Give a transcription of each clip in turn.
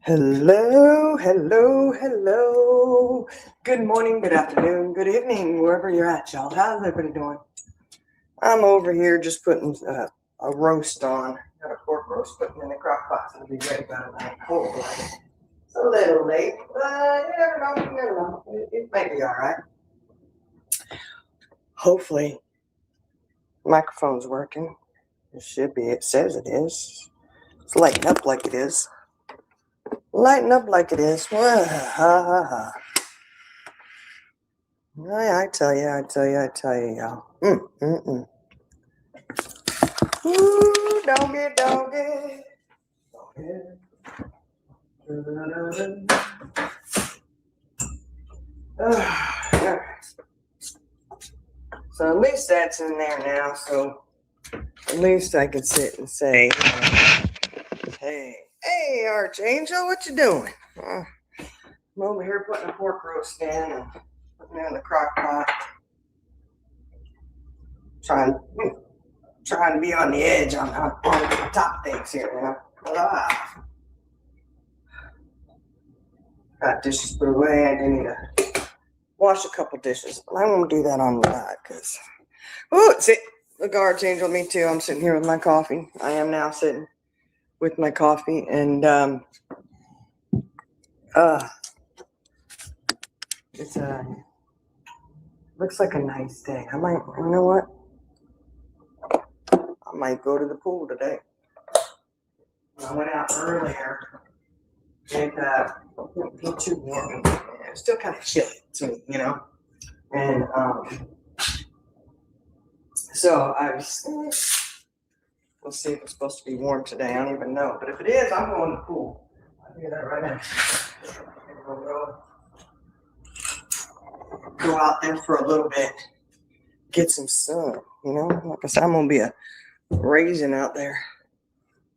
Hello, hello, hello. Good morning, good afternoon, good evening, wherever you're at, y'all. How's everybody doing? I'm over here just putting a roast on. Got a pork roast putting in the crock pot. So it'll be ready by tonight. Hopefully. It's a little late, but you never know. You never know. It might be all right. Hopefully, microphone's working. It should be. It says it is. It's lighting up like it is. Lighting up like it is. Well, ha ha ha. I tell you, y'all. Ooh, doggy, doggy. Alright. So at least that's in there now. So at least I can sit and say, hey, Archangel, what you doing? I'm over here putting a pork roast in and putting it in the crock pot. Trying to be on the edge on the top things here, you know. Got dishes put away. I do need to wash a couple dishes, but I won't do that on the night because. Oh, see, look, Archangel, me too. I'm sitting here with my coffee. I am now sitting with my coffee, and it's looks like a nice day. You know what? I might go to the pool today. I went out earlier. And didn't feel too warm. It's still kind of chilly to me, you know. And so we'll see if it's supposed to be warm today. I don't even know. But if it is, I'm going to the pool. I'll do that right now. Go out there for a little bit, get some sun, you know. Like I said, I'm gonna be a raisin out there.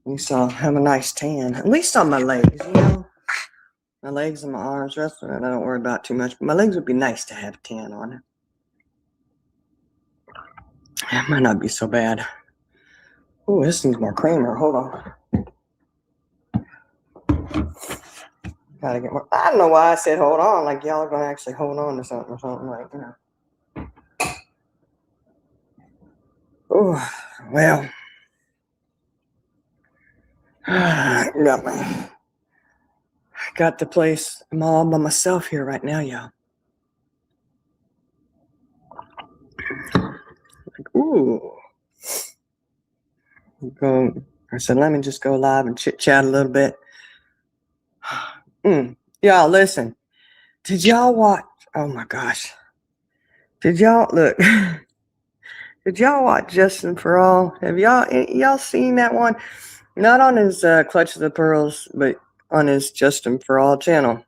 You saw have a nice tan, at least on my legs, you know. My legs and my arms, rest of it I don't worry about too much. But my legs would be nice to have a tan on it. It might not be so bad. Oh, this needs more creamer. Hold on. Gotta get more. I don't know why I said hold on. Like y'all are gonna actually hold on to something or something, like, you know. Oh, well. Got the place. I'm all by myself here right now, y'all. Ooh. I said, let me just go live and chit chat a little bit. Y'all, listen. Did y'all watch? Oh my gosh. Did y'all look? Did y'all watch Justin for All? Have y'all seen that one? Not on his Clutch of the Pearls, but on his Justin for All channel.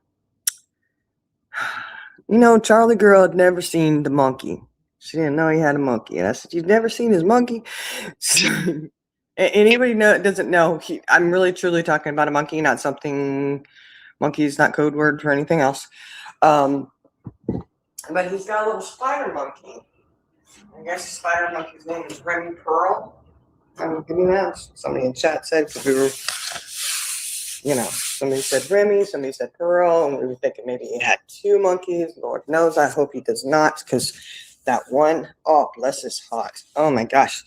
You know, Charlie Girl had never seen the monkey. She didn't know he had a monkey. And I said, you've never seen his monkey? Anybody doesn't know, I'm really truly talking about a monkey, not something. Monkey is not code word for anything else. But he's got a little spider monkey. I guess the spider monkey's name is Remy Pearl. Somebody in chat said, because we were, you know, somebody said Remy, somebody said Pearl, and we were thinking maybe he had two monkeys. Lord knows, I hope he does not, because that one, oh, bless his heart. Oh my gosh.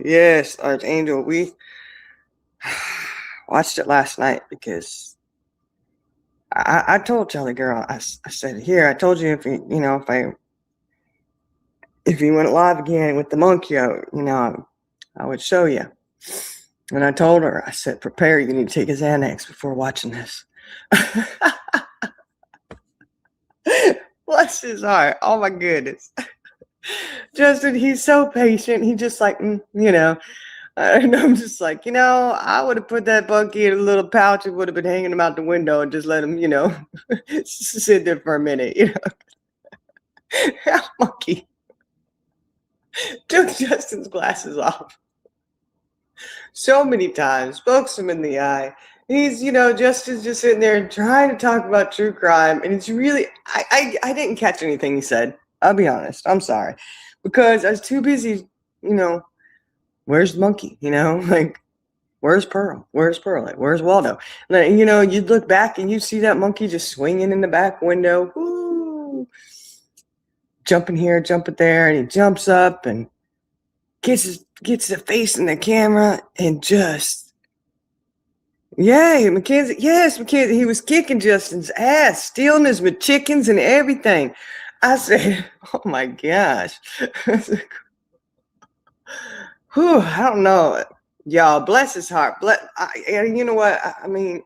Yes, Archangel, we watched it last night because I told Charlie Girl, I said, here, I told you if he went live again with the monkey, I would show you. And I told her, I said, prepare, you need to take his Xanax before watching this. Bless his heart. Oh my goodness. Justin, he's so patient. He just like, you know. And I'm just like, I would have put that monkey in a little pouch and would have been hanging him out the window and just let him, sit there for a minute, Monkey took Justin's glasses off so many times, pokes him in the eye. He's, Justin's just sitting there and trying to talk about true crime. And it's really, I didn't catch anything he said. I'll be honest. I'm sorry. Because I was too busy, where's the monkey? Like, Where's Pearl? Where's Pearl? Like, where's Waldo? And, you know, you'd look back and you see that monkey just swinging in the back window, woo, jumping here, jumping there, and he jumps up and gets the face in the camera and just, yay, Mackenzie, yes, Mackenzie, he was kicking Justin's ass, stealing his chickens and everything. I said, oh my gosh. Whew, I don't know. Y'all, bless his heart. And you know what? I mean,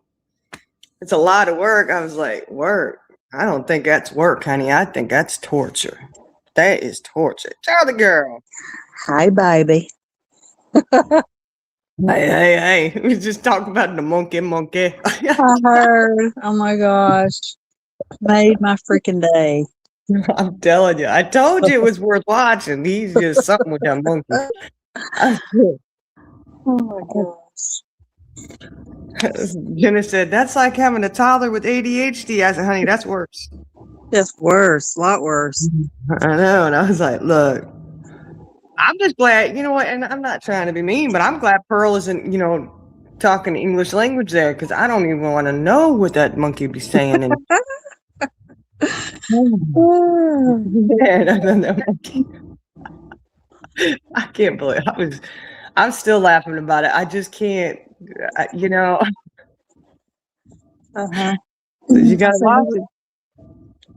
it's a lot of work. I was like, work? I don't think that's work, honey. I think that's torture. That is torture. Tell the girl. Hi, baby. Hey. We just talked about the monkey. I heard. Oh my gosh. Made my freaking day. I'm telling you. I told you it was worth watching. He's just something with that monkey. Oh my gosh. Jenna said, that's like having a toddler with ADHD. I said, honey, that's worse. That's worse. A lot worse. I know. And I was like, look, I'm just glad, you know what, and I'm not trying to be mean, but I'm glad Pearl isn't, you know, talking English language there, because I don't even want to know what that monkey be saying. And I can't believe I'm still laughing about it. I just can't, you know. You got to watch it.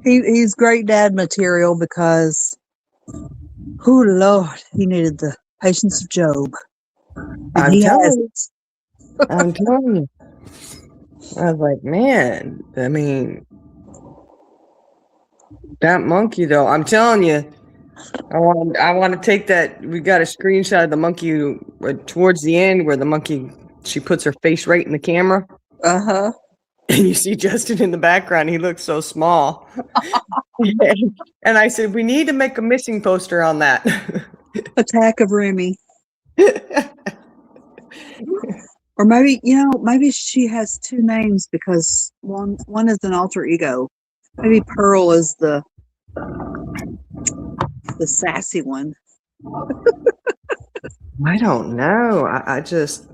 He's great dad material because, oh Lord, he needed the patience of Job. I'm telling you. I was like, man, I mean, that monkey though, I'm telling you, I want to take that. We got a screenshot of the monkey towards the end where the monkey, she puts her face right in the camera. Uh-huh. And you see Justin in the background. He looks so small. And I said, we need to make a missing poster on that. Attack of Remy. Or maybe, you know, maybe she has two names because one is an alter ego. Maybe Pearl is the sassy one. I don't know. I just,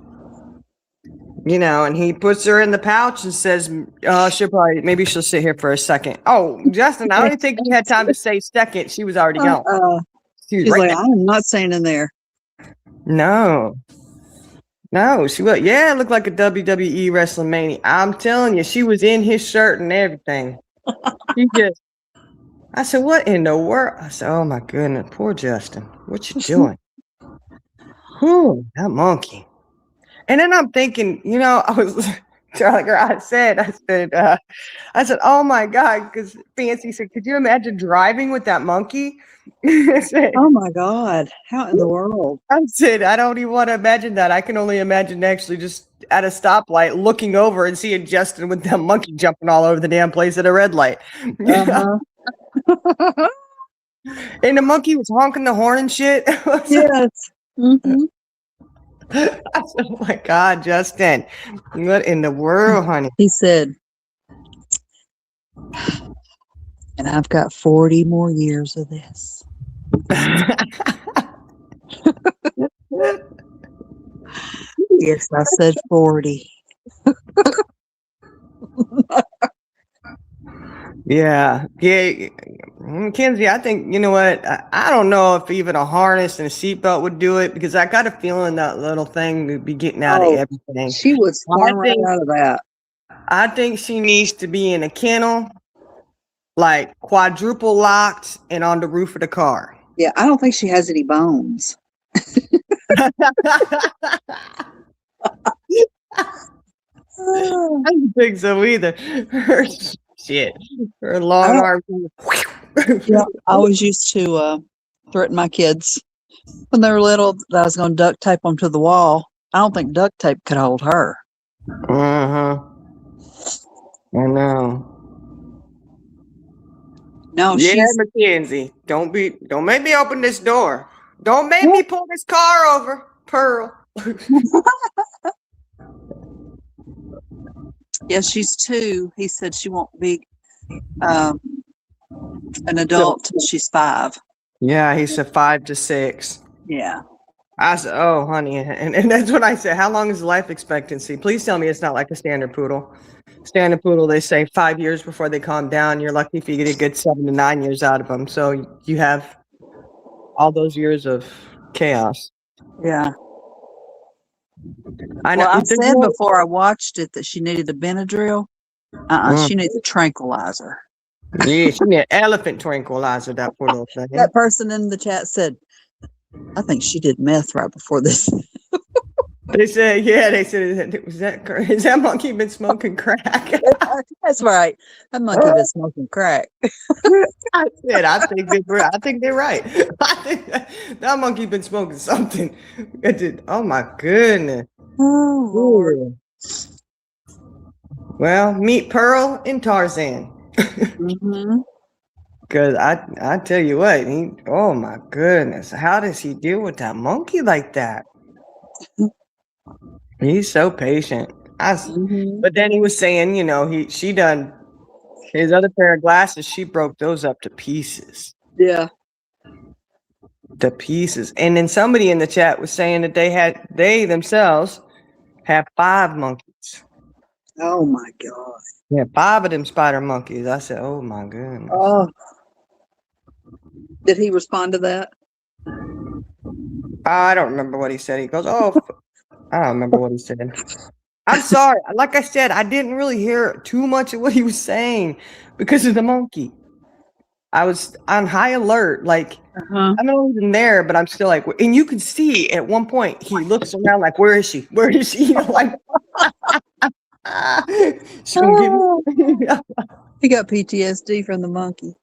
you know, and he puts her in the pouch and says, maybe she'll sit here for a second. Oh, Justin, I don't think you had time to say second. She was already gone. She's right like, I'm not staying in there. No, she was. Yeah, it looked like a WWE WrestleMania. I'm telling you, she was in his shirt and everything. I said, what in the world? I said, oh my goodness, poor Justin. What you doing? Whew, that monkey. And then I'm thinking, you know, I said, oh my God, because Fancy said, could you imagine driving with that monkey? Oh my God, how in the world? I said, I don't even want to imagine that. I can only imagine actually just at a stoplight looking over and seeing Justin with that monkey jumping all over the damn place at a red light. Uh-huh. And the monkey was honking the horn and shit. Yes. Mm-hmm. I said, oh my God, Justin, what in the world, honey? He said, and I've got 40 more years of this. Yes, I said 40. Yeah. Kenzie, I think, you know what? I don't know if even a harness and a seatbelt would do it, because I got a feeling that little thing would be getting out of everything. She would swarm right out of that. I think she needs to be in a kennel, like quadruple locked and on the roof of the car. Yeah, I don't think she has any bones. I don't think so either. Her long arms. Yeah, I always used to threaten my kids when they were little that I was going to duct tape them to the wall. I don't think duct tape could hold her. I know. No, yeah, Mackenzie. Don't make me open this door. Don't make me pull this car over, Pearl. Yeah, she's 2. He said she won't be an adult till she's 5. Yeah, he said 5 to 6. Yeah. I said, "Oh, honey," and that's what I said. How long is life expectancy? Please tell me it's not like a standard poodle. Standard poodle, they say 5 years before they calm down. You're lucky if you get a good 7 to 9 years out of them. So you have all those years of chaos. Yeah. I know. Well, I There's said no- before I watched it that she needed a Benadryl. She needs a tranquilizer. Yeah, she need an elephant tranquilizer. That poor little thing. That person in the chat said, I think she did meth right before this. They said, yeah, they said, is that monkey been smoking crack? That's right. That monkey been smoking crack. I said, I think they're right. I think that monkey been smoking something. Oh my goodness. Oh, Lord. Ooh. Well, meet Pearl and Tarzan. Mm-hmm. Cause I tell you what, oh my goodness, how does he deal with that monkey like that? He's so patient. Mm-hmm. But then he was saying, she done his other pair of glasses. She broke those up to pieces. Yeah. To pieces. And then somebody in the chat was saying that they themselves have 5 monkeys. Oh my God. Yeah, 5 of them spider monkeys. I said, oh my goodness. Oh. Did he respond to that? I don't remember what he said. He goes, oh, I don't remember what he said. I'm sorry. Like I said, I didn't really hear too much of what he was saying because of the monkey. I was on high alert. Like, Uh-huh. I'm not even there, but I'm still like, and you can see at one point he looks around like, where is she? Where is she? Like, she gonna give me. He got PTSD from the monkey.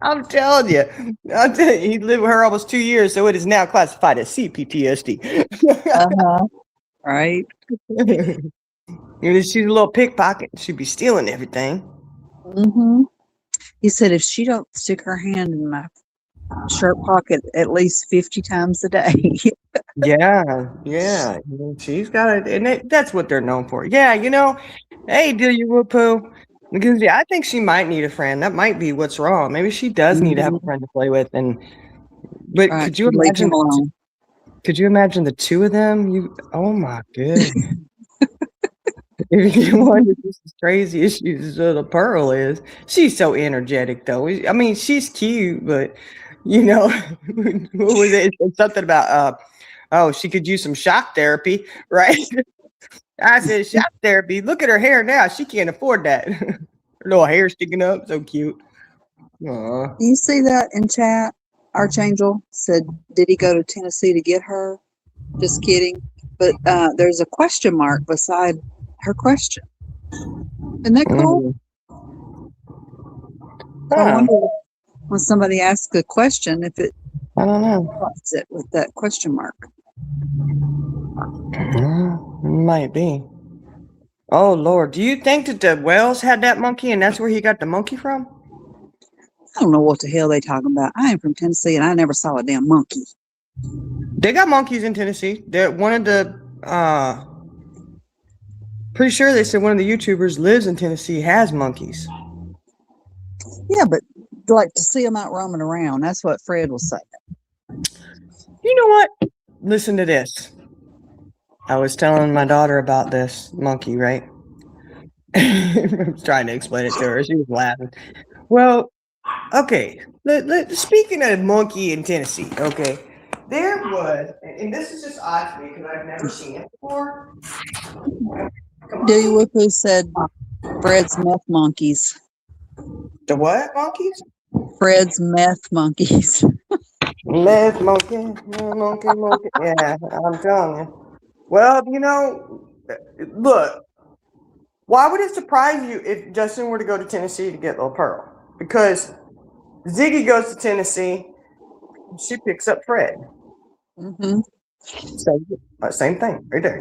I'm telling you, he lived with her almost 2 years, so it is now classified as CPTSD. Uh-huh. Right. She's a little pickpocket. She'd be stealing everything. Mm-hmm. He said if she don't stick her hand in my shirt pocket at least 50 times a day. Yeah. She's got it, and that's what they're known for. Yeah, hey, Delia Whoopoo. Because I think she might need a friend. That might be what's wrong. Maybe she does need to have a friend to play with. But Right. could you Leave him imagine? alone. Could you imagine the two of them? Oh my goodness. If you wonder just as crazy as little Pearl is, she's so energetic though. I mean, she's cute, but what was it? It's something about she could use some shock therapy, right? I said shock therapy. Look at her hair now. She can't afford that. Her little hair sticking up, so cute. Aww. You see that in chat? Archangel said, did he go to Tennessee to get her? Just kidding. But there's a question mark beside her question. Isn't that cool? I wonder when somebody asks a question if it I don't know. puts it with that question mark. Might be. Oh Lord, do you think that the Wells had that monkey and that's where he got the monkey from? I don't know what the hell they talking about. I am from Tennessee and I never saw a damn monkey. They got monkeys in Tennessee. They're one of the pretty sure they said one of the YouTubers lives in Tennessee, has monkeys. Yeah, but like to see them out roaming around. That's what Fred was saying. You know what? Listen to this. I was telling my daughter about this monkey, right? I was trying to explain it to her. She was laughing. Well, okay. Speaking of monkey in Tennessee, okay, there was, and this is just odd to me because I've never seen it before. Dilly Whoopoo said Fred's meth monkeys. The what monkeys? Fred's meth monkeys. Meth monkey. Yeah, I'm telling you. Well, look, why would it surprise you if Justin were to go to Tennessee to get Little Pearl? Because Ziggy goes to Tennessee, she picks up Fred. Mm-hmm. Same thing, right there,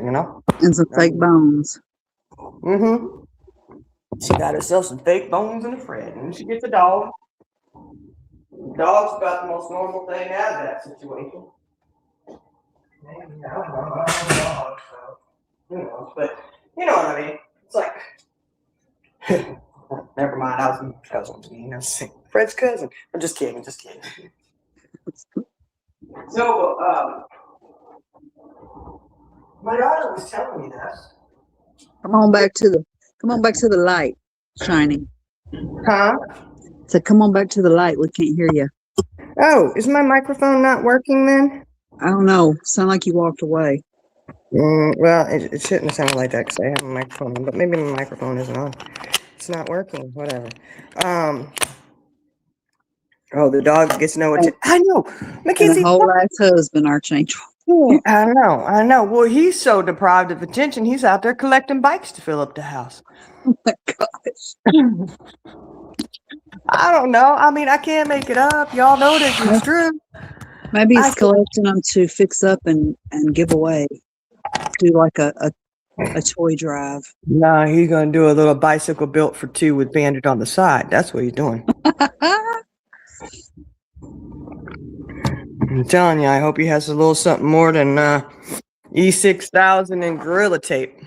And some fake bones. Mm-hmm. She got herself some fake bones and a Fred, and she gets a dog. The dog's about the most normal thing out of that situation. But you know what I mean. It's like, never mind. I was cousins. Fred's cousin. I'm just kidding. So, My daughter was telling me this. Come on back to the light shining. Huh? So come on back to the light. We can't hear you. Oh, is my microphone not working then? I don't know. Sound like you walked away. Well, it shouldn't sound like that because I have a microphone on, but maybe my microphone isn't on. It's not working. Whatever. Oh, the dog gets no attention. I know. And a Mackenzie. whole ass husband, Archangel. I know. Well, he's so deprived of attention, he's out there collecting bikes to fill up the house. Oh my gosh. I don't know. I mean, I can't make it up. Y'all know this is true. Maybe I he's collecting them to fix up and give away. Do like a toy drive. No, he's gonna do a little bicycle built for two with bandit on the side. That's what he's doing. I'm telling you, I hope he has a little something more than E6000 and Gorilla Tape.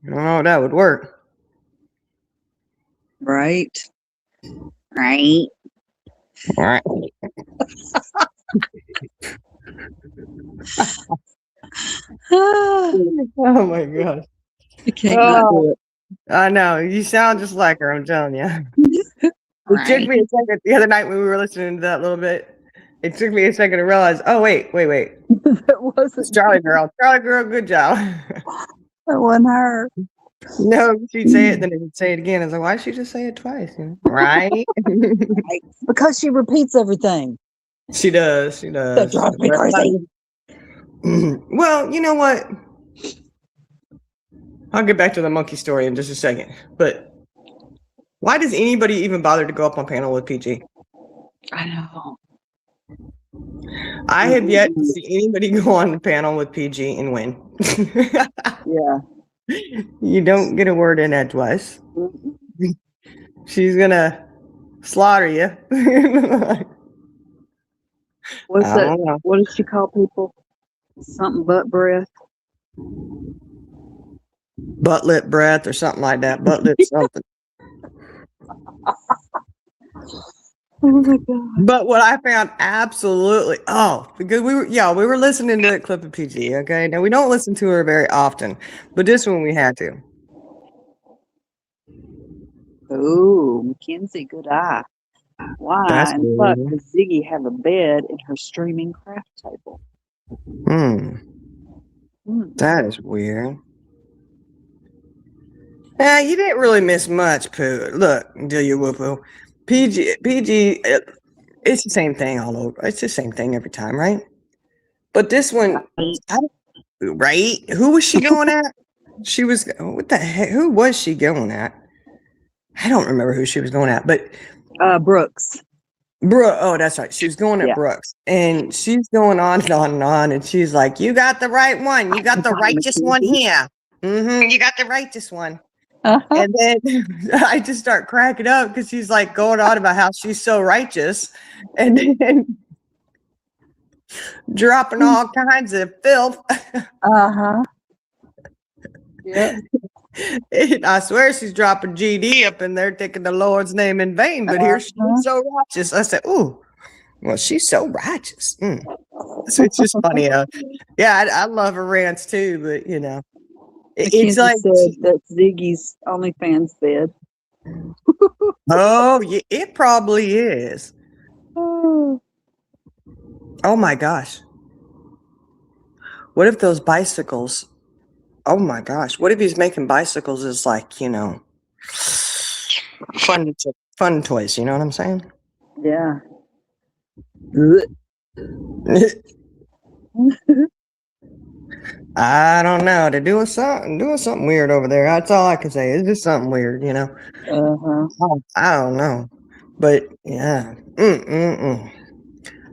I don't know if that would work. Right. Right. All right. Oh my gosh. You can't not do it. I know. You sound just like her, I'm telling you. It took me a second the other night when we were listening to that little bit. It took me a second to realize, oh, wait. It It's wasn't Charlie Girl. Charlie Girl, good job. that wasn't her. No, she'd say it, then it would say it again. I was like, why did she just say it twice? You know? Right? Because she repeats everything. She does. That drives me crazy. Well, you know what? I'll get back to the monkey story in just a second. But why does anybody even bother to go up on panel with PG? I know. I have yet to see anybody go on the panel with PG and win. Yeah. You don't get a word in edgewise. She's gonna slaughter you. What's I that? don't know. What does she call people? Something but breath. Butt lip breath or something like that. Butt lip something. Oh my god. But what I found absolutely because we were listening to a clip of PG. Okay, now we don't listen to her very often, but this one we had to. Oh, Mackenzie, good eye. Why That's and good. fuck does Ziggy have a bed in her streaming craft table? That is weird. You didn't really miss much, Pooh. Look, Delia Whoopoo. PG, it's the same thing all over. It's the same thing every time, right? But this one, right? Who was she going at? She was, what the heck? Who was she going at? I don't remember who she was going at, but Brooks. Oh, that's right. She was going at Brooks, and she's going on and on and on, and she's like, "You got the right one. You got the righteous one here. You got the righteous one." And then I just start cracking up because she's like going on about how she's so righteous, and then dropping all kinds of filth. Yeah. I swear she's dropping GD up in there, taking the Lord's name in vain. But here she's so righteous. I said, "Ooh, well, she's so righteous." So it's just funny. I love her rants too, but you know, it's like said that's Ziggy's OnlyFans bed. Oh, yeah, it probably is. Oh my gosh. What if those bicycles? Oh my gosh. What if he's making bicycles as like, you know, fun toys, you know what I'm saying? Yeah. I don't know. They're doing something weird over there. That's all I can say. It's just something weird, you know. I don't know. But yeah.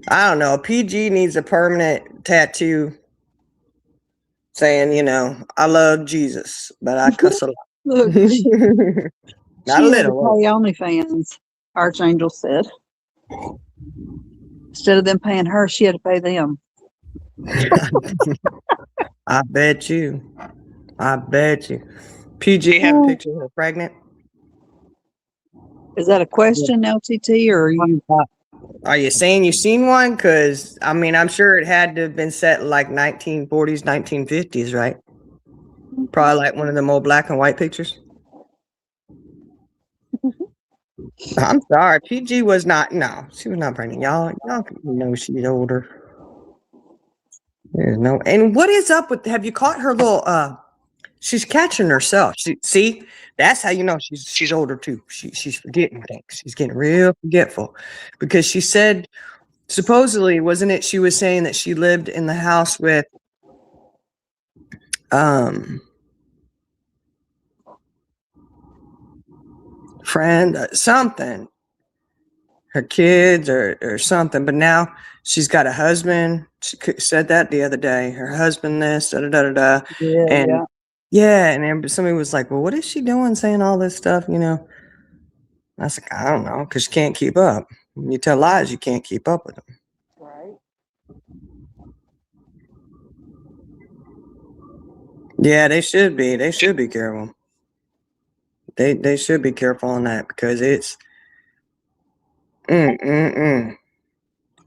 I don't know. PG needs a permanent tattoo saying, you know, I love Jesus, but I cuss a lot. Look, Not a little. Pay OnlyFans, Archangel said. Instead of them paying her, she had to pay them. I bet you. PG have a picture of her pregnant. Is that a question, LTT, or are you? Are you saying you seen one? Because I mean, I'm sure it had to have been set like 1940s, 1950s, right? Probably like one of them old black and white pictures. I'm sorry, PG was not. No, she was not pregnant. Y'all know she's older. There's no. And what is up with? Have you caught her little? She's catching herself. See, that's how you know she's older too. She's forgetting things. She's getting real forgetful, because she said supposedly, wasn't it? She was saying that she lived in the house with friend something, her kids or something, but now she's got a husband. She said that the other day, her husband this da da da da, Yeah, and yeah. yeah, and then somebody was like, well, what is she doing saying all this stuff, I was like, I don't know, because you can't keep up. When you tell lies, you can't keep up with them. Right. Yeah, they should be careful. They should be careful on that, because it's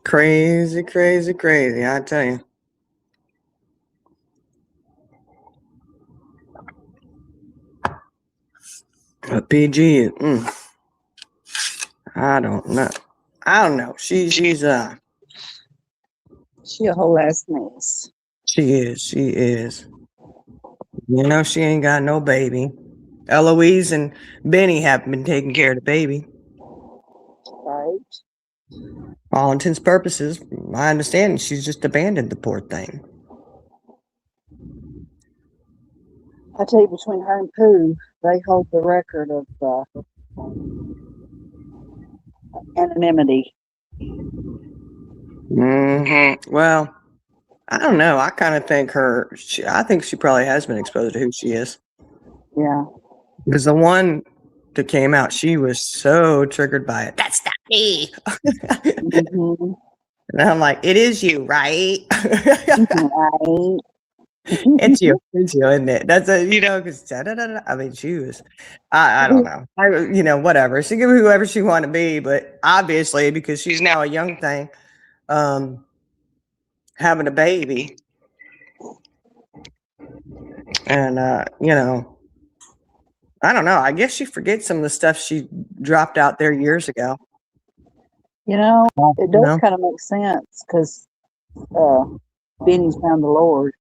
crazy, crazy, crazy. I tell you. But PG, I don't know. She's She a whole ass mess. she is. She ain't got no baby. Eloise and Benny have been taking care of the baby. Right. All intents and purposes, my understanding, she's just abandoned the poor thing. I tell you, between her and Pooh, they hold the record of anonymity. Well, I don't know. I kind of think I think she probably has been exposed to who she is. Yeah. Because the one that came out, she was so triggered by it. That's not me. Mm-hmm. And I'm like, it is you, right? Right. It's you, isn't it? That's because I mean, she was, I don't know, whatever. She can be whoever she want to be, but obviously because she's now a young thing, having a baby, and I don't know. I guess she forgets some of the stuff she dropped out there years ago. It does kind of make sense, because Benny's found the Lord.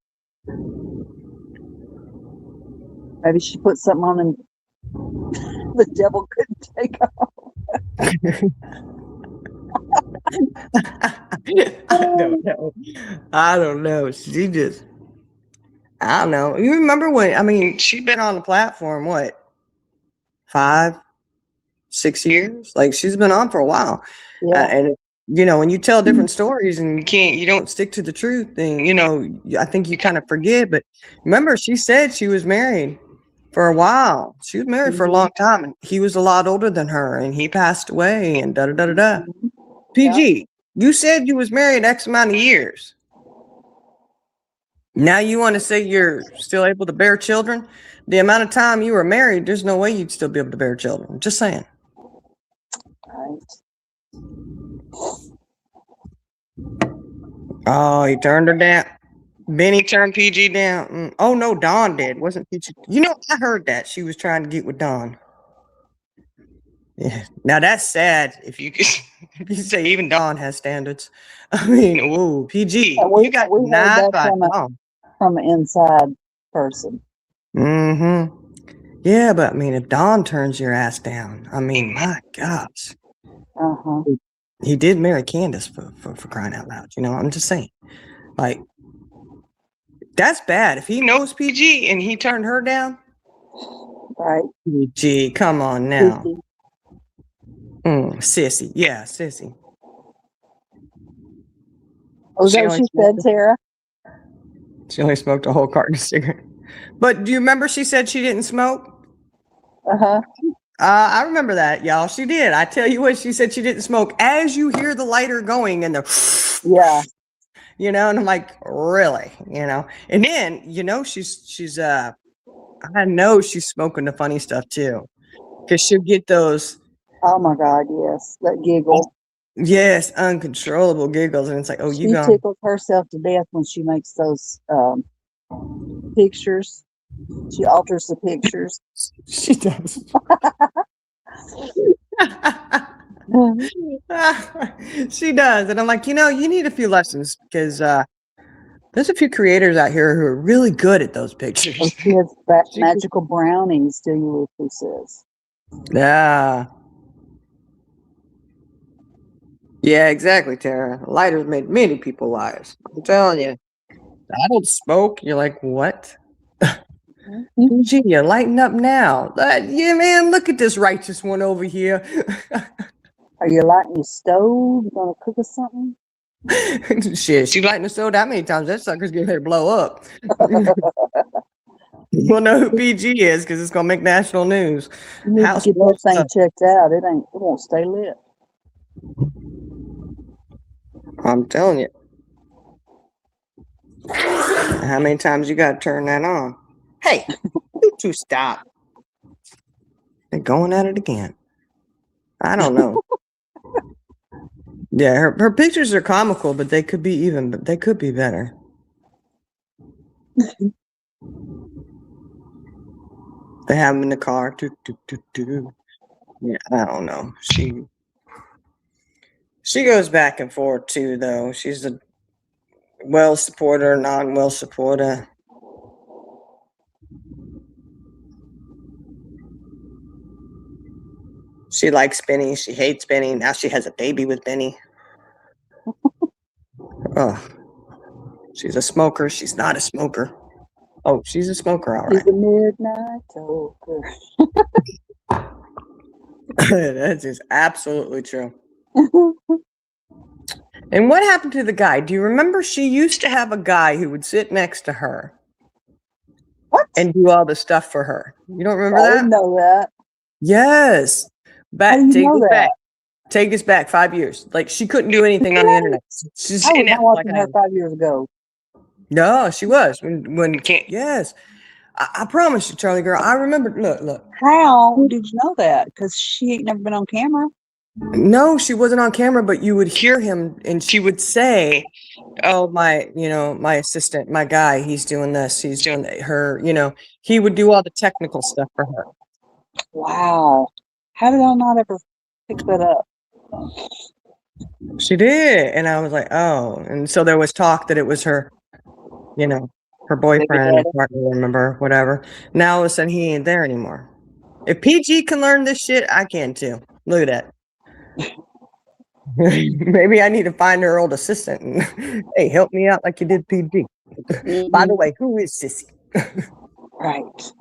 Maybe she put something on him the devil couldn't take off. I don't know. She just, I don't know. You remember when, I mean, she'd been on the platform, what, 5, 6 years? Like, she's been on for a while. Yeah. And when you tell different stories and you don't stick to the truth thing, I think you kind of forget. But remember, she said she was married for a while. She was married for a long time, and he was a lot older than her, and he passed away, and da da da da da. PG, you said you was married X amount of years. Now you want to say you're still able to bear children? The amount of time you were married, there's no way you'd still be able to bear children. Just saying. Right. Oh, he turned her down. Benny turned PG down. Oh no, Dawn did. Wasn't PG? I heard that she was trying to get with Dawn. Yeah. Now that's sad. If you say even Dawn has standards. I mean, whoa, PG. You got denied by Dawn. From an inside person. Yeah, but I mean, if Dawn turns your ass down, I mean, my gosh. He did marry Candace for crying out loud. I'm just saying. Like, that's bad. If he knows PG and he turned her down. Right. PG, come on now. Sissy. Yeah, sissy. Oh, is that what she said, Sarah? She only smoked a whole carton of cigarettes. But do you remember she said she didn't smoke? I remember that, y'all. She did. I tell you what, she said she didn't smoke. As you hear the lighter going and the and I'm like, really? And then she's I know she's smoking the funny stuff too, because she'll get those. Oh my God, yes, that giggle. Yes, uncontrollable giggles, and it's like, oh, you She gone. tickles herself to death when she makes those pictures. She alters the pictures. She does. She does, and I'm like, you need a few lessons because there's a few creators out here who are really good at those And pictures. she has She- magical brownies, Delia Whipple says. Yeah. Yeah, exactly, Tara. Lighters made many people liars. I'm telling you. I don't smoke. You're like, what? Gee, lighten up now. Yeah, man, look at this righteous one over here. Are you lighting your stove? You gonna cook us something? Shit, she lighting the stove that many times, that sucker's getting ready to blow up. You'll know who PG is because it's gonna make national news. You need House to get that blows thing up. checked out. It won't stay lit. I'm telling you. How many times you gotta turn that on? Hey, you two stop. They're going at it again. I don't know. Yeah, her pictures are comical, but they could be better. They have them in the car. Doo, doo, doo, doo. Yeah, I don't know. She goes back and forth too, though. She's a well supporter, non-well supporter. She likes Benny. She hates Benny. Now she has a baby with Benny. Oh, she's a smoker. She's not a smoker. Oh, she's a smoker, all right. She's a midnight toker. That is absolutely true. And what happened to the guy? Do you remember she used to have a guy who would sit next to her What? and do all the stuff for her? You don't remember I that? didn't know that. Yes. How do you Take know us that? back. Take us back 5 years. Like she couldn't do anything on the internet. She's I was in not it watching like her 5 years ago. No, she was. When yes. I promise you, Charlie girl. I remember. Look. How did you know that? Because she ain't never been on camera. No, she wasn't on camera, but you would hear him, and she would say, "Oh, my assistant, my guy, he's doing this, he's doing that." Her, he would do all the technical stuff for her. Wow. How did I not ever pick that up? She did, and I was like, "Oh," and so there was talk that it was her, her boyfriend, daddy. partner, remember, whatever. Now all of a sudden he ain't there anymore. If PG can learn this shit, I can too. Look at that. Maybe I need to find her old assistant and hey, help me out like you did PG. By the way, who is Sissy? Right.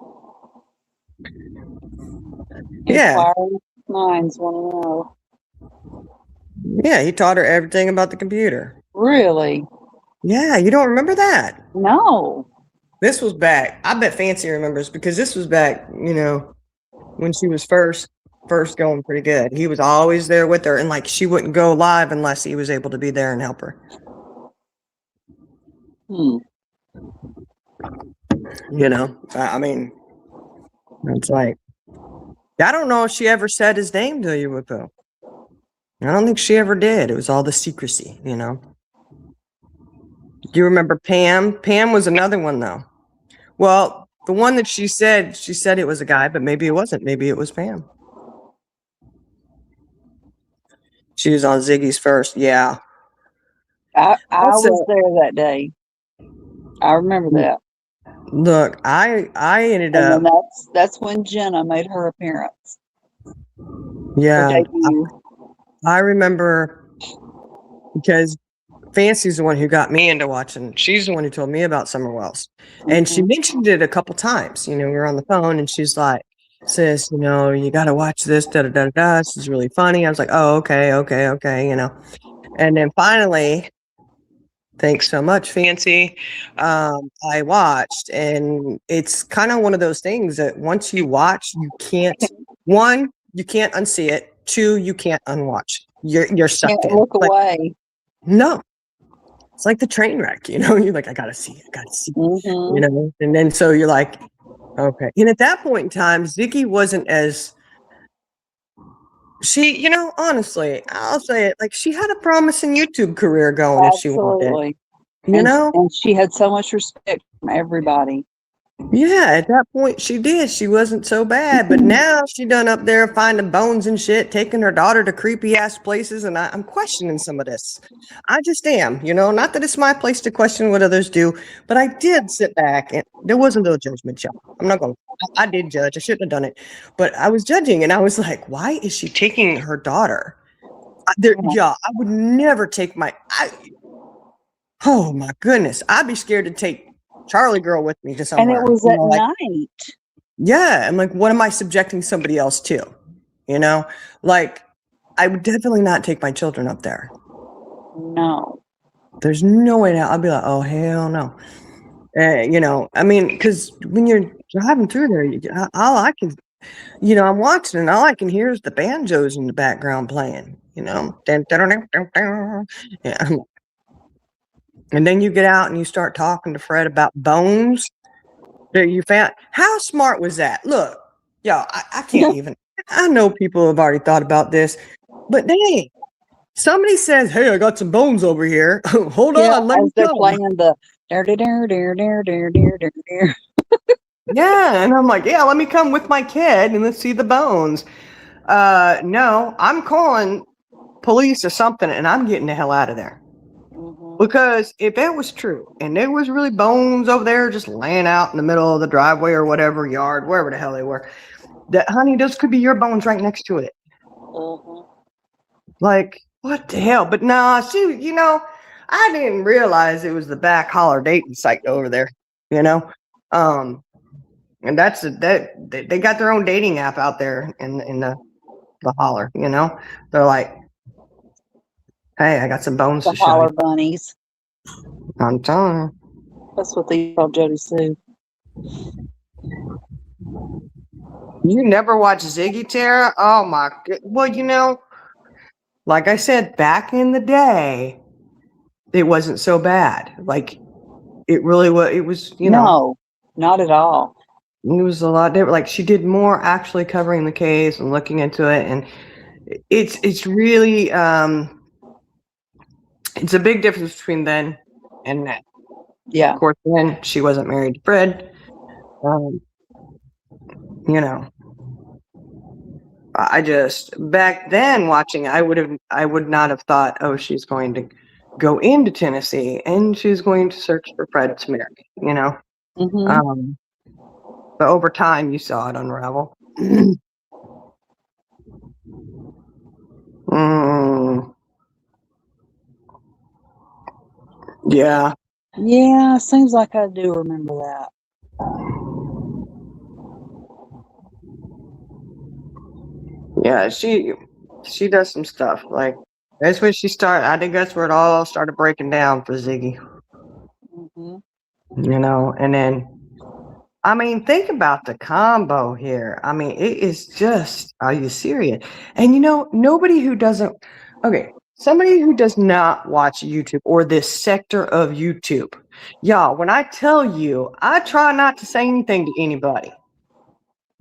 Yeah. Inquiring minds want to know. Yeah, he taught her everything about the computer. Really? Yeah, you don't remember that? No. This was back. I bet Fancy remembers because this was back, when she was first going pretty good. He was always there with her, and like she wouldn't go live unless he was able to be there and help her. I mean, it's like I don't know if she ever said his name to you, Whippo. I don't think she ever did. It was all the secrecy, Do you remember Pam? Pam was another one though. Well, the one that she said it was a guy, but maybe it wasn't. Maybe it was Pam. She was on Ziggy's first. Yeah. I was there that day. I remember that. Look, I ended up. And then that's when Jenna made her appearance. Yeah. I remember because Fancy's the one who got me into watching. She's the one who told me about Summer Wells. And she mentioned it a couple times. We were on the phone and she's like, sis, you got to watch this, da-da-da-da-da. This is really funny. I was like, oh, okay. And then finally, thanks so much, Fancy. I watched, and it's kind of one of those things that once you watch, you can't unsee it. 2, you can't unwatch. You're sucked Can't in. look away. No. It's like the train wreck, you're like, I gotta see it, and then so you're like, okay. And at that point in time, Ziggy wasn't as She, honestly, I'll say it. Like, she had a promising YouTube career going if she wanted. Absolutely. You know? And she had so much respect from everybody. Yeah, at that point she did. She wasn't so bad. But now she done up there finding bones and shit, taking her daughter to creepy ass places, and I'm questioning some of this. I just am, not that it's my place to question what others do, but I did sit back and there was a little judgment, y'all. I'm not gonna I did judge. I shouldn't have done it. But I was judging and I was like, why is she taking her daughter? I would never take oh my goodness. I'd be scared to take Charlie girl with me to And somewhere. it was at night. Yeah. I'm like, what am I subjecting somebody else to? Like, I would definitely not take my children up there. No. There's no way now. I'd be like, oh, hell no. I mean, because when you're driving through there, all I can, I'm watching and all I can hear is the banjos in the background playing, Dun, dun, dun, dun, dun. Yeah. And then you get out and you start talking to Fred about bones that you found. How smart was that? Look, y'all, I can't even. I know people have already thought about this, but dang, somebody says, "Hey, I got some bones over here. Hold on, let me they're come." playing the dare dare dare dare dare dare dare dare. Yeah, and I'm like, yeah, let me come with my kid and let's see the bones. No, I'm calling police or something, and I'm getting the hell out of there. Because if that was true, and there was really bones over there just laying out in the middle of the driveway or whatever yard, wherever the hell they were, that, honey, those could be your bones right next to it. Like, what the hell? But nah, she, I didn't realize it was the back holler dating site over there, and that's they got their own dating app out there in the holler, they're like, hey, I got some bones to show holler you. bunnies. I'm telling you. That's what they call Jody Sue. You never watched Ziggy, Tara? Oh my god. Well, like I said, back in the day, it wasn't so bad. Like, it really was. It was, No, not at all. It was a lot different. Like, she did more actually covering the case and looking into it, and it's really it's a big difference between then and now. Yeah. Of course, then she wasn't married to Fred. I just, back then watching, I would not have thought, oh, she's going to go into Tennessee and she's going to search for Fred to marry, but over time you saw it unravel. Yeah. Yeah, seems like I do remember that. Yeah, she does some stuff. Like, that's when she started. I think that's where it all started breaking down for Ziggy. And then, I mean, think about the combo here. I mean, it is just, are you serious? And nobody who doesn't, somebody who does not watch YouTube or this sector of YouTube, y'all, when I tell you, I try not to say anything to anybody.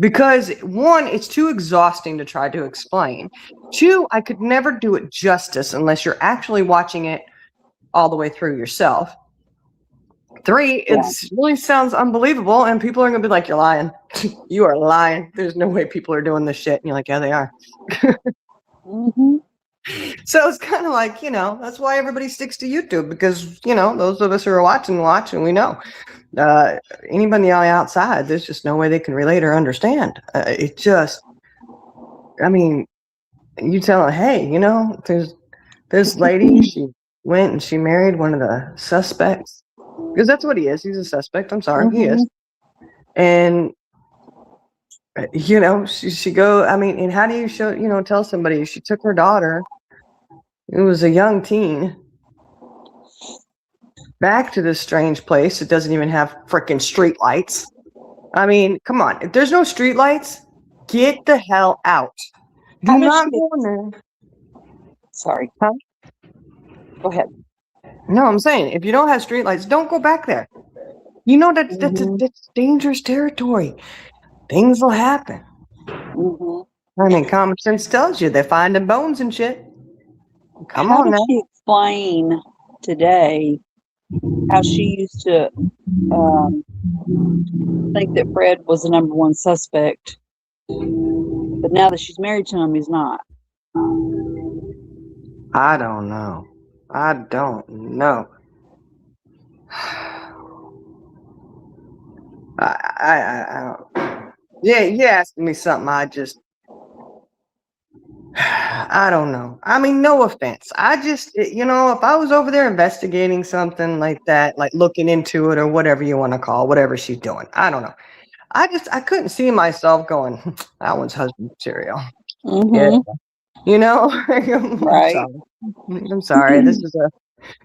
Because one, it's too exhausting to try to explain. Two, I could never do it justice unless you're actually watching it all the way through yourself. Three, it really sounds unbelievable, and people are going to be like, you're lying. You are lying. There's no way people are doing this shit. And you're like, yeah, they are. So it's kind of like, that's why everybody sticks to YouTube, because, those of us who are watch, and we know. Anybody outside, there's just no way they can relate or understand. It just, I mean, you tell them, hey, there's this lady, she went and she married one of the suspects, because that's what he is. He's a suspect. I'm sorry, he is. And she go. I mean, and how do you tell somebody she took her daughter, who was a young teen, back to this strange place that doesn't even have freaking street lights? I mean, come on. If there's no street lights, get the hell out. Do not go in there. Sorry. Huh? Go ahead. No, I'm saying, if you don't have street lights, don't go back there. That's dangerous territory. Things will happen. I mean, common sense tells you they're finding bones and shit. Come How on did now. she explain today how she used to think that Fred was the number one suspect, but now that she's married to him, he's not? I don't know. I don't know. I don't. Yeah, you asking me something. I don't know. I mean, no offense. If I was over there investigating something like that, like looking into it or whatever you want to call whatever she's doing, I don't know. I couldn't see myself going, that one's husband material. Yeah. I'm Right. sorry. I'm sorry.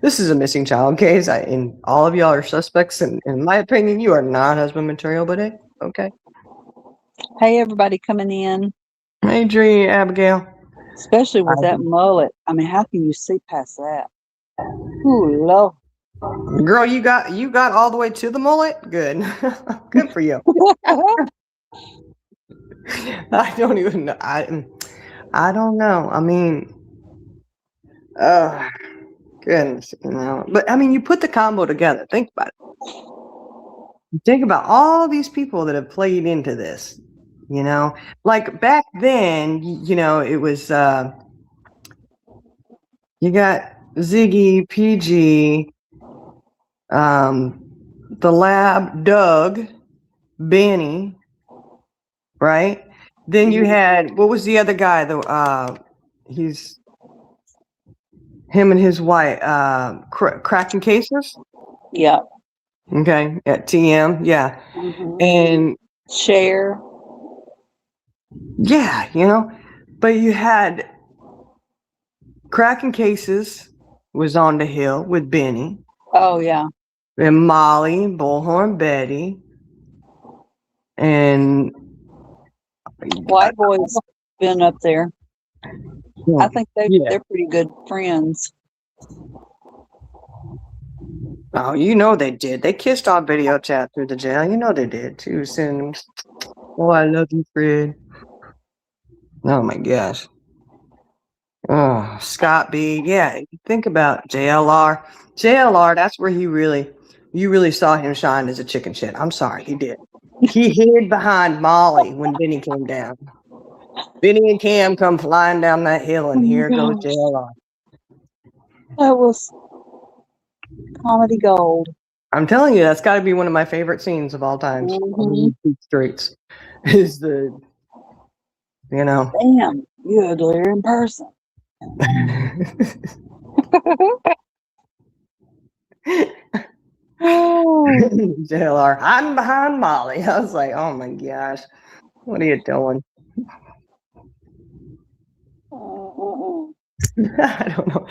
This is a missing child case. And all of y'all are suspects. And in my opinion, you are not husband material, but hey, okay. Hey, everybody coming in, Hey, Dree, Abigail. especially with that mullet. I mean, how can you see past that? Ooh, Lord. Girl, you got all the way to the mullet? Good. Good for you. I don't even know. I don't know. I mean, goodness, But I mean, you put the combo together. Think about it. Think about all these people that have played into this. Like back then, it was you got Ziggy, PG, the lab, Doug, Benny, right? Then you had, what was the other guy though? He's him and his wife, cracking cases. Yeah. Okay, at TM, yeah, and Share. yeah, but you had cracking cases was on the hill with Benny. Oh yeah. And Molly, Bullhorn Betty, and White Boy's been up there. I think they're pretty good friends. Oh, they did. They kissed on video chat through the jail. They did too. Saying, "Oh, I love you, Fred." Oh my gosh. Oh, Scott B. Yeah, think about JLR. JLR, that's where you really saw him shine as a chicken shit. I'm sorry, he did. He hid behind Molly when Benny came down. Benny and Cam come flying down that hill, and here goes JLR. That was comedy gold. I'm telling you, that's got to be one of my favorite scenes of all time. On these streets is Damn, you ugly in person. JLR hiding behind Molly. I was like, oh my gosh, what are you doing? I don't know.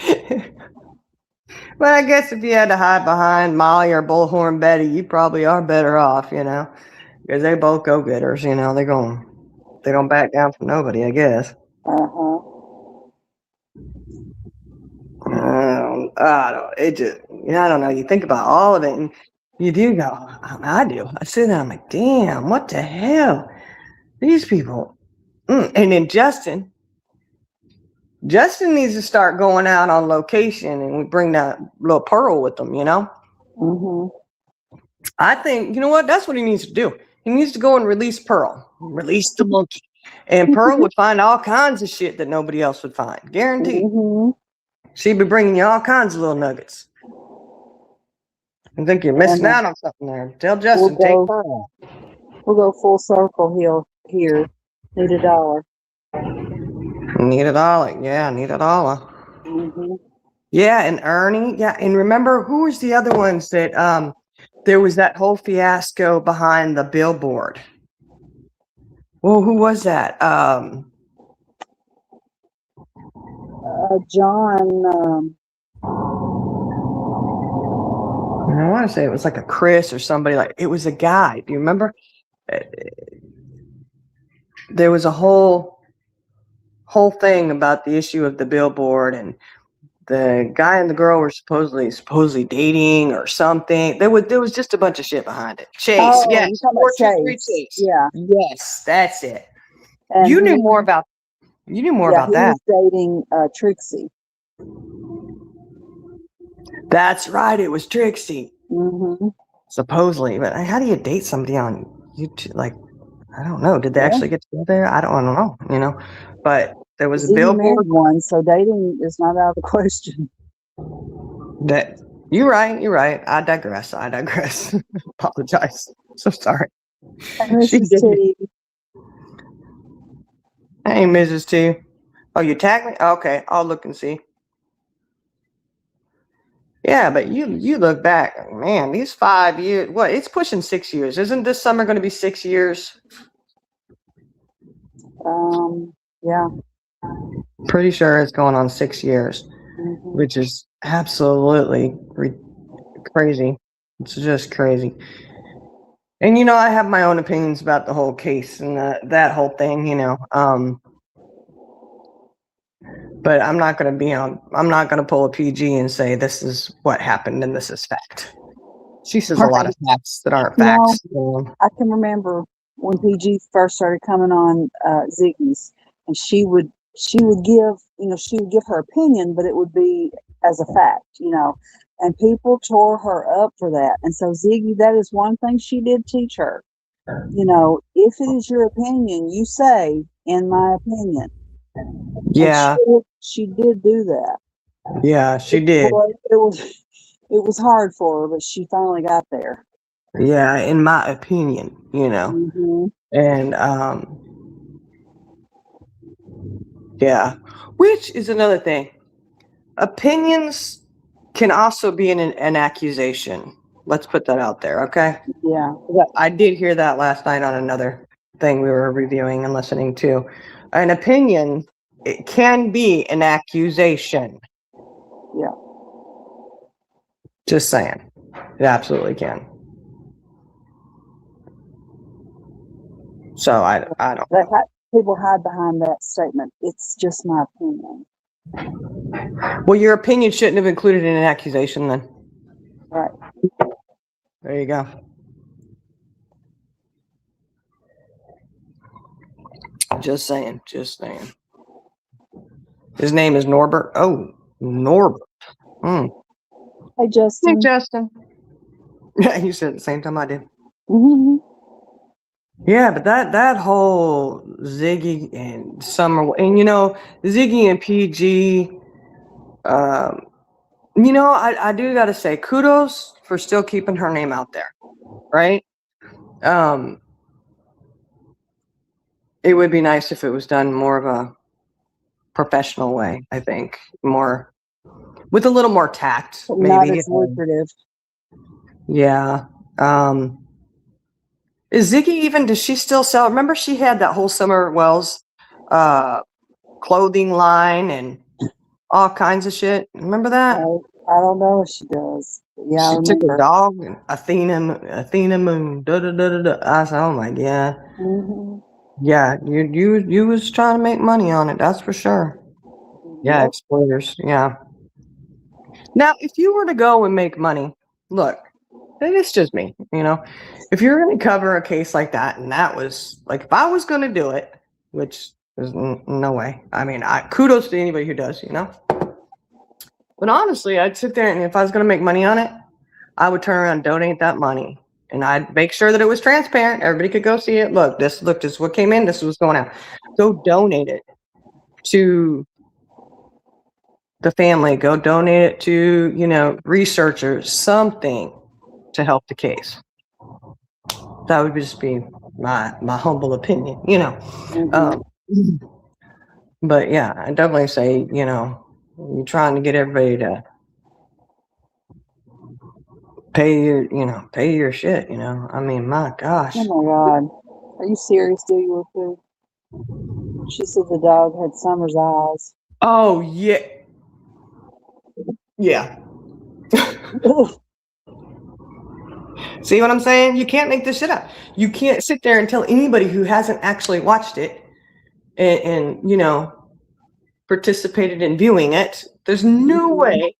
But I guess if you had to hide behind Molly or Bullhorn Betty, you probably are better off, because they both go getters. They don't back down from nobody, I guess. I don't know. You think about all of it, and you do go. I do. I sit there. I'm like, damn, what the hell? These people. And then Justin needs to start going out on location, and we bring that little Pearl with them. I think you know what? That's what he needs to do. He needs to go and release Pearl, release the monkey, and Pearl would find all kinds of shit that nobody else would find. Guaranteed. She'd be bringing you all kinds of little nuggets. I think you're missing out on something there. Tell Justin, take Pearl. We'll go full circle here. Need a dollar. Need a dollar. Yeah, need a dollar. Yeah, and Ernie. Yeah, and remember, who was the other ones that there was that whole fiasco behind the billboard? Well, who was that? John. I want to say it was like a Chris or somebody. It was a guy. Do you remember? There was a whole thing about the issue of the billboard, and the guy and the girl were supposedly dating or something. There was just a bunch of shit behind it. Chase, yes, Chase. Yeah, yes, that's it. And You he knew was- more about he that. was dating Trixie. That's right. It was Trixie, Mm-hmm. supposedly. But how do you date somebody on YouTube? Like, I don't know. Did they Yeah. actually get together? I don't know. You know, but there was a Ziggy married billboard one, so dating is not out of the question. that. You're right. You're right. I digress. Apologize. So sorry. And She Mrs. did. T, Hey, Mrs. T. Oh, you tagged me? Okay, I'll look and see. Yeah, but you look back, man, these 5 years, what, it's pushing 6 years. Isn't this summer going to be 6 years? yeah. Pretty sure it's going on 6 years, Mhm. which is absolutely crazy. It's just crazy. And, I have my own opinions about the whole case and that whole thing, but I'm not going to pull a PG and say this is what happened and this is fact. She says a lot of facts that aren't facts. I can remember when PG first started coming on Ziggy's, and she would give her opinion, but it would be as a fact, and people tore her up for that. And so Ziggy, that is one thing she did teach her. If it is your opinion, you say, in my opinion. Yeah. And she did do that. Yeah, she did. Boy, it was hard for her, but she finally got there. Yeah, in my opinion, Mm-hmm. and yeah, which is another thing. Opinions can also be an accusation. Let's put that out there, okay? Yeah. I did hear that last night on another thing we were reviewing and listening to. An opinion, it can be an accusation. Yeah. Just saying. It absolutely can. So I don't. People hide behind that statement. It's just my opinion. Well, your opinion shouldn't have included an accusation then. Right. There you go. Just saying. His name is Norbert. Oh, Norbert. Hey, Justin. Hey, Justin. Yeah, you said it at the same time I did. Mm-hmm. Yeah, but that whole Ziggy and Summer, and Ziggy and PG, I do got to say kudos for still keeping her name out there, right? It would be nice if it was done more of a professional way. I think more with a little more tact, But maybe. not as lucrative. Yeah. Is Ziggy even? Does she still sell? Remember, she had that whole Summer Wells clothing line and all kinds of shit. Remember that? I don't know if she does. Yeah, she took a dog and Athena and da da da da da. I said, oh my god. Mm-hmm. Yeah, you was trying to make money on it. That's for sure. Yeah, Yep. exploiters. Yeah. Now, if you were to go and make money, look, it's just me. If you're going to cover a case like that, and that was like, if I was going to do it, which there's no way. I mean, kudos to anybody who does. But honestly, I'd sit there and if I was going to make money on it, I would turn around and donate that money. And I'd make sure that it was transparent. Everybody could go see it. Look, this is what came in. This is what's going out. Go donate it to the family. Go donate it to, researchers, something to help the case. That would just be my humble opinion, Mm-hmm. But yeah, I definitely say, you're trying to get everybody to pay your shit, I mean, my gosh. Oh my God. Are you serious, do you, with food? She said the dog had Summer's eyes. Oh, yeah. Yeah. See what I'm saying? You can't make this shit up. You can't sit there and tell anybody who hasn't actually watched it and participated in viewing it. There's no way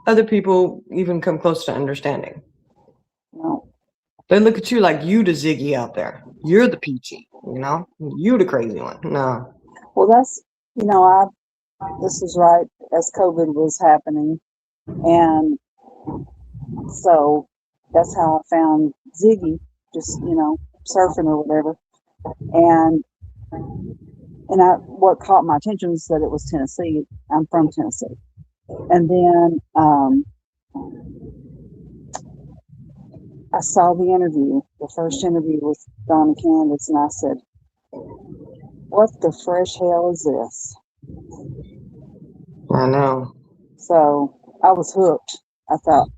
other people even come close to understanding. No. They look at you like you the Ziggy out there. You're the peachy, you know? You the crazy one. No. Well, that's, this was right as COVID was happening. And so that's how I found Ziggy, just, surfing or whatever. And what caught my attention was that it was Tennessee. I'm from Tennessee. And then I saw the interview, the first interview with Don and Candace, and I said, what the fresh hell is this? I know. So I was hooked. I thought,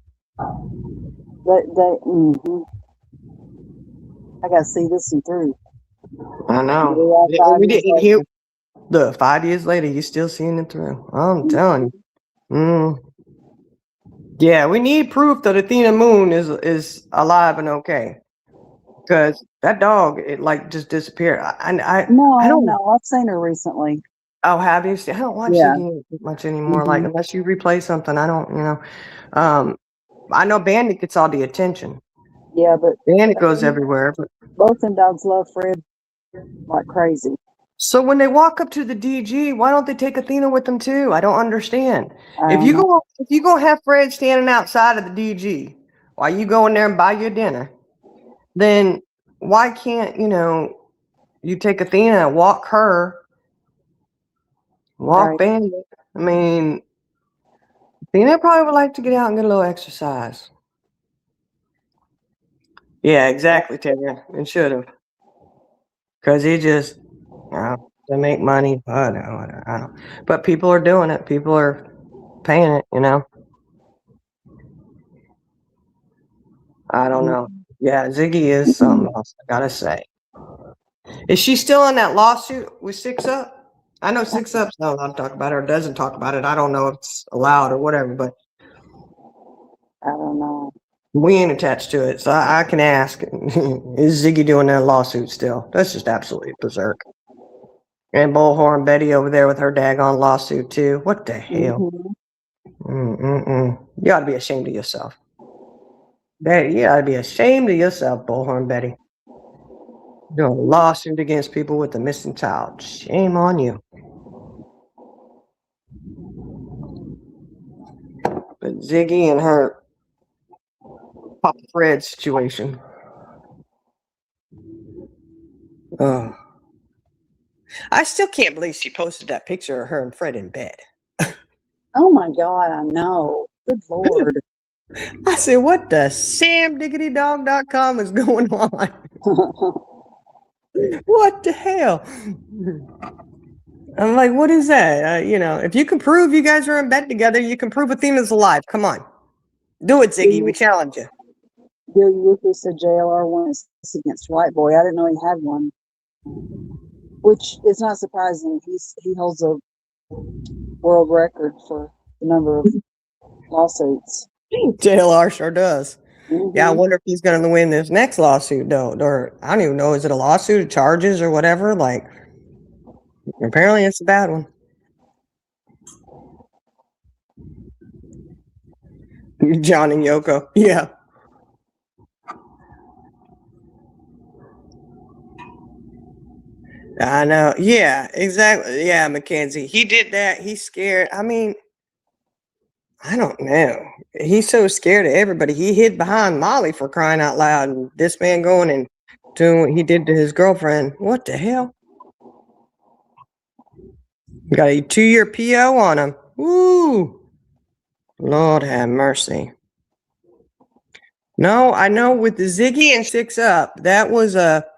I got to see this one through. I know. We didn't hear. Look, 5 years later, you're still seeing it through. I'm telling you. Yeah, we need proof that Athena Moon is alive and okay. Because that dog, it like just disappeared. I don't know. I've seen her recently. Oh, have you? I don't watch Ziggy much anymore. Like unless you replay something, I don't. I know Bandit gets all the attention. Yeah, but Bandit goes everywhere. But both them dogs love Fred like crazy. So when they walk up to the DG, why don't they take Athena with them too? I don't understand. If you go have Fred standing outside of the DG while you go in there and buy your dinner, then why can't you take Athena and walk her, walk Bandit? I mean, Athena probably would like to get out and get a little exercise. Yeah, exactly, Taylor. It should have, because he just. To make money, I don't. But people are doing it. People are paying it. I don't know. Yeah, Ziggy is something else. I gotta say. Is she still in that lawsuit with Six Up? I know Six Up's not allowed to talk about it or doesn't talk about it. I don't know if it's allowed or whatever, but I don't know. We ain't attached to it, so I can ask: is Ziggy doing that lawsuit still? That's just absolutely berserk. And Bullhorn Betty over there with her daggone lawsuit too. What the hell? You ought to be ashamed of yourself. You ought to be ashamed of yourself, Bullhorn Betty. Doing a lawsuit against people with a missing child. Shame on you. But Ziggy and her Papa Fred situation. Oh. I still can't believe she posted that picture of her and Fred in bed. Oh my God, I know. Good Lord. I said, what the samdiggitydog.com is going on? What the hell? I'm like, what is that? If you can prove you guys are in bed together, you can prove Athena's alive. Come on. Do it, Ziggy. We challenge you. Billy Lucas said JLR won his case against White Boy. I didn't know he had one. Which is not surprising. He holds a world record for the number of lawsuits. JLR sure does. Yeah, I wonder if he's going to win this next lawsuit, though. Or I don't even know. Is it a lawsuit, charges, or whatever? Like, apparently it's a bad one. John and Yoko. Yeah. I know. Yeah, exactly. Yeah, Mackenzie. He did that. He's scared. I mean, I don't know. He's so scared of everybody. He hid behind Molly for crying out loud. And this man going and doing what he did to his girlfriend. What the hell? You got a 2-year PO on him. Woo! Lord have mercy. No, I know with the Ziggy and Six Up, that was the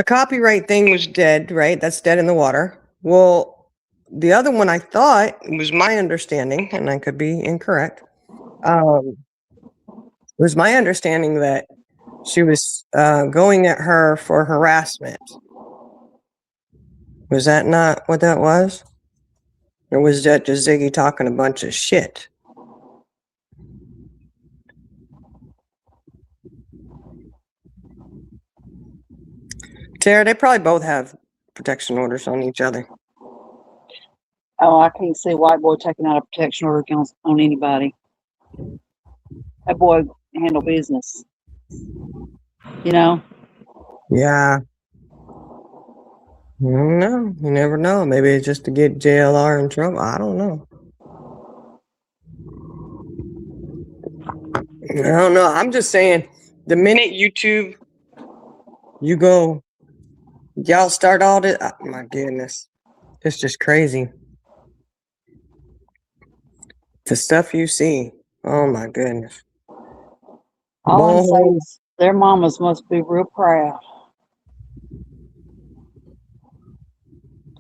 copyright thing was dead, right? That's dead in the water. Well, the other one I thought was my understanding, and I could be incorrect. Was my understanding that she was going at her for harassment. Was that not what that was? Or was that just Ziggy talking a bunch of shit? Tara, they probably both have protection orders on each other. Oh, I can't see White Boy taking out a protection order on anybody. That boy handle business. You know? Yeah. I don't know. You never know. Maybe it's just to get JLR in trouble. I don't know. I don't know. I'm just saying, the minute YouTube, y'all start all this. Oh, my goodness. It's just crazy. The stuff you see. Oh, my goodness. All I'm saying Boy. is their mamas must be real proud.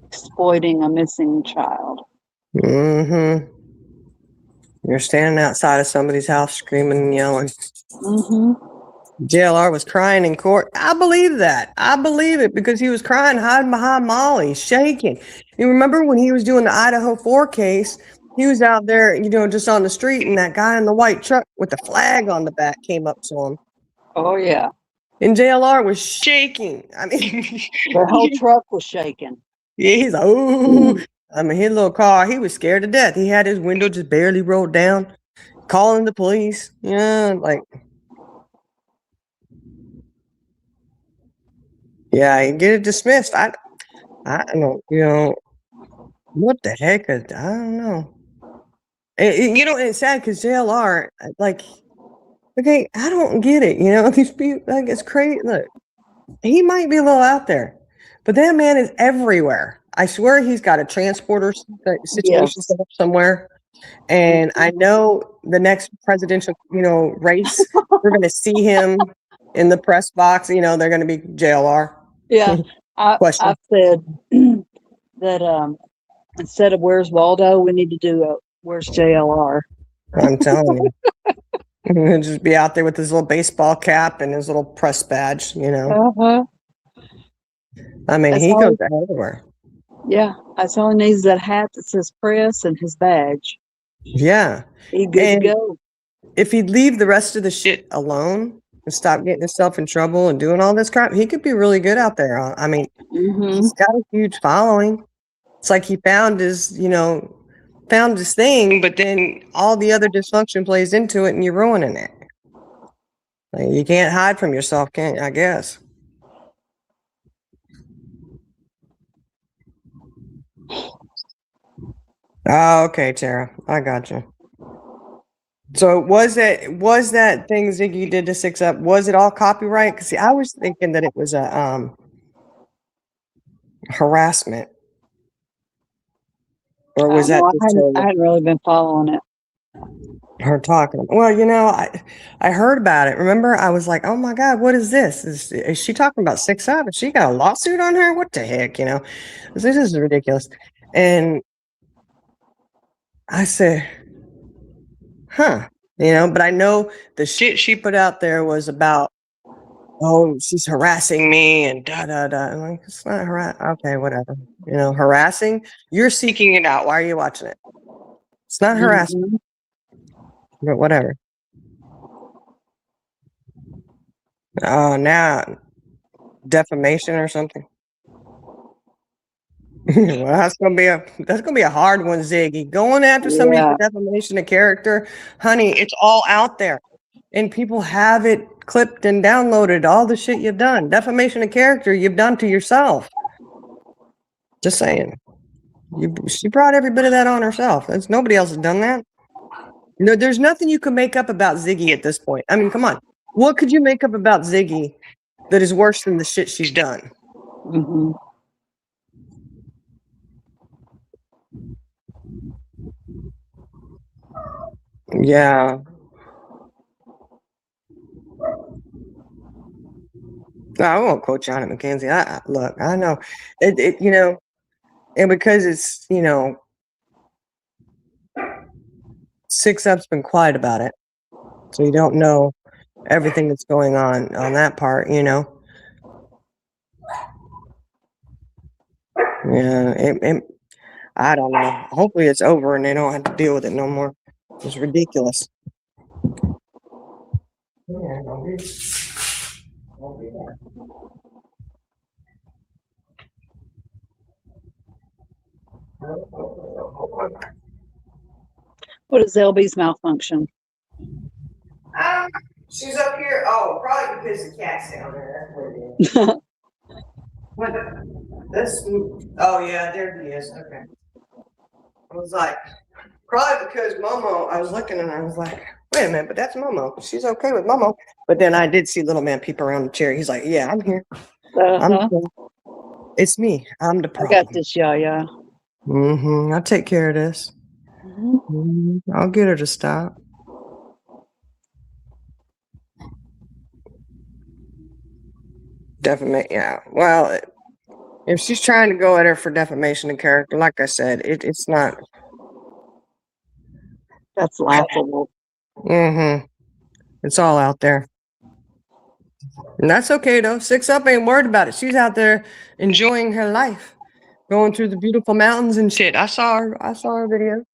Exploiting a missing child. Mm-hmm. You're standing outside of somebody's house screaming and yelling. Mm-hmm. JLR was crying in court. I believe that. I believe it because he was crying, hiding behind Molly, shaking. You remember when he was doing the Idaho 4 case? He was out there, just on the street, and that guy in the white truck with the flag on the back came up to him. Oh, yeah. And JLR was shaking. I mean, Their whole truck was shaking. yeah, he's like, ooh. I mean, his little car, he was scared to death. He had his window just barely rolled down, calling the police. Yeah, like, yeah, he get it dismissed. I don't, what the heck? I don't know. It's sad because JLR, like, okay, I don't get it. These people, like, it's crazy. Look, he might be a little out there, but that man is everywhere. I swear he's got a transporter situation set up somewhere. And I know the next presidential, race, we're going to see him in the press box. They're going to be JLR. Yeah. I've said that instead of Where's Waldo, we need to do Where's JLR. I'm telling you. He'll just be out there with his little baseball cap and his little press badge, Uh-huh. I mean, he goes everywhere. Yeah. That's all he needs, that hat that says press and his badge. Yeah. He's good to go. If he'd leave the rest of the shit alone and stop getting himself in trouble and doing all this crap, he could be really good out there. I mean, he's got a huge following. It's like he found his thing, but then all the other dysfunction plays into it and you're ruining it. Like, you can't hide from yourself, can you? I guess. Oh, okay, Tara. I got you. So was that thing Ziggy did to 6up, was it all copyright? Because I was thinking that it was a harassment. Or was that I hadn't really been following it. Her talking? Well, I heard about it. Remember, I was like, oh my God, what is this? Is she talking about 6up? Has she got a lawsuit on her? What the heck? This is ridiculous. And I said, huh, but I know the shit she put out there was about, oh, she's harassing me and da da da. I'm like, it's not okay, whatever. Harassing. You're seeking it out. Why are you watching it? It's not harassment. But whatever. Oh, now defamation or something. Well, that's gonna be a hard one, Ziggy. Going after somebody for defamation of character, honey, it's all out there, and people have it clipped and downloaded. All the shit you've done, defamation of character, you've done to yourself. Just saying, she brought every bit of that on herself. Nobody else has done that. No, there's nothing you can make up about Ziggy at this point. I mean, come on, what could you make up about Ziggy that is worse than the shit she's done? Mm-hmm. Yeah. No, I won't quote Johnny McKenzie. Look, I know it, and because it's, 6up's been quiet about it. So you don't know everything that's going on that part, Yeah, I don't know. Hopefully it's over and they don't have to deal with it no more. It's ridiculous. Yeah, don't be there. What is LB's malfunction? She's up here. Oh, probably because the cat's down there. That's what it is. What? This? Oh yeah, there he is. Okay. I was like, probably because Momo. I was looking and I was like, wait a minute, but that's Momo. She's okay with Momo. But then I did see little man peep around the chair. He's like, yeah, I'm here. Uh-huh. It's me. I'm the I problem. got this, Yaya. I'll take care of this. I'll get her to stop. Defamation. Yeah. Well, if she's trying to go at her for defamation of character, like I said, it's not. That's laughable. It's all out there. And that's okay though. 6 Up ain't worried about it. She's out there enjoying her life, going through the beautiful mountains and shit. I saw her video.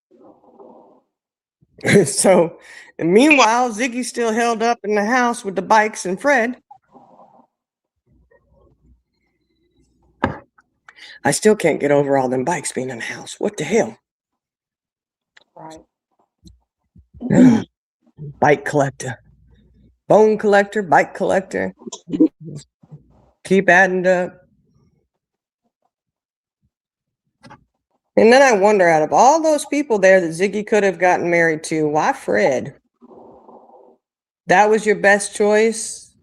So, and meanwhile, Ziggy's still held up in the house with the bikes and Fred. I still can't get over all them bikes being in the house. What the hell? Right. Bike collector. Bone collector, bike collector. Keep adding up. And then I wonder, out of all those people there that Ziggy could have gotten married to, why Fred? That was your best choice?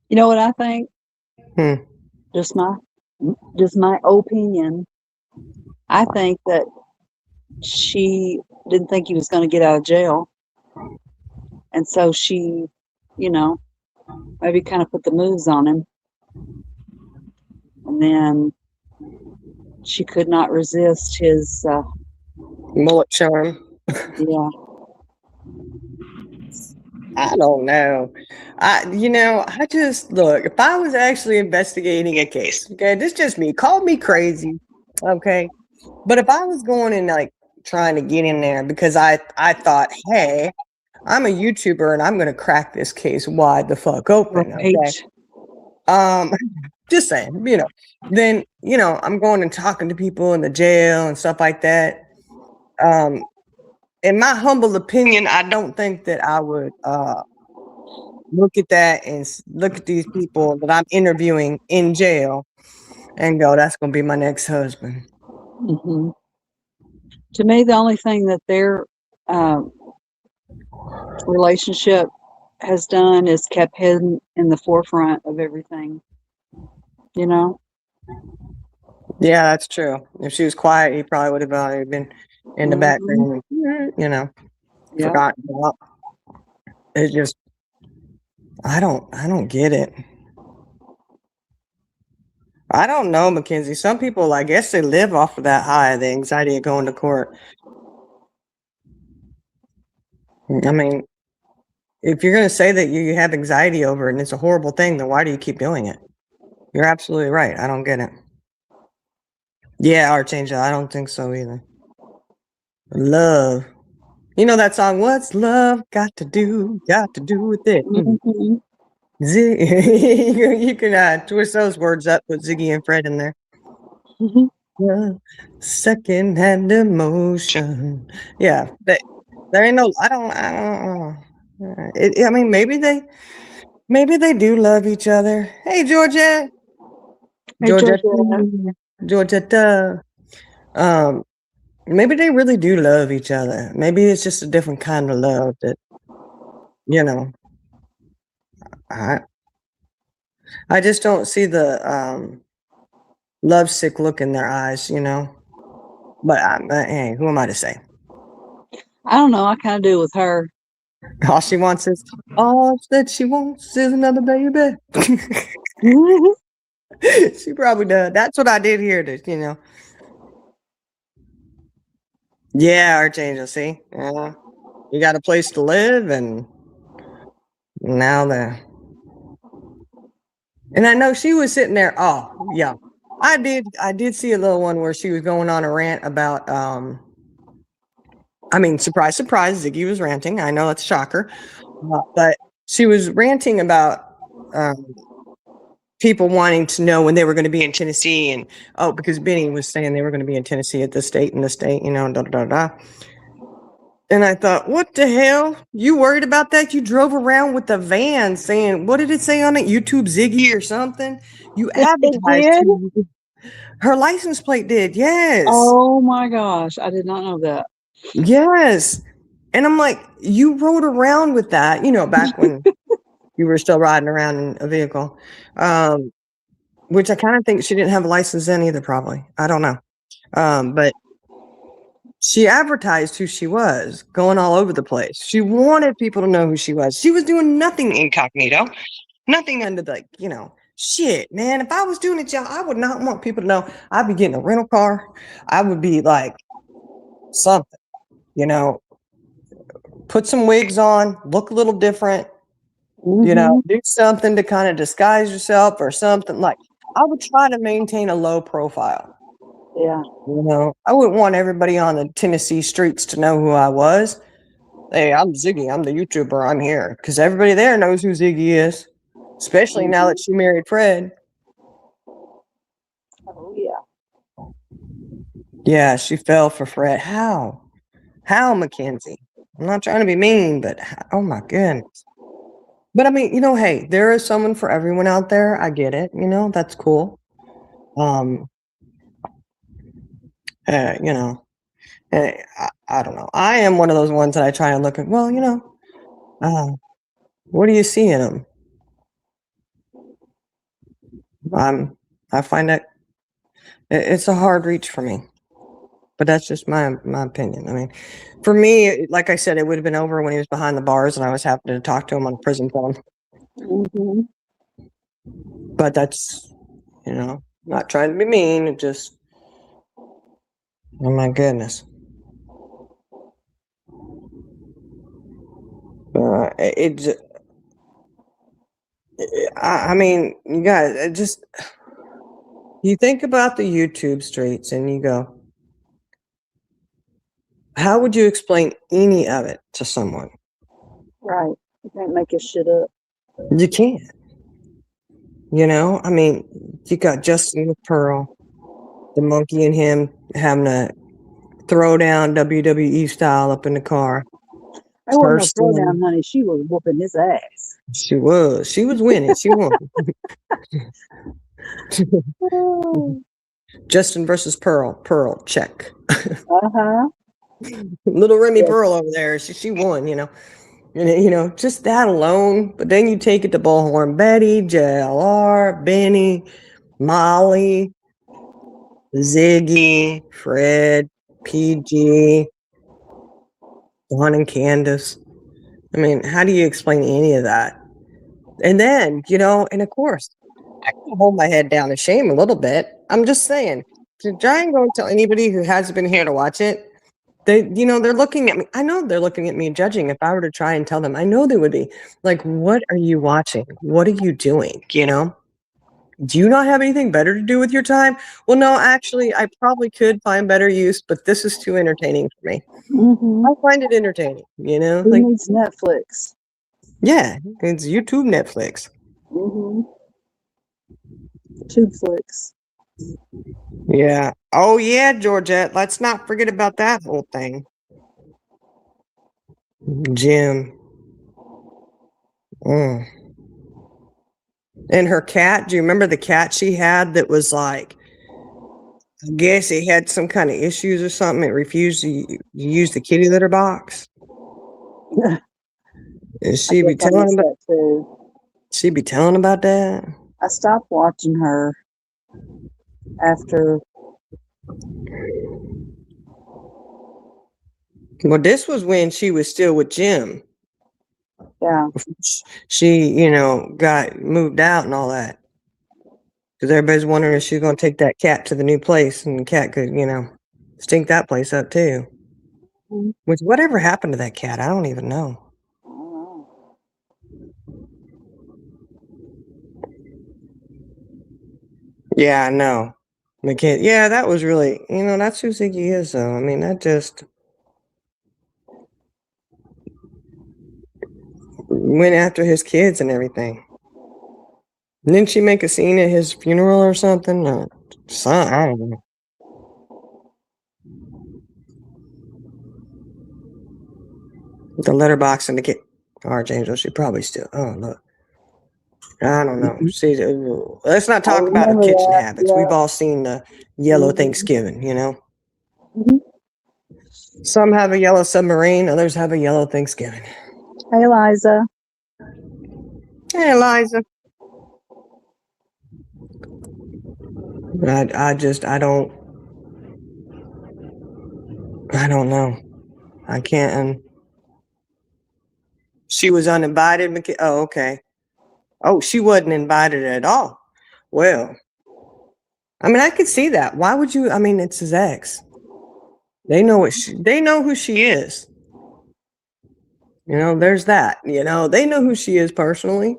You know what I think? Just my opinion. I think that she didn't think he was going to get out of jail. And so she, maybe kind of put the moves on him. And then she could not resist his mullet charm. Yeah. I don't know. I just look, if I was actually investigating a case, okay, this is just me. Call me crazy. Okay. But if I was going and like trying to get in there because I thought, hey, I'm a YouTuber and I'm gonna crack this case wide the fuck open. Okay. Just saying, then I'm going and talking to people in the jail and stuff like that. In my humble opinion, I don't think that I would look at that and look at these people that I'm interviewing in jail and go, that's going to be my next husband. Mm-hmm. To me, the only thing that their relationship has done is kept him in the forefront of everything. Yeah, that's true. If she was quiet, he probably would have already been in the background, forgotten about. It's just, I don't get it. I don't know, Mackenzie. Some people, I guess they live off of that high, the anxiety of going to court. I mean, if you're going to say that you have anxiety over it and it's a horrible thing, then why do you keep doing it? You're absolutely right. I don't get it. Yeah, Archangel, I don't think so either. Love. You know that song, What's Love Got to Do with it? Mm-hmm. You can twist those words up, put Ziggy and Fred in there. Mm-hmm. Second-hand emotion. Yeah, there ain't no. I don't. I mean, maybe they do love each other. Hey, Georgia. Hey, Georgia. Maybe they really do love each other. Maybe it's just a different kind of love that, I just don't see the lovesick look in their eyes, But hey, who am I to say? I don't know. I kind of do with her. All she wants is another baby. She probably does. That's what I did hear. Yeah, Archangel. See, you got a place to live, and now and I know she was sitting there. Oh, yeah, I did see a little one where she was going on a rant about. I mean, surprise, surprise, Ziggy was ranting. I know that's a shocker, but she was ranting about people wanting to know when they were going to be in Tennessee, and because Benny was saying they were going to be in Tennessee at this date and this date, da da da da. And I thought, what the hell? You worried about that? You drove around with the van saying, what did it say on it? YouTube Ziggy or something? You advertised did? her license plate did. Yes. Oh my gosh. I did not know that. Yes. And I'm like, you rode around with that, back when you were still riding around in a vehicle. Which I kind of think she didn't have a license then either, probably. I don't know. But she advertised who she was, going all over the place. She wanted people to know who she was. She was doing nothing incognito, nothing under the, shit, man. If I was doing it, y'all, I would not want people to know. I'd be getting a rental car. I would be like something, put some wigs on, look a little different, do something to kind of disguise yourself or something. Like, I would try to maintain a low profile. Yeah. I wouldn't want everybody on the Tennessee streets to know who I was. Hey, I'm Ziggy. I'm the YouTuber. I'm here. Because everybody there knows who Ziggy is. Especially now that she married Fred. Oh, yeah. Yeah, she fell for Fred. How? How, Mackenzie? I'm not trying to be mean, but oh my goodness. But I mean, hey, there is someone for everyone out there. I get it. That's cool. I don't know. I am one of those ones that I try and look at, well, what do you see in them? I find that it's a hard reach for me, but that's just my opinion. I mean, for me, like I said, it would have been over when he was behind the bars and I was happy to talk to him on a prison phone. But that's, not trying to be mean. It just, oh my goodness. I mean, you guys, you think about the YouTube streets and you go, how would you explain any of it to someone? Right. You can't make your shit up. You can't. I mean, you got Justin with Pearl, the monkey and him having a throwdown WWE style up in the car. It wasn't no throwdown, honey. She was whooping his ass. She was. She was winning. She won. Justin versus Pearl. Pearl, check. Little Remy Pearl over there. She won, And, just that alone. But then you take it to Bullhorn Betty, JLR, Benny, Molly, Ziggy, Fred, PG, Dawn and Candace. I mean, how do you explain any of that? And then, and of course, I can hold my head down in shame a little bit. I'm just saying, to try and go and tell anybody who hasn't been here to watch it, they're looking at me. I know they're looking at me and judging. If I were to try and tell them, I know they would be like, what are you watching? What are you doing? Do you not have anything better to do with your time? Well, no, actually, I probably could find better use, but this is too entertaining for me. I find it entertaining, Who needs Netflix? Yeah, it's YouTube Netflix. Tubeflix. Yeah. Oh, yeah, Georgette. Let's not forget about that whole thing. Jim. And her cat. Do you remember the cat she had that was like, I guess it had some kind of issues or something. It refused to use the kitty litter box. And she'd be telling about that too. She'd be telling about that. I stopped watching her after. Well, this was when she was still with Jim. Yeah. She, got moved out and all that. Because everybody's wondering if she's going to take that cat to the new place and the cat could, stink that place up too. Which, whatever happened to that cat? I don't even know. Yeah, I know. Yeah, that was really, that's who Ziggy is, though. I mean, that just went after his kids and everything. Didn't she make a scene at his funeral or something? I don't know. The letterbox and the kid. Archangel, she probably still. Oh, look. I don't know. See, let's not talk about her remember kitchen that, habits. yeah. We've all seen the yellow Mhm. Thanksgiving, you know? Mhm. Some have a yellow submarine, others have a yellow Thanksgiving. Hey, Liza. Hey, Eliza. I don't know. I can't. She was uninvited. Oh, okay. Oh, she wasn't invited at all. Well, I mean, I could see that. Why would you? I mean, it's his ex. They know they know who she is. You know, there's that. You know, they know who she is personally.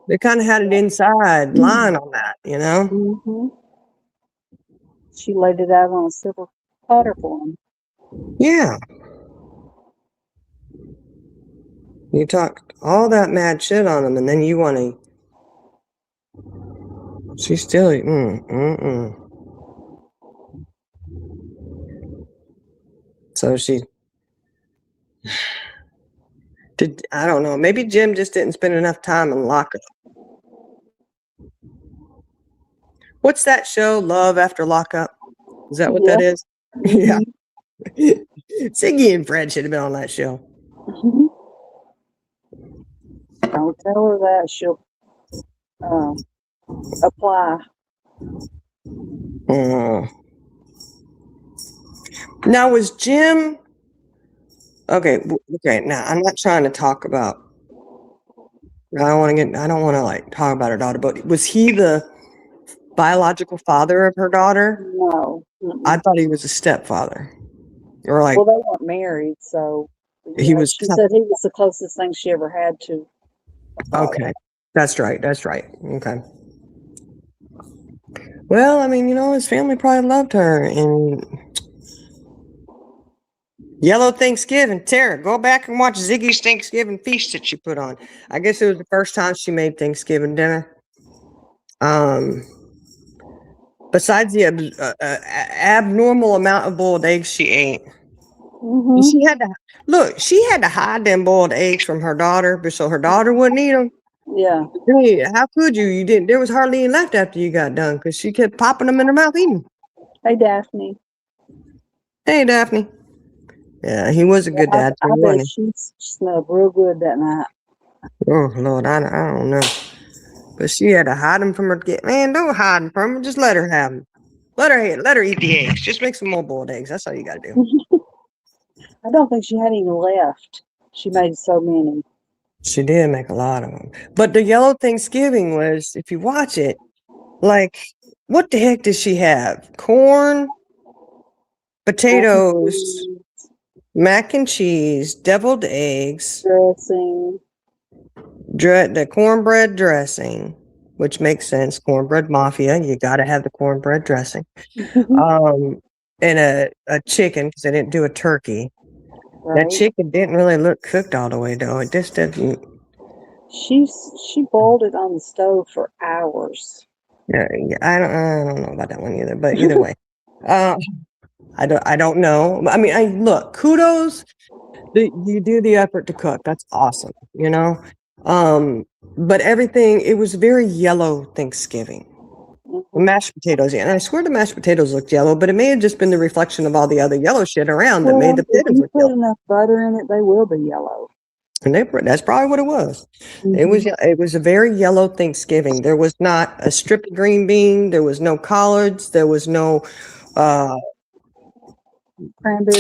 They kind of had an inside line on that, you know? Hmm. She laid it out on a silver platter for him. Yeah. You talk all that mad shit on him, and then you want to. She's still. So she. I don't know. Maybe Jim just didn't spend enough time in lockup. What's that show, Love After Lockup? Is that what that is? Yeah. Siggy and Fred should have been on that show. Mm-hmm. Don't tell her that. She'll apply. Now, was Jim... Okay, now, I'm not trying to talk about... I don't want to, like, talk about her daughter, but was he the biological father of her daughter? No. I thought he was a stepfather. Or like... Well, they weren't married, so... He was... She said he was the closest thing she ever had to a father. Okay. That's right. Okay. Well, I mean, you know, his family probably loved her. And Yellow Thanksgiving. Tara, go back and watch Ziggy's Thanksgiving feast that she put on. I guess it was the first time she made Thanksgiving dinner. Besides the abnormal amount of boiled eggs she ate. Mm-hmm. She had to hide them boiled eggs from her daughter, so her daughter wouldn't eat them. Yeah. Hey, how could you? You didn't. There was hardly any left after you got done because she kept popping them in her mouth eating. Hey, Daphne. Hey, Daphne. Yeah, he was a good dad. I bet she smelled real good that night. Oh, Lord, I don't know. But she had to hide them from her. Man, don't hide them from her. Just let her have them. Let her eat the eggs. Just make some more boiled eggs. That's all you got to do. I don't think she had any left. She made so many. She did make a lot of them. But the yellow Thanksgiving was, if you watch it, like, what the heck did she have? Corn, potatoes, mac and cheese, deviled eggs, dressing, the cornbread dressing, which makes sense. Cornbread mafia, you got to have the cornbread dressing. And a chicken, because they didn't do a turkey. Right. That chicken didn't really look cooked all the way, though. It just didn't. She boiled it on the stove for hours. Yeah, I don't know about that one either. But either way, I don't know. I mean, look, kudos. You do the effort to cook. That's awesome. You know. But everything, it was very yellow Thanksgiving. The mashed potatoes, yeah. And I swear the mashed potatoes looked yellow, but it may have just been the reflection of all the other yellow shit around that made the potatoes look yellow. If you put enough butter in it, they will be yellow. And that's probably what it was. It was a very yellow Thanksgiving. There was not a strip of green bean. There was no collards. There was no cranberry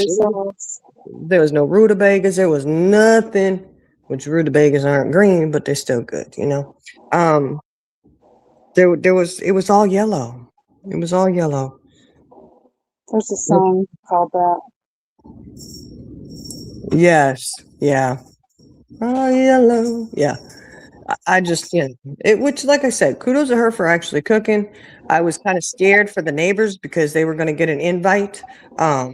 sauce. There was no rutabagas. There was nothing. Which rutabagas aren't green, but they're still good, you know. It was all yellow. It was all yellow. There's a song called that. Yes. Yeah. Oh, yellow. Yeah. I just, which, like I said, kudos to her for actually cooking. I was kind of scared for the neighbors because they were going to get an invite. And,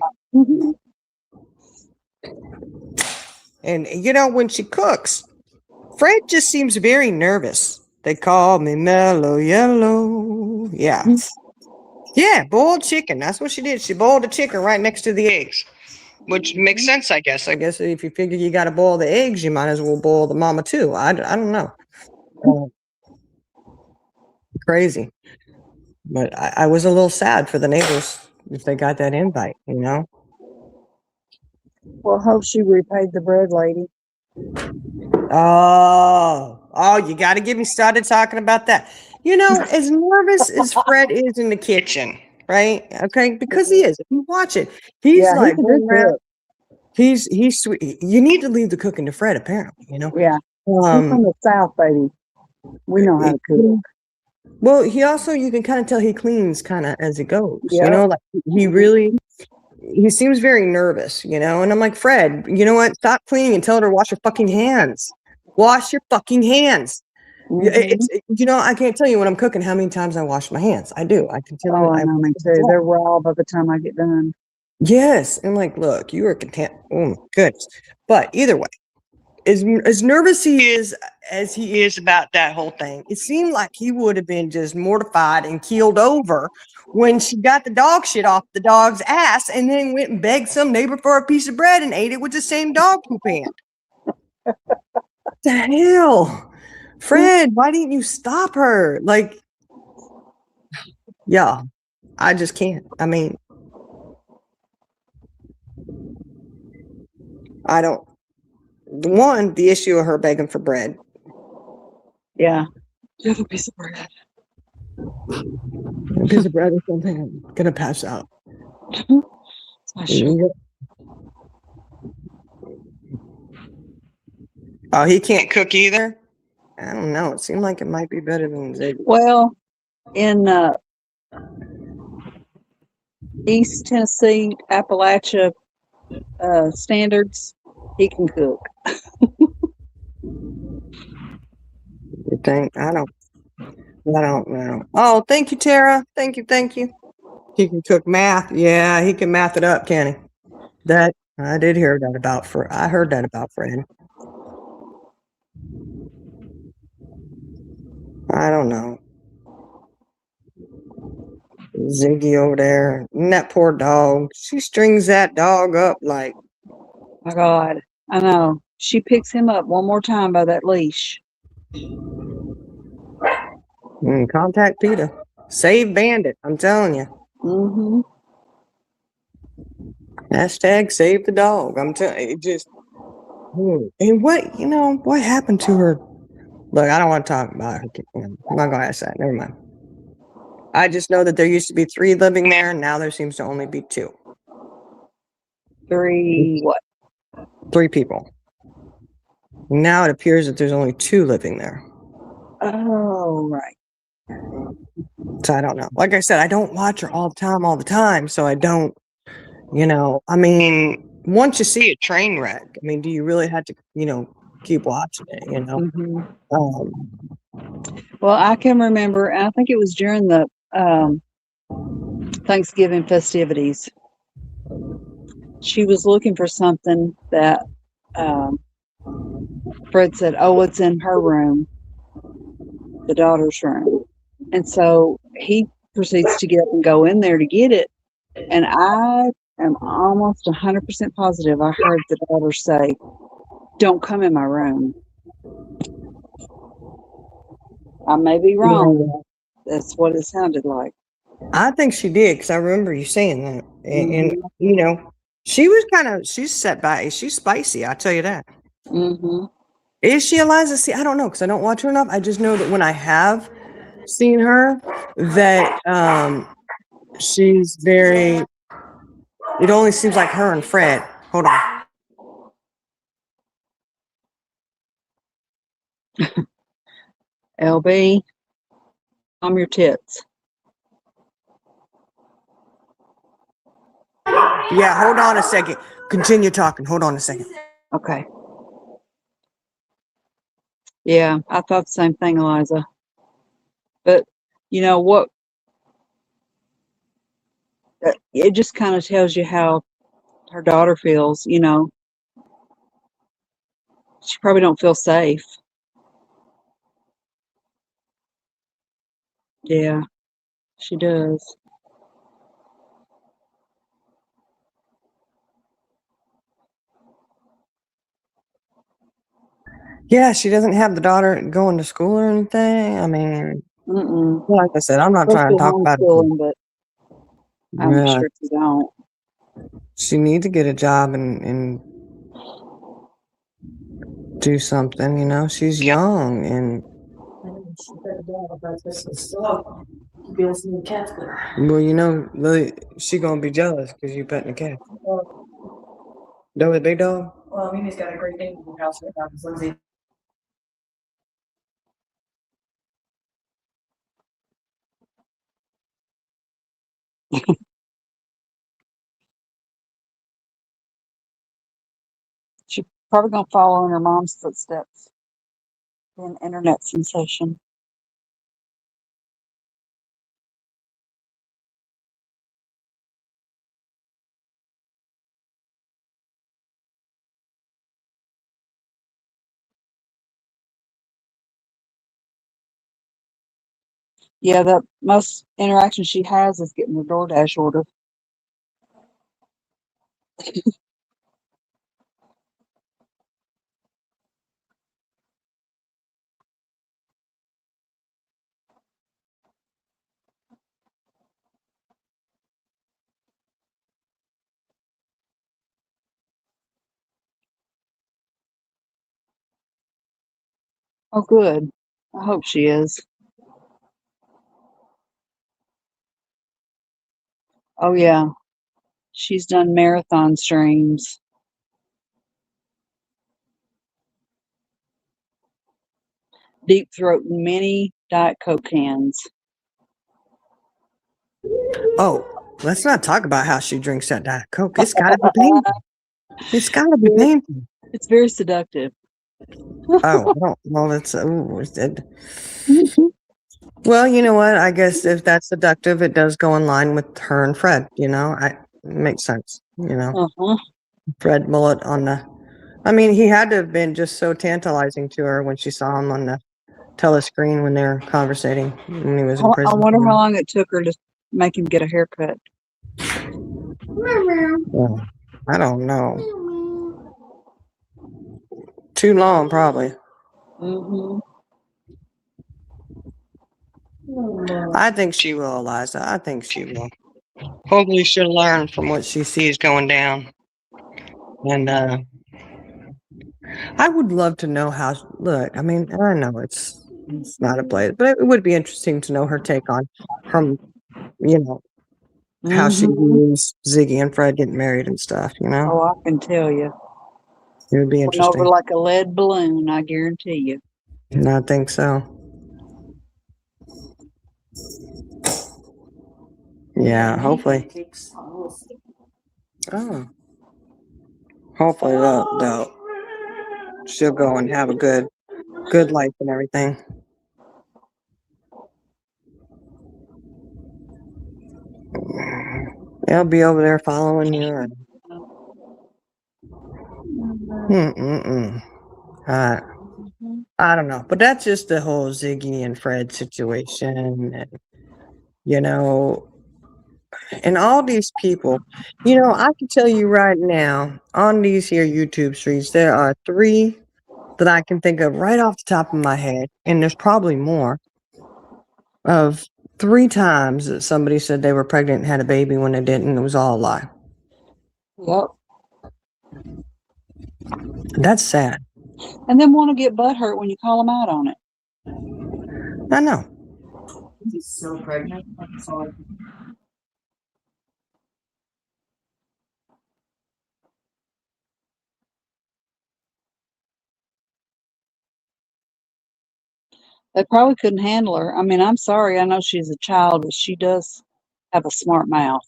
you know, when she cooks, Fred just seems very nervous. They call me Mellow Yellow. Yeah. Yeah, boiled chicken. That's what she did. She boiled the chicken right next to the eggs. which makes sense, I guess. I guess if you figure you got to boil the eggs, you might as well boil the mama too. I don't know. Crazy. But I was a little sad for the neighbors if they got that invite, you know? Well, hope she repaid the bread lady. Oh, you got to get me started talking about that. You know, as nervous as Fred is in the kitchen, right? Okay, because he is. If you watch it, he's Yeah, like he's a good going around. cook. He's sweet. You need to leave the cooking to Fred, apparently. You know. Yeah, he's from the South, baby. We know how to cook. Well, he also, you can kind of tell he cleans kind of as it goes. You Yeah. know, like he seems very nervous. You know, and I'm like, Fred, you know what? Stop cleaning and tell her to wash her fucking hands. Wash your fucking hands. It's you know, I can't tell you when I'm cooking how many times I wash my hands. I do. I can tell you. Oh, I know, me too. They're raw by the time I get done. Yes, and like, look, you are content. Oh my goodness. But either way, as nervous he is as he is about that whole thing, it seemed like he would have been just mortified and keeled over when she got the dog shit off the dog's ass and then went and begged some neighbor for a piece of bread and ate it with the same dog poop hand. The hell? Fred, why didn't you stop her? Like, yeah, I just can't. I mean, I don't. The issue of her begging for bread. Yeah. You have a piece of bread. A piece of bread or something. I'm gonna pass out. It's my sugar. Oh, he can't cook either? I don't know. It seemed like it might be better than Ziggy. Well, in East Tennessee, Appalachia standards, he can cook. You think? I don't know. Oh, thank you, Tara. Thank you. He can cook math. Yeah, he can math it up, can he? That I did hear that about I heard that about Fred. I don't know. Ziggy over there. And that poor dog. She strings that dog up like, My God. I know. She picks him up one more time by that leash. contact PETA. Save Bandit. I'm telling you. Mm-hmm. Hashtag save the dog. I'm telling you, just. And what happened to her? Look, I don't want to talk about her. I'm not going to ask that. Never mind. I just know that there used to be 3 living there, and now there seems to only be 2. 3 what? 3 people. Now it appears that there's only 2 living there. Oh, right. So I don't know. Like I said, I don't watch her all the time. So I don't, I mean, once you see a train wreck, I mean, do you really have to, keep watching it, Mm-hmm. Um, Well, I can remember, I think it was during the Thanksgiving festivities. She was looking for something that Fred said, oh, it's in her room, the daughter's room. And so he proceeds to get up and go in there to get it. And I am almost 100% positive I heard the daughter say, don't come in my room. I may be wrong. That's what it sounded like. I think she did, because I remember you saying that. And Mm-hmm. she's set back. She's spicy, I'll tell you that. Mm-hmm. Is she Eliza? See, I don't know, because I don't watch her enough. I just know that when I have seen her, that she's very, it only seems like her and Fred. Hold on. LB, calm your tits. Yeah, hold on a second. Continue talking. Hold on a second. Okay. Yeah, I thought the same thing, Eliza. But you know what? It just kind of tells you how her daughter feels. You know, she probably don't feel safe. Yeah, she does. Yeah, she doesn't have the daughter going to school or anything. I mean, Mm-mm. like I said, I'm not Supposed trying to to be talk about it. homeschooling, but I'm Yeah, sure she don't. she needs to get a job and do something. You know, she's young and well, you know, Lily, she gonna be jealous because you petting the cat. That was a big dog. Well, Mimi's got a great name in the house right now because Lindsay. She's probably gonna follow in her mom's footsteps. Be an internet sensation. Yeah, the most interaction she has is getting the DoorDash order. Oh, good. I hope she is. Oh, yeah. She's done marathon streams. Deep throat many Diet Coke cans. Oh, let's not talk about how she drinks that Diet Coke. It's gotta be painful. It's gotta be painful. It's very seductive. Oh, I don't know. That's well, you know what? I guess if that's seductive, it does go in line with her and Fred. You know, it makes sense. You know, Uh-huh. Fred Mullet on the. I mean, he had to have been just so tantalizing to her when she saw him on the telescreen when they were conversating when he was in I prison. wonder how long it took her to make him get a haircut. Well, I don't know. Too long, probably. Mm-hmm. I think she will, Eliza. I think she will. Hopefully, she'll learn from what she sees going down. And I would love to know how. Look, I mean, I know it's not a play, but it would be interesting to know her take on from, you know, how she Mm-hmm. views Ziggy and Fred getting married and stuff. You know, Oh, I can tell you. it would be Went over interesting. like a lead balloon, I guarantee you. And I think so. Yeah, hopefully. Oh, hopefully she'll go and have a good life and everything. They'll be over there following you. I don't know, but that's just the whole Ziggy and Fred situation, and you know, and all these people. You know, I can tell you right now on these here YouTube streets, there are 3 that I can think of right off the top of my head, and there's probably more of 3 times that somebody said they were pregnant and had a baby when they didn't, and it was all a lie. Yep. That's sad. And then want to get butthurt when you call them out on it. I know. He's so pregnant. So They probably couldn't handle her. I mean, I'm sorry. I know she's a child, but she does have a smart mouth.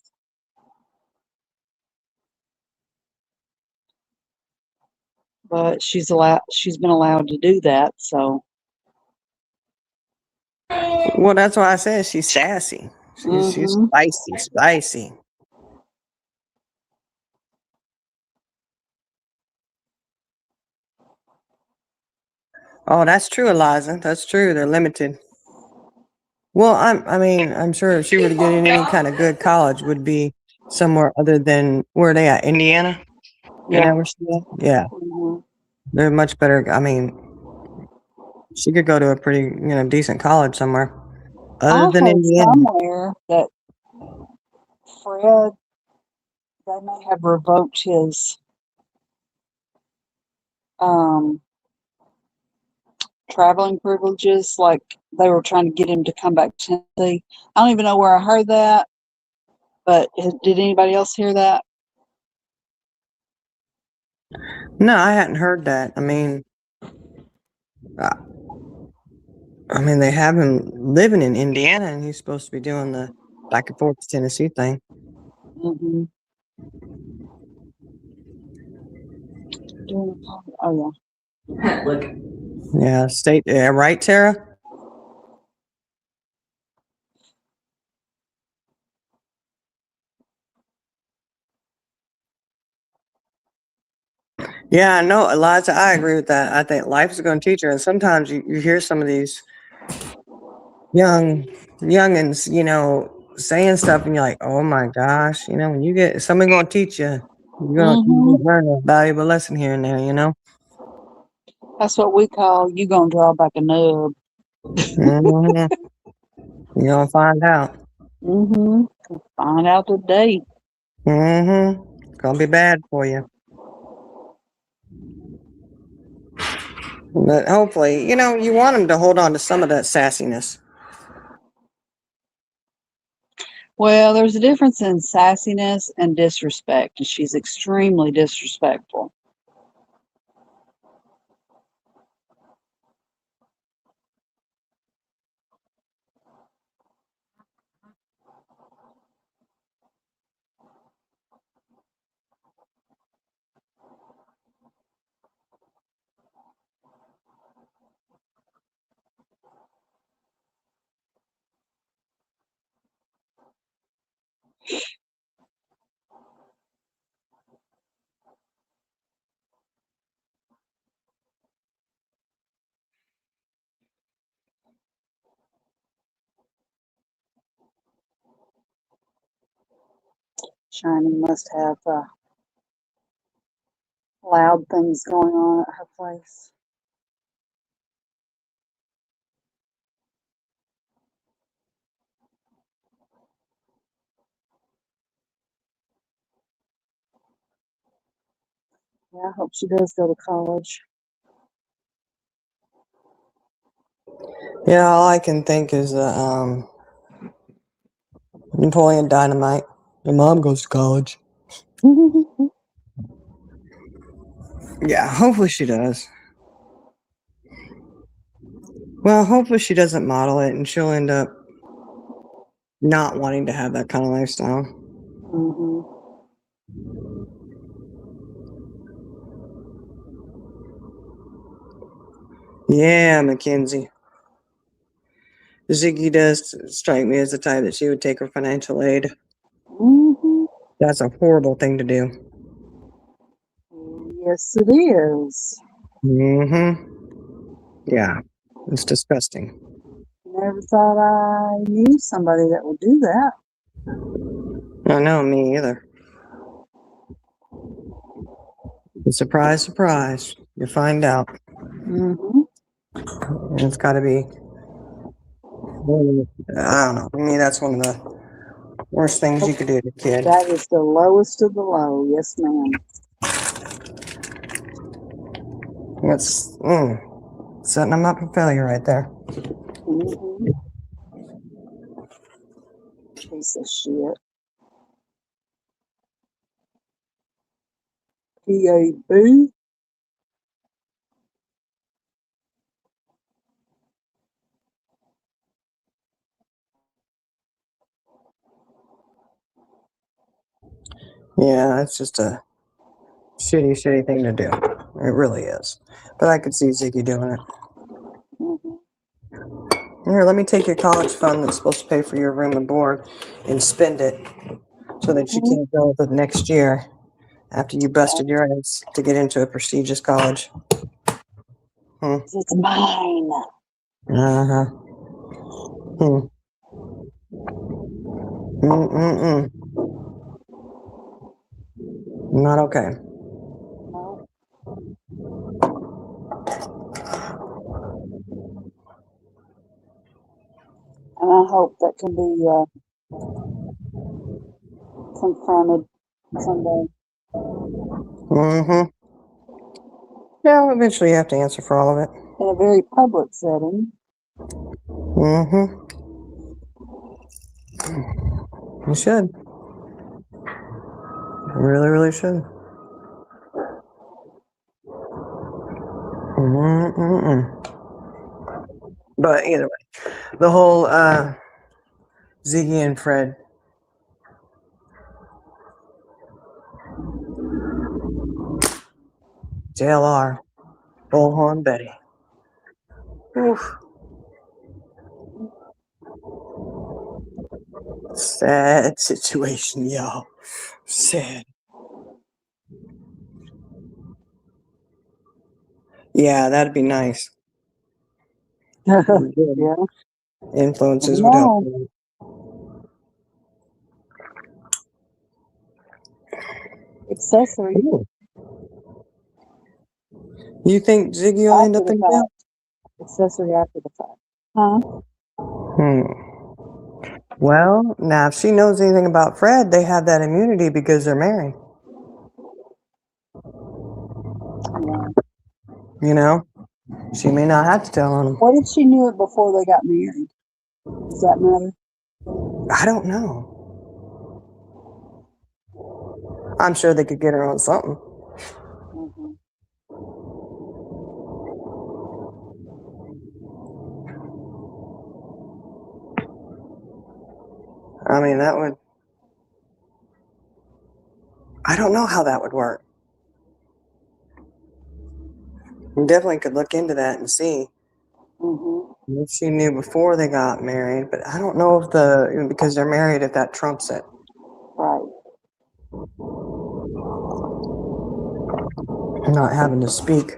But she's been allowed to do that, so Well, that's why I said she's sassy. She's Mhm. spicy. Oh, that's true, Eliza. That's true. They're limited. Well, I'm sure if she were to get in any kind of good college, would be somewhere other than where are they at? Indiana? Is yeah. that where she at? Yeah, Mhm. they're much better. I mean, She could go to a pretty, decent college somewhere I other than heard Indiana. somewhere that Fred, they may have revoked his um, traveling privileges. Like they were trying to get him to come back to Tennessee. I don't even know where I heard that, but did anybody else hear that? No, I hadn't heard that. They have him living in Indiana, and he's supposed to be doing the back and forth to Tennessee thing. Mm-hmm. Oh yeah. Look, Yeah, state. Yeah, right, Tara. Yeah, no, Eliza, I agree with that. I think life is going to teach her, and sometimes you hear some of these youngins, saying stuff, and you're like, oh my gosh, when you get somebody going to teach you, you're going Mm-hmm. to learn a valuable lesson here and there. That's what we call you gonna draw back a nub. Mhm. You're going to find out. Mm-hmm. Find out today. It's going to be bad for you. But hopefully, you want them to hold on to some of that sassiness. Well, there's a difference in sassiness and disrespect, and she's extremely disrespectful. Shiny must have loud things going on at her place. Yeah, I hope she does go to college. Yeah, all I can think is Napoleon Dynamite. Your mom goes to college. Yeah, hopefully she does. Well, hopefully she doesn't model it and she'll end up not wanting to have that kind of lifestyle. Mm-hmm. Yeah, Mackenzie. Ziggy does strike me as the type that she would take her financial aid. Mm-hmm. That's a horrible thing to do. Yes, it is. Yeah, it's disgusting. Never thought I knew somebody that would do that. I know, me either. Surprise, surprise. You find out. Mm-hmm. And it's got to be, I don't know. To me, that's one of the worst things you could do to a kid. That is the lowest of the low. Yes, ma'am. It's setting them up for failure right there. Mm-hmm. Piece of shit. PAB. Yeah, it's just a shitty thing to do. It really is. But I could see Ziggy doing it. Mm-hmm. Here, let me take your college fund that's supposed to pay for your room and board and spend it so that you can go the next year after you busted your ass to get into a prestigious college. It's mine. Uh-huh. Mm-mm-mm. Not okay. No. hope that can be confronted someday. Mm-hmm. Yeah, eventually you have to answer for all of it. In a very public setting. Mm-hmm. You should. You really, really should. Mm-mm-mm. But either way, the whole Ziggy and Fred. JLR. Bullhorn Betty. Oof. Sad situation, y'all. Sad. Yeah, that'd be nice. Yeah. Influences I would help. know. Accessory You think Ziggy will end after up the in jail? fact. Accessory after the fact. Huh? Well, now if she knows anything about Fred, they have that immunity because they're married. Yeah. You know? She may not have to tell on him. What if she knew it before they got married? Does that matter? I don't know. I'm sure they could get her on something. Mm-hmm. I mean, that would. I don't know how that would work. You definitely could look into that and see Mm-hmm. if she knew before they got married. But I don't know if because they're married, if that trumps it. Right. Not having to speak.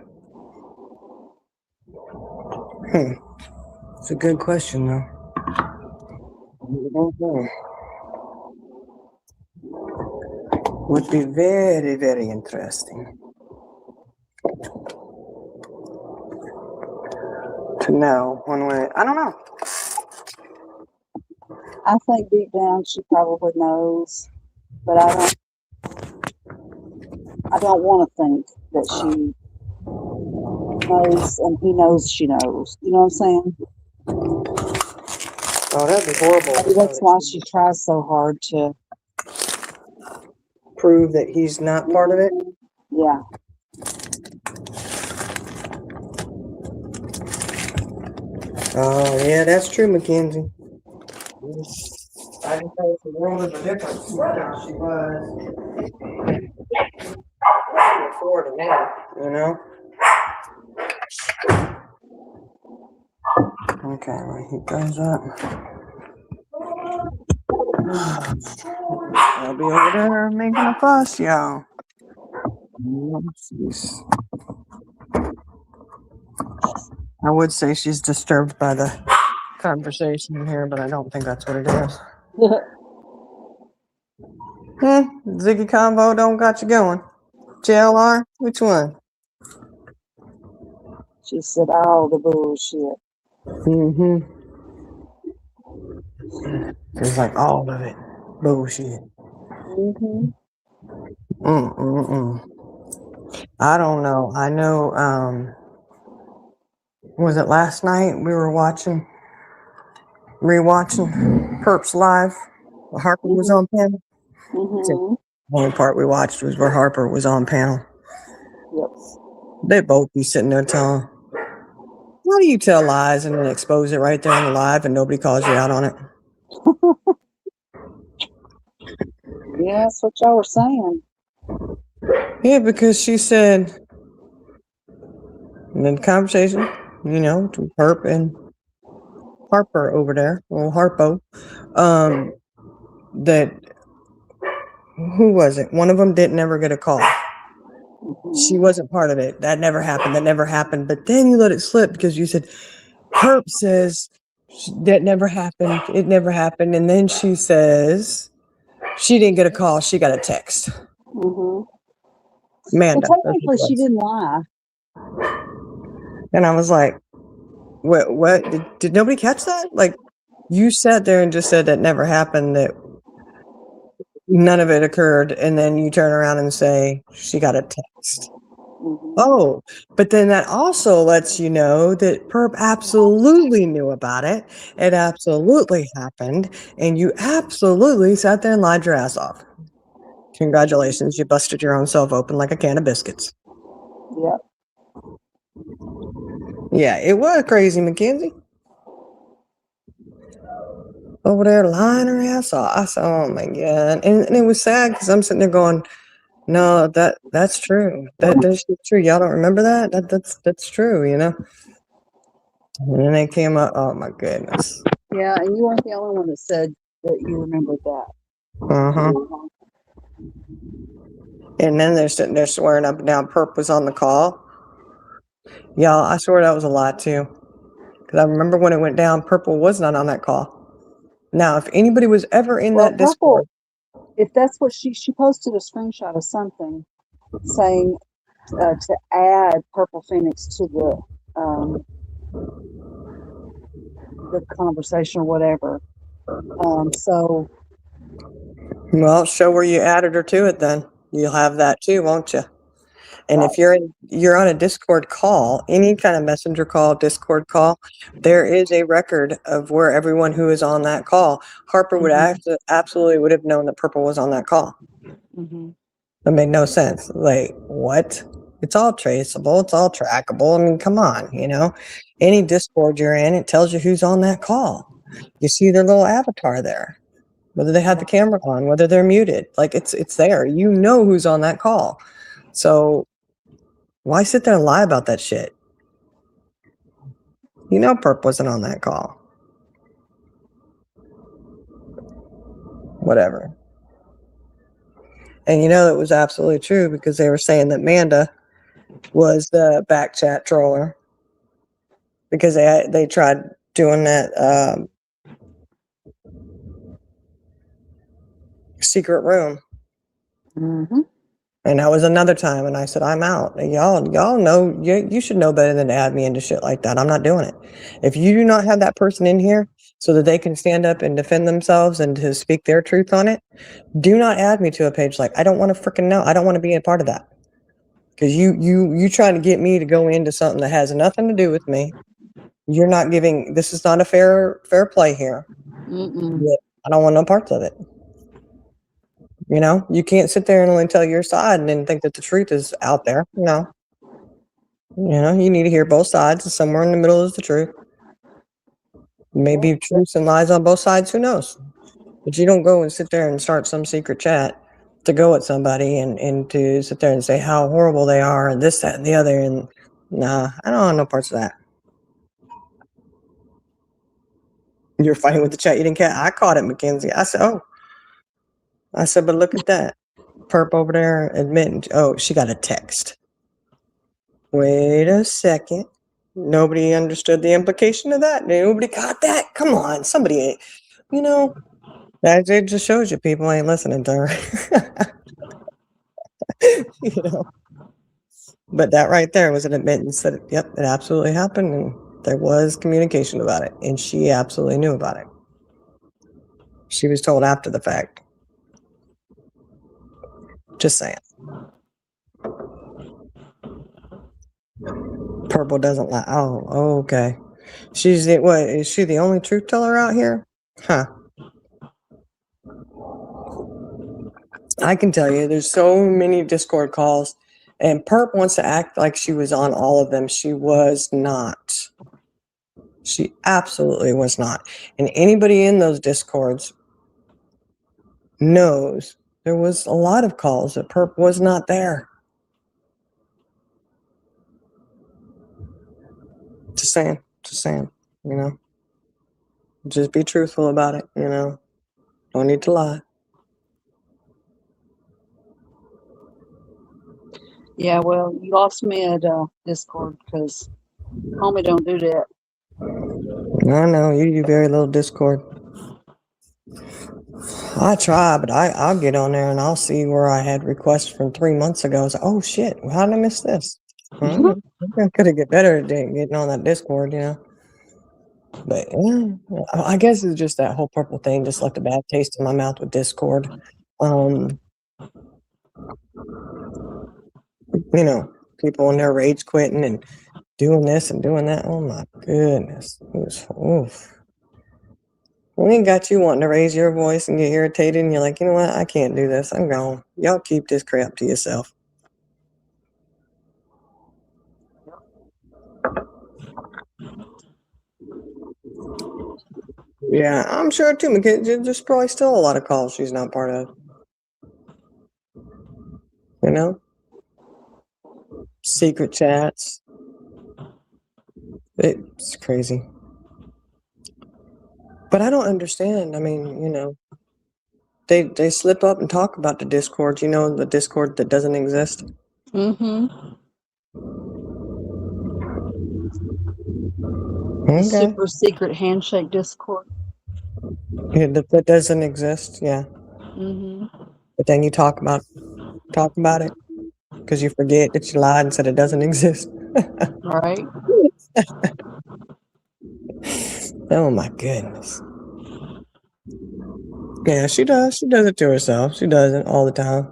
It's a good question, though. Would be very, very interesting to know one way. I don't know. I think deep down she probably knows, but I don't want to think that she knows and he knows she knows. You know what I'm saying? Oh, that'd be horrible. Maybe that's why she tries so hard to prove that he's not part of it. Yeah. Oh, yeah, that's true, Mackenzie. I didn't think the world is a different now she was. Before to now, you know? Okay, well, he goes up. I'll be over there making a fuss, y'all. I would say she's disturbed by the conversation here, but I don't think that's what it is. Ziggy Convo don't got you going. JLR, which one? She said all the bullshit. Mm-hmm. It's like all of it. Bullshit. Mm-hmm. I don't know. I know, was it last night we were rewatching Perps Live? Harper was on panel. Mm-hmm. The only part we watched was where Harper was on panel. Yep. They both be sitting there telling, why do you tell lies and then expose it right there on the live and nobody calls you out on it? Yeah, that's what y'all were saying. Yeah, because she said in the conversation, you know, to Herp and Harper over there, or Harpo, that who was it? One of them didn't ever get a call. She wasn't part of it. That never happened. That never happened. But then you let it slip because you said, Herp says that never happened. It never happened. And then she says she didn't get a call. She got a text. Mm-hmm. Amanda. Well, technically, she didn't lie. And I was like, what? Did nobody catch that? Like, You sat there and just said that never happened, that none of it occurred, and then you turn around and say she got a text. Mhm. Oh, but then that also lets you know that Perp absolutely knew about it. It absolutely happened, and you absolutely sat there and lied your ass off. Congratulations, you busted your own self open like a can of biscuits. Yep. Yeah, it was crazy, Mackenzie. Over there lying her ass off. I said, oh my God. And it was sad because I'm sitting there going, no, that's true. That's true. Y'all don't remember that? That's true, you know? And then they came up, oh my goodness. Yeah, and you weren't the only one that said that you remembered that. Uh-huh. And then they're sitting there swearing up and down Perp was on the call. Y'all, I swear that was a lie too. Because I remember when it went down, Purple was not on that call. Now, if anybody was ever in Well, that Discord, if that's what she posted a screenshot of something saying to add Purple Phoenix to the conversation or whatever. So well, show where you added her to it then. You'll have that too, won't you? And if you're on a Discord call, any kind of messenger call, Discord call, there is a record of where everyone who is on that call. Harper would absolutely would have known that Purple was on that call. mhm. That made no sense. Like, what? It's all traceable. It's all trackable. I mean, come on, you know? Any Discord you're in, it tells you who's on that call. You see their little avatar there, whether they have the camera on, whether they're muted. Like, it's there. You know who's on that call. So why sit there and lie about that shit? You know Perp wasn't on that call. Whatever. And you know it was absolutely true because they were saying that Manda was the back chat troller because they tried doing that secret room. Mhm. And that was another time, and I said, I'm out. And y'all know, you should know better than to add me into shit like that. I'm not doing it. If you do not have that person in here so that they can stand up and defend themselves and to speak their truth on it, do not add me to a page like I don't want to freaking know. I don't want to be a part of that. Because you trying to get me to go into something that has nothing to do with me. You're not giving. This is not a fair play here. Mm-mm. I don't want no parts of it. You know, you can't sit there and only tell your side and then think that the truth is out there. No. You know, you need to hear both sides, and somewhere in the middle is the truth. Maybe truths and lies on both sides, who knows? But you don't go and sit there and start some secret chat to go at somebody and to sit there and say how horrible they are and this, that, and the other. And nah, I don't want no parts of that. You're fighting with the chat. You didn't catch. I caught it, Mackenzie. I said, oh. I said, but look at that. Perp over there admitting, oh, she got a text. Wait a second. Nobody understood the implication of that. Nobody got that. Come on, somebody, you know, that it just shows you people ain't listening to her. You know, but that right there was an admittance that, yep, it absolutely happened, and there was communication about it, and she absolutely knew about it. She was told after the fact. Just saying. Purple doesn't lie. Oh, okay. She's the, what? Is she the only truth teller out here? Huh. I can tell you, there's so many Discord calls, and Perp wants to act like she was on all of them. She was not. She absolutely was not. And anybody in those Discords knows there was a lot of calls that Perp was not there. Just saying, you know. Just be truthful about it, you know. Don't need to lie. Yeah, well, you lost me at Discord because homie don't do that. I know, you do very little Discord. I try, but I'll get on there and I'll see where I had requests from 3 months ago. It's like, oh shit, how did I miss this? I could have get better at getting on that Discord, you know. But yeah, I guess it's just that whole purple thing just left a bad taste in my mouth with Discord. You know, people in their rage quitting and doing this and doing that. Oh my goodness. It was oof. We ain't got you wanting to raise your voice and get irritated, and you're like, you know what? I can't do this. I'm gone. Y'all keep this crap to yourself. Yeah, I'm sure too. McKinney, there's probably still a lot of calls she's not part of. You know? Secret chats. It's crazy. But I don't understand. I mean, you know, they slip up and talk about the Discord, you know, the Discord that doesn't exist. Mm-hmm. Okay. Super secret handshake Discord. Yeah, that doesn't exist, yeah. Mm-hmm. But then you talk about it because you forget that you lied and said it doesn't exist. Right. Oh my goodness. Yeah, she does. She does it to herself. She does it all the time.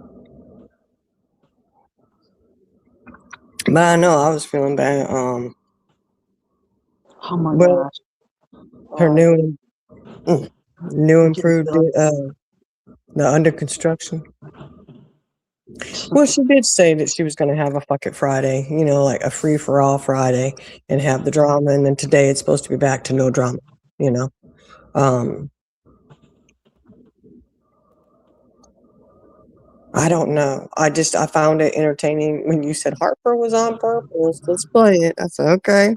But I know I was feeling bad. Oh my Well, gosh. her new Just improved feel- the under construction. Well, she did say that she was going to have a fuck it Friday, you know, like a free for all Friday, and have the drama. And then today it's supposed to be back to no drama, you know. I don't know. I found it entertaining when you said Harper was on purpose. Let's play it. I said, okay.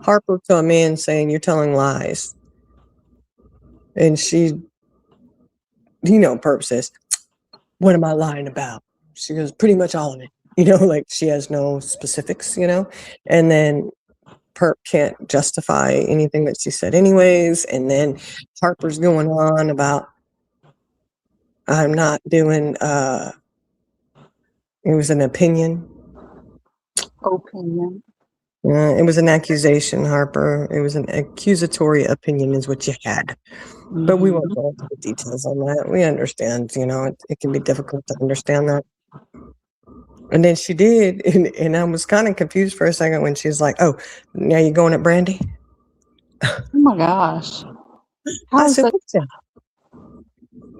Harper to a man saying you're telling lies. And she, you know, Perp says, what am I lying about? She goes, pretty much all of it. You know, like she has no specifics, you know? And then Perp can't justify anything that she said anyways. And then Harper's going on about, I'm not doing, it was an opinion. Opinion. It was an accusation, Harper. It was an accusatory opinion is what you had. But we won't go into the details on that. We understand, you know, it can be difficult to understand that. And then she did, and I was kind of confused for a second when she's like, oh, now you're going at Brandy? Oh my gosh. How I is said, that?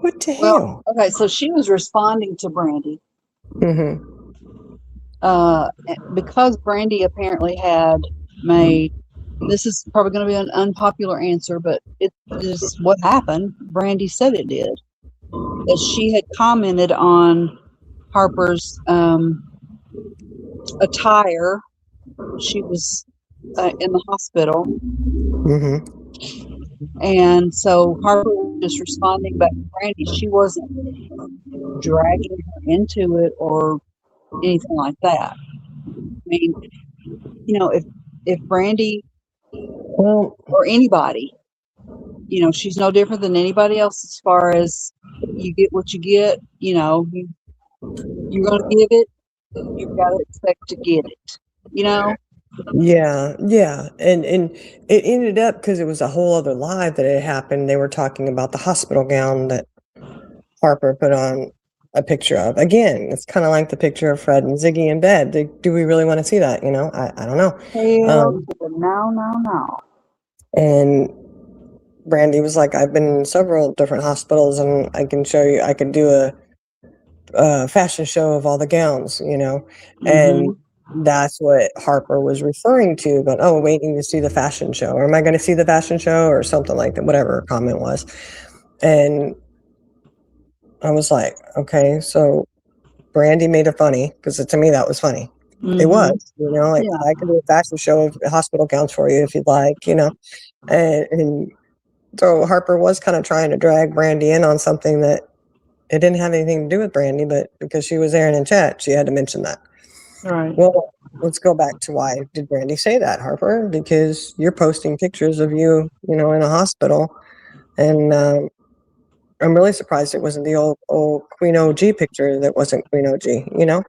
what the Well, hell? okay, so she was responding to Brandy. Mm-hmm. Because Brandy apparently had made, this is probably going to be an unpopular answer, but it is what happened. Brandy said it did. That she had commented on Harper's attire. She was in the hospital. Mm-hmm. And so Harper was just responding back to Brandy. She wasn't dragging her into it or anything like that. I mean, you know, if Brandy Well, or anybody, you know, she's no different than anybody else as far as you get what you get, you know, you're going to give it, you've got to expect to get it, you know? yeah. And it ended up because it was a whole other live that had happened. They were talking about the hospital gown that Harper put on a picture of. Again, it's kind of like the picture of Fred and Ziggy in bed. Do we really want to see that? You know, I don't know. Hell, no. And Brandy was like, I've been in several different hospitals and I can show you, I could do a fashion show of all the gowns, you know, and that's what Harper was referring to, but, oh, waiting to see the fashion show, or am I going to see the fashion show or something like that, whatever her comment was. And I was like, okay, so Brandy made it funny because to me that was funny. It was, you know, like I could do a fashion show of hospital gowns for you if you'd like, you know, and so Harper was kind of trying to drag Brandy in on something that it didn't have anything to do with Brandy, but because she was there and in chat, she had to mention that. Right. Well, let's go back to why did Brandy say that, Harper? Because you're posting pictures of you, you know, in a hospital, and I'm really surprised it wasn't the old Queen OG picture that wasn't Queen OG, you know.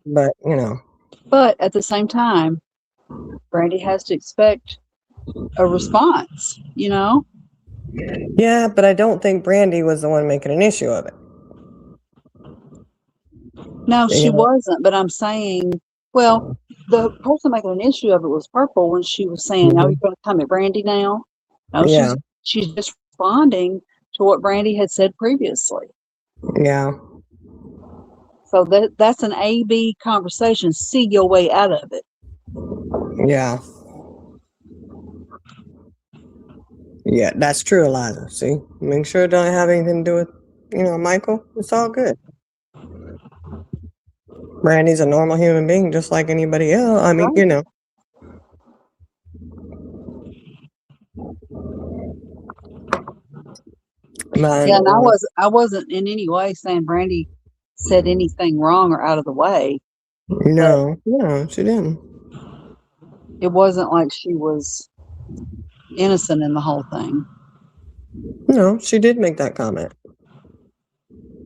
But you know. But at the same time, Brandy has to expect a response, Yeah, but I don't think Brandy was the one making an issue of it. No, she You know? wasn't, but I'm saying, well, the person making an issue of it was Purple when she was saying, "Oh, you're Mhm. going to come at Brandy now." No, Yeah, she's just responding to what Brandy had said previously. yeah, So that's an A-B conversation. See your way out of it. yeah. Yeah, that's true, Eliza. See, make sure it don't have anything to do with, Michael. It's all good. Brandy's a normal human being, just like anybody else. I mean, Right. Man, Yeah, and I wasn't in any way saying Brandy said anything wrong or out of the way, but no, she didn't. it wasn't like she was innocent in the whole thing. No, she did make that comment.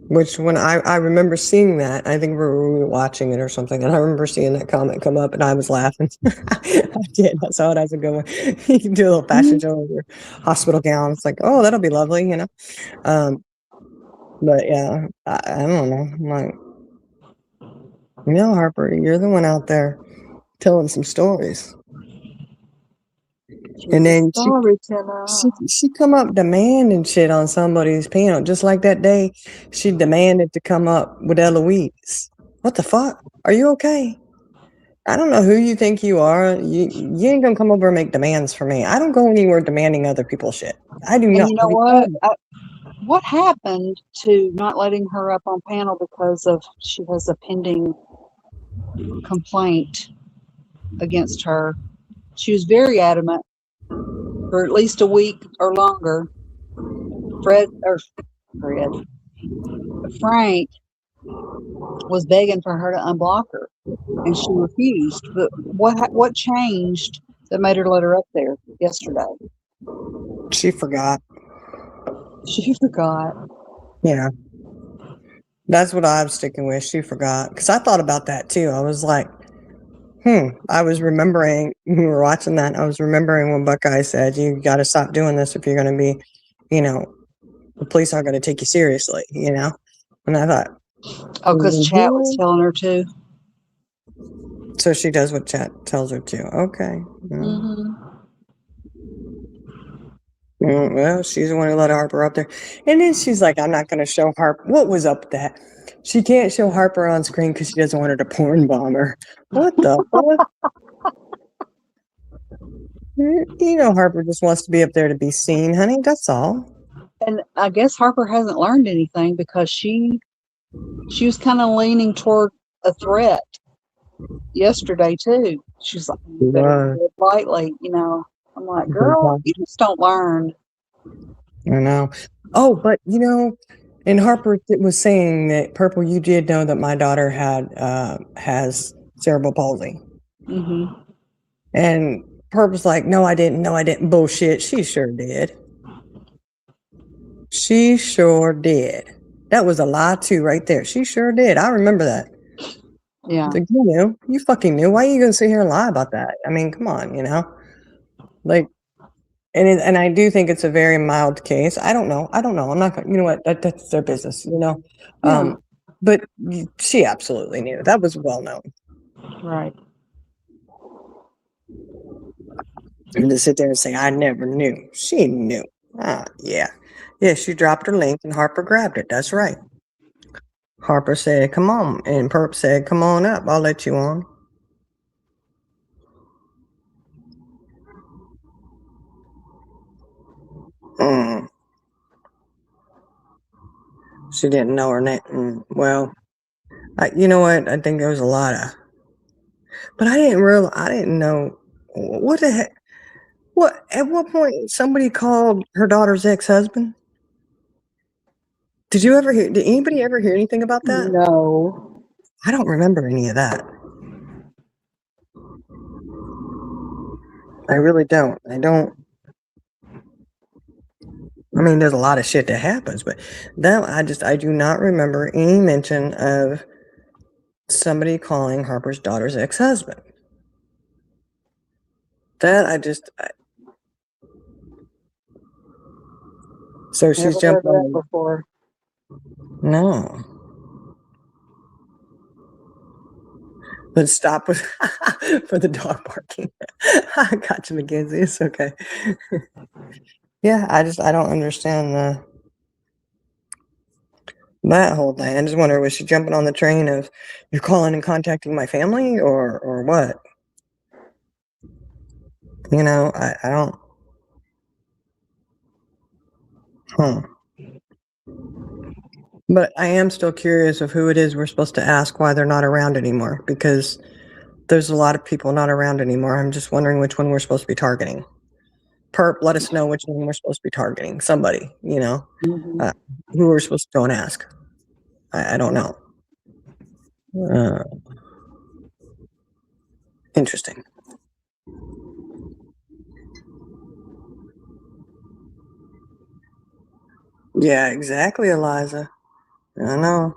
Which when I remember seeing that, I think we were watching it or something, and I remember seeing that comment come up, and I was laughing. I did. I saw it as a good one. You can do a little fashion show with your hospital gown. It's like, oh, that'll be lovely, But yeah, I don't know. I'm like, Harper, you're the one out there telling some stories, She's and a then storyteller. she come up demanding shit on somebody's panel, just like that day she demanded to come up with Eloise. What the fuck? Are you okay? I don't know who you think you are. You ain't gonna come over and make demands for me. I don't go anywhere demanding other people's shit. I do And not. you know what happened to not letting her up on panel because of she has a pending complaint against her. She was very adamant for at least a week or longer. Frank was begging for her to unblock her, and she refused. But what changed that made her let her up there yesterday? She forgot. She forgot. Yeah. That's what I'm sticking with. She forgot. Because I thought about that too. I was like, I was remembering when we were watching that. I was remembering when Buckeye said, you got to stop doing this if you're going to be, the police aren't going to take you seriously, And I thought, Oh, because Chat was telling her to. So she does what Chat tells her to. Okay. Well, she's the one who let Harper up there. And then she's like, I'm not going to show Harper. What was up with that? She can't show Harper on screen because she doesn't want her to porn bomb her. What the fuck? Harper just wants to be up there to be seen, honey. That's all. And I guess Harper hasn't learned anything because she was kind of leaning toward a threat yesterday too. She's like, you better live lightly, I'm like, girl, you just don't learn. I know. Oh, but and Harper was saying that Purple, you did know that my daughter has cerebral palsy. Mm-hmm. And Purple's like, no, I didn't. No, I didn't. Bullshit. She sure did. She sure did. That was a lie too, right there. She sure did. I remember that. Yeah. Like, you knew. You fucking knew. Why are you gonna sit here and lie about that? I mean, come on, Like, and I do think it's a very mild case. I don't know. I'm not gonna. You know what? That's their business. Yeah. But she absolutely knew. That was well known. Right. And to sit there and say, I never knew. She knew. Yeah. Yeah, she dropped her link and Harper grabbed it. That's right. Harper said, come on. And Perp said, come on up. I'll let you on. She didn't know her name. Well, you know what? I think there was a lot of. But I didn't know. What the heck? At what point somebody called her daughter's ex-husband? Did anybody ever hear anything about that? No. I don't remember any of that. I really don't. I mean, there's a lot of shit that happens, but I do not remember any mention of somebody calling Harper's daughter's ex-husband. That So she's Never heard jumping of on that the, before. no. But stop with for the dog barking. I got you, Mackenzie. It's okay. Yeah, I don't understand that whole thing. I just wonder, was she jumping on the train of you're calling and contacting my family or what? You know, I don't. Huh. But I am still curious of who it is we're supposed to ask why they're not around anymore, because there's a lot of people not around anymore. I'm just wondering which one we're supposed to be targeting. Perp, let us know which one we're supposed to be targeting. Somebody, you know, Mhm. who we're supposed to go and ask. I don't know. Interesting. Yeah, exactly, Eliza. I know.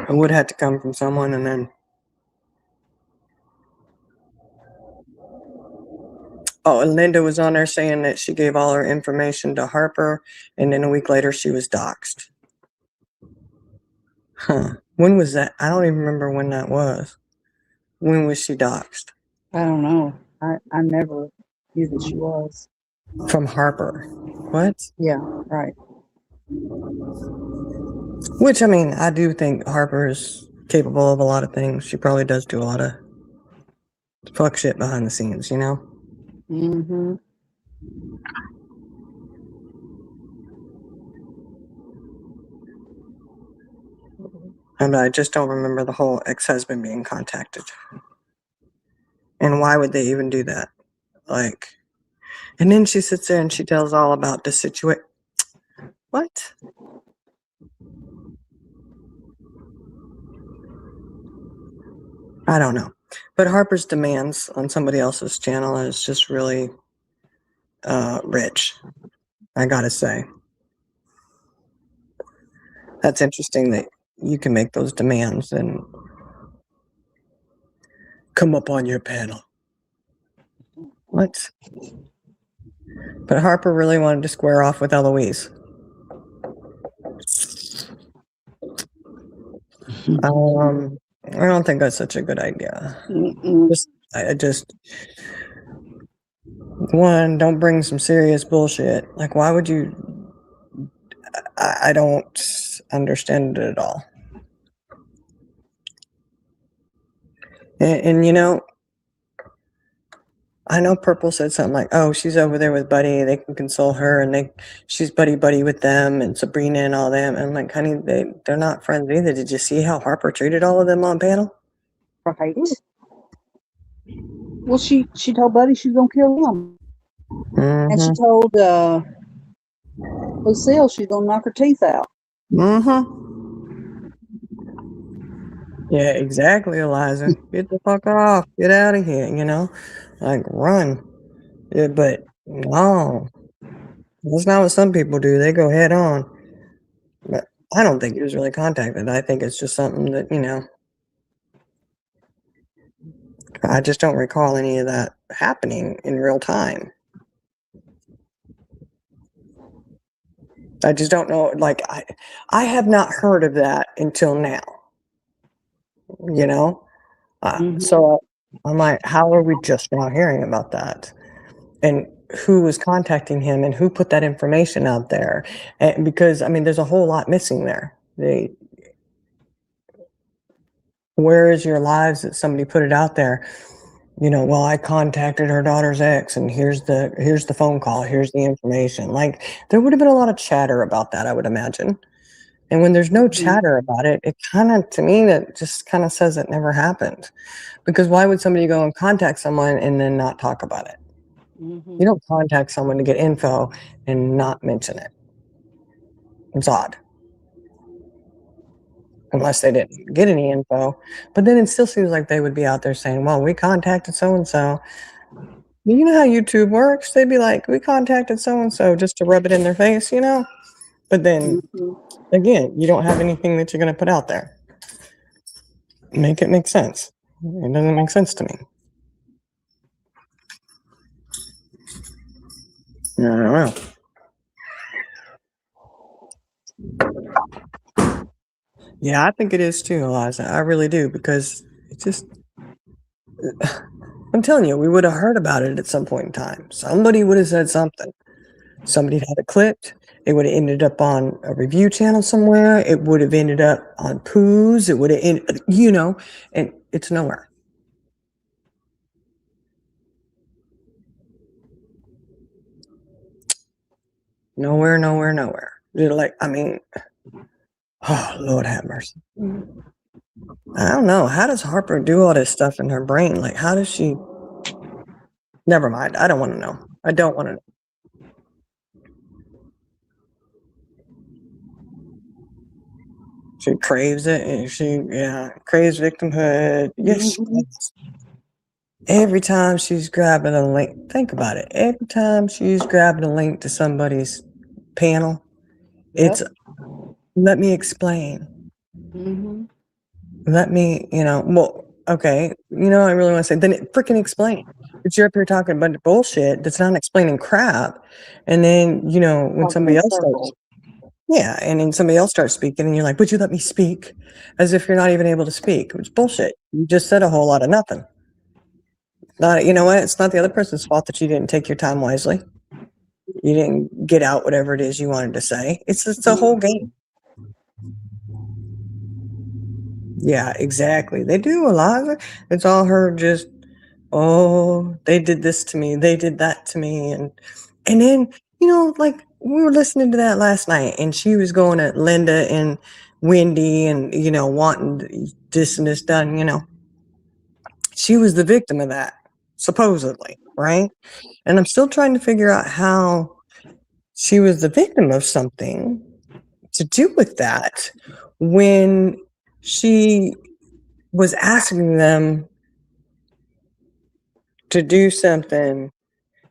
It would have to come from someone, and then. Oh, and Linda was on there saying that she gave all her information to Harper, and then a week later she was doxxed. Huh. When was that? I don't even remember when that was. When was she doxxed? I don't know. I never knew that she was. From Harper. What? Yeah, right. Which, I mean, I do think Harper is capable of a lot of things. She probably does do a lot of fuck shit behind the scenes, you know? Mm-hmm. And I just don't remember the whole ex-husband being contacted. And why would they even do that? Like, and then she sits there and she tells all about the situation. What? I don't know. But Harper's demands on somebody else's channel is just really rich, I gotta say. That's interesting that you can make those demands and come up on your panel. What? But Harper really wanted to square off with Eloise. I don't think that's such a good idea. Mm-mm. I just one, don't bring some serious bullshit. Like, why would you? I don't understand it at all. And you know, I know Purple said something like, "Oh, she's over there with Buddy. They can console her, and she's buddy with them, and Sabrina and all them." And I'm like, honey, they're not friends either. Did you see how Harper treated all of them on panel? Right. Well, she told Buddy she's gonna kill him, and she Mm-hmm. told Lucille she's gonna knock her teeth out. Mm-hmm. Yeah, exactly, Eliza. Get the fuck off. Get out of here, you know? Like, run. Yeah, but no. That's not what some people do. They go head on. But I don't think he was really contacted. I think it's just something that, you know, I just don't recall any of that happening in real time. I just don't know. Like, I have not heard of that until now, you know? Mhm. So I'm like, how are we just now hearing about that? And who was contacting him and who put that information out there? And because, I mean, there's a whole lot missing there. Where is your lives that somebody put it out there? You know, well, I contacted her daughter's ex, and here's the phone call, here's the information. Like, there would have been a lot of chatter about that, I would imagine. And when there's no chatter about it, it kind of, to me, that just kind of says it never happened. Because why would somebody go and contact someone and then not talk about it? Mhm. You don't contact someone to get info and not mention it. It's odd. Unless they didn't get any info. But then it still seems like they would be out there saying, well, we contacted so-and-so. You know how YouTube works? They'd be like, we contacted so-and-so just to rub it in their face, you know? But then, Mhm. again, you don't have anything that you're going to put out there. Make it make sense. It doesn't make sense to me. I don't know. Yeah, I think it is too, Eliza. I really do, because it just, I'm telling you, we would have heard about it at some point in time. Somebody would have said something. Somebody had it clipped. It would have ended up on a review channel somewhere. It would have ended up on Poos. It would have, and it's nowhere. Nowhere, nowhere, nowhere. You're like, I mean, oh, Lord have mercy. I don't know. How does Harper do all this stuff in her brain? Like, how does she? Never mind. I don't want to know. I don't want to know. She craves it, and she craves victimhood. Yes, she does. Every time she's grabbing a link, think about it. Every time she's grabbing a link to somebody's panel, it's let me explain. Mm-hmm. Let me, well, okay, I really want to say, then freaking explain. But you're up here talking a bunch of bullshit that's not explaining crap. And then, when somebody else starts, and then somebody else starts speaking, and you're like, would you let me speak? As if you're not even able to speak, which is bullshit. You just said a whole lot of nothing. You know what? It's not the other person's fault that you didn't take your time wisely. You didn't get out whatever it is you wanted to say. It's a whole game. Yeah, exactly. They do a lot. It's all her just, oh, they did this to me. They did that to me. And then, like we were listening to that last night, and she was going at Linda and Wendy and, wanting this and this done, She was the victim of that, supposedly, right? And I'm still trying to figure out how she was the victim of something to do with that when she was asking them to do something.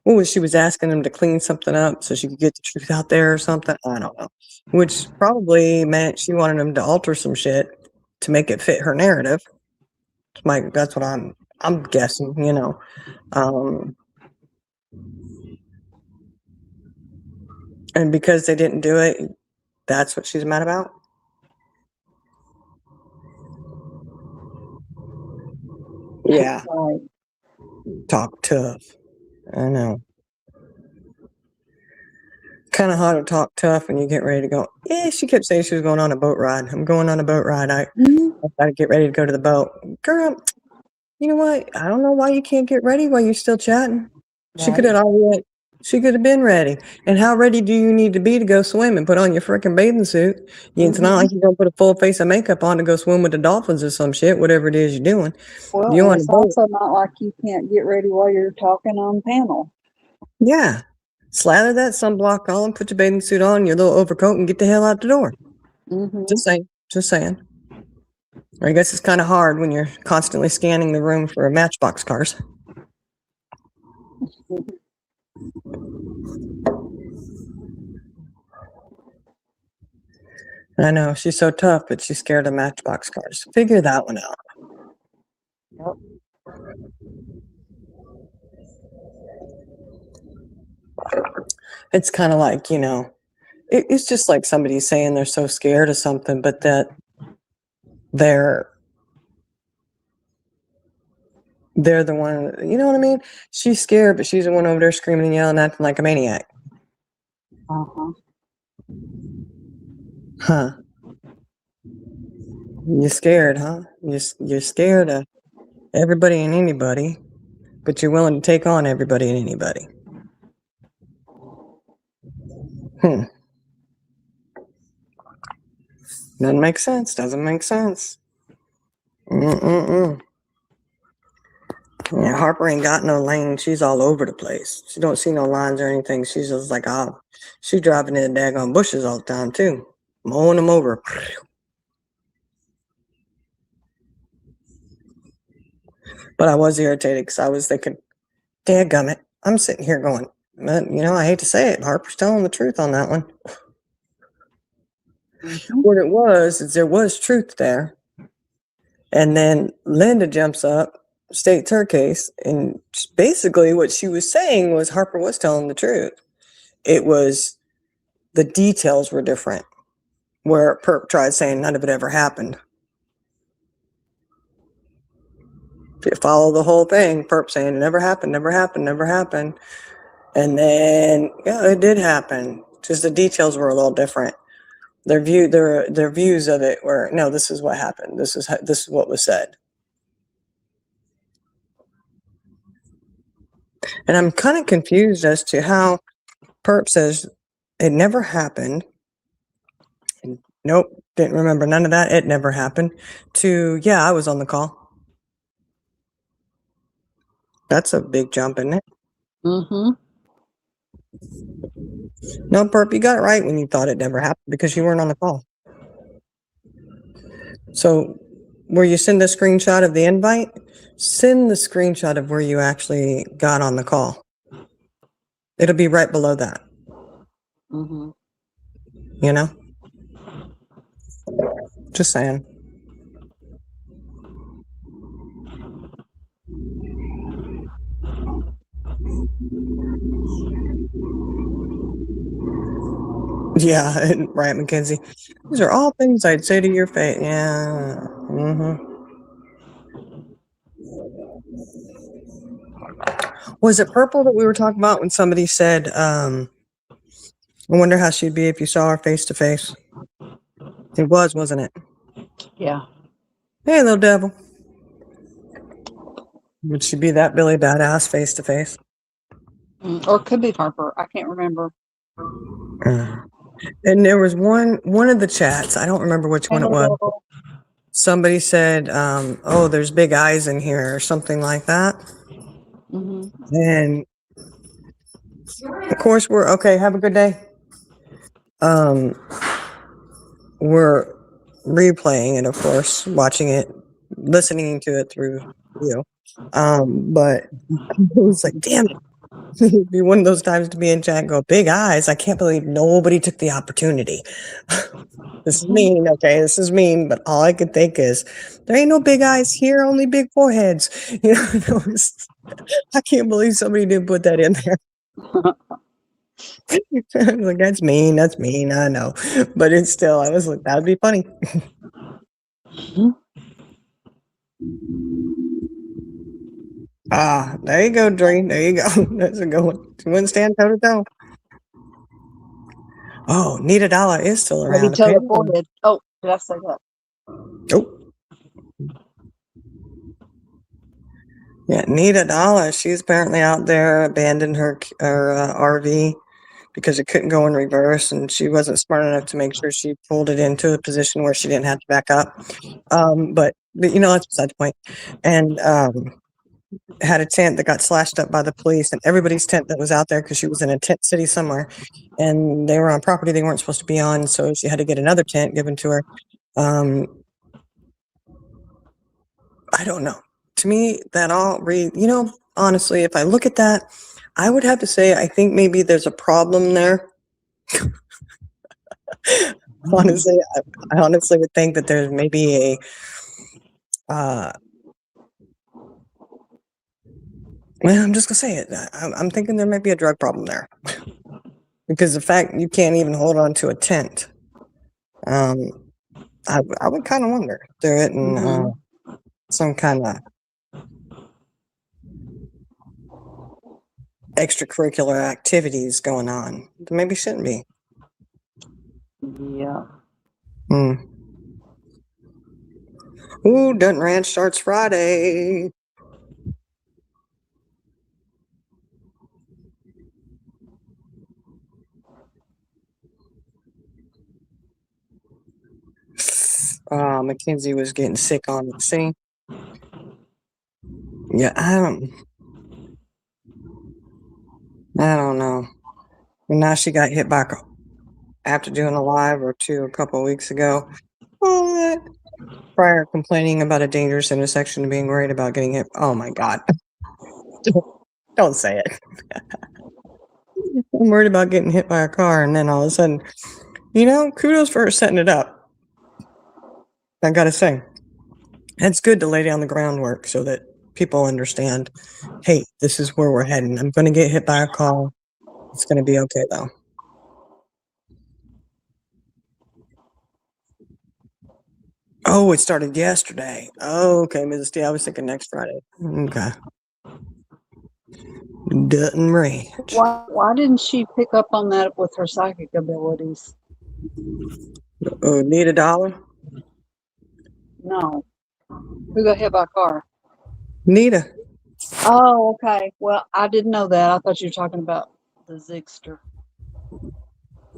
What was she was asking them to clean something up so she could get the truth out there or something? I don't know. Which probably meant she wanted them to alter some shit to make it fit her narrative. That's what I'm guessing, and because they didn't do it, that's what she's mad about. Yeah. Right. Talk tough. I know. Kind of hard to talk tough when you get ready to go. Yeah, she kept saying she was going on a boat ride. I'm going on a boat ride. I gotta get ready to go to the boat. Girl, you know what? I don't know why you can't get ready while you're still chatting. She could have She could have been ready. And how ready do you need to be to go swim and put on your freaking bathing suit? It's not like you're gonna put a full face of makeup on to go swim with the dolphins or some shit, whatever it is you're doing. Well, You and on it's a boat. also not like you can't get ready while you're talking on panel. Yeah. Slather that sunblock on, put your bathing suit on, your little overcoat, and get the hell out the door. Mm-hmm. Just saying. Just saying. I guess it's kind of hard when you're constantly scanning the room for Matchbox cars. I know, she's so tough, but she's scared of Matchbox cars. Figure that one out. Yep. It's kind of like, it's just like somebody saying they're so scared of something, but that they're the one, you know what I mean? She's scared, but she's the one over there screaming and yelling, acting like a maniac. Uh-huh. Huh. You're scared, huh? You're scared of everybody and anybody, but you're willing to take on everybody and anybody. Doesn't make sense. Doesn't make sense. Yeah, Harper ain't got no lane. She's all over the place. She don't see no lines or anything. She's just like, she's driving in the daggone bushes all the time too, mowing them over. But I was irritated because I was thinking, dadgummit, I'm sitting here going, I hate to say it, Harper's telling the truth on that one. Mm-hmm. What it was is there was truth there. And then Linda jumps up, states her case, and basically what she was saying was Harper was telling the truth. It was the details were different. Where Perp tried saying none of it ever happened. If you follow the whole thing, Perp saying it never happened, never happened, never happened. And then, yeah, it did happen. Just the details were a little different. Their views of it were, no, this is what happened. This is what was said. And I'm kind of confused as to how Perp says it never happened. Nope, didn't remember none of that. It never happened. To, yeah, I was on the call. That's a big jump, isn't it? Mm-hmm. No, Perp, you got it right when you thought it never happened because you weren't on the call. So, where you send a screenshot of the invite, send the screenshot of where you actually got on the call. It'll be right below that. Mm-hmm. You know? Just saying. Yeah, right, Mackenzie. These are all things I'd say to your face. Yeah. Mm-hmm. Was it purple that we were talking about when somebody said, I wonder how she'd be if you saw her face to face? It was, wasn't it? Yeah. Hey, little devil. Would she be that Billy Badass face to face? Or it could be Harper. I can't remember. And there was one of the chats, I don't remember which one it was. Somebody said, oh, there's big eyes in here or something like that. Mm-hmm. And of course we're okay, have a good day. We're replaying it, of course, watching it, listening to it through you. But it was like, damn it. It'd be one of those times to be in chat and go, big eyes. I can't believe nobody took the opportunity. This is mean, okay? This is mean, but all I could think is, there ain't no big eyes here, only big foreheads. You know, I can't believe somebody didn't put that in there. I was like, that's mean, I know. But it's still, I was like, that would be funny. Ah, there you go, Dre. There you go. That's a good one. You wouldn't stand toe to toe. Oh, Nita Dollar is still around. Maybe tell the forehead. Oh, did I say that? Oh. Yeah, Nita Dollar. She's apparently out there, abandoned her RV because it couldn't go in reverse, and she wasn't smart enough to make sure she pulled it into a position where she didn't have to back up. But you know, that's beside the point. And had a tent that got slashed up by the police, and everybody's tent that was out there, because she was in a tent city somewhere, and they were on property they weren't supposed to be on, so she had to get another tent given to her. I don't know. To me, that all you know, honestly, if I look at that, I would have to say I think maybe there's a problem there. Honestly, I honestly would think that there's maybe a well, I'm just gonna say it. I'm thinking there might be a drug problem there, because the fact you can't even hold on to a tent, I would kind of wonder if they're hitting some kind of extracurricular activities going on. There maybe shouldn't be. Yeah. Ooh, Dutton Ranch starts Friday. Mackenzie was getting sick on it. See? Yeah, I don't know. And now she got hit by after doing a live or two a couple of weeks ago. What? Prior complaining about a dangerous intersection and being worried about getting hit. Oh my God. Don't say it. I'm worried about getting hit by a car, and then all of a sudden, you know, kudos for her setting it up. I gotta say, it's good to lay down the groundwork so that people understand, hey, this is where we're heading. I'm going to get hit by a car. It's gonna be okay though. Oh, it started yesterday. Oh, okay, Mrs. T. I was thinking next Friday. Okay. Dutton Ranch. Why didn't she pick up on that with her psychic abilities? Oh, need a dollar? No. Who got hit by a car? Nita. Oh, okay. Well, I didn't know that. I thought you were talking about the Zigster.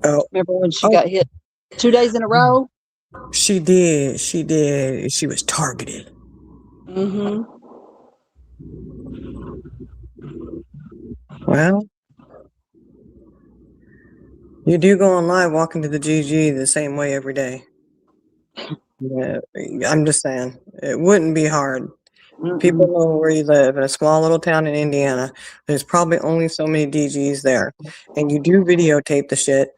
Oh, Remember when she Oh. got hit 2 days in a row? she did. She did. She was targeted. Mm-hmm. Well, you do go online walking to the GG the same way every day. Yeah, I'm just saying. It wouldn't be hard. People know where you live in a small little town in Indiana. There's probably only so many DGs there. And you do videotape the shit.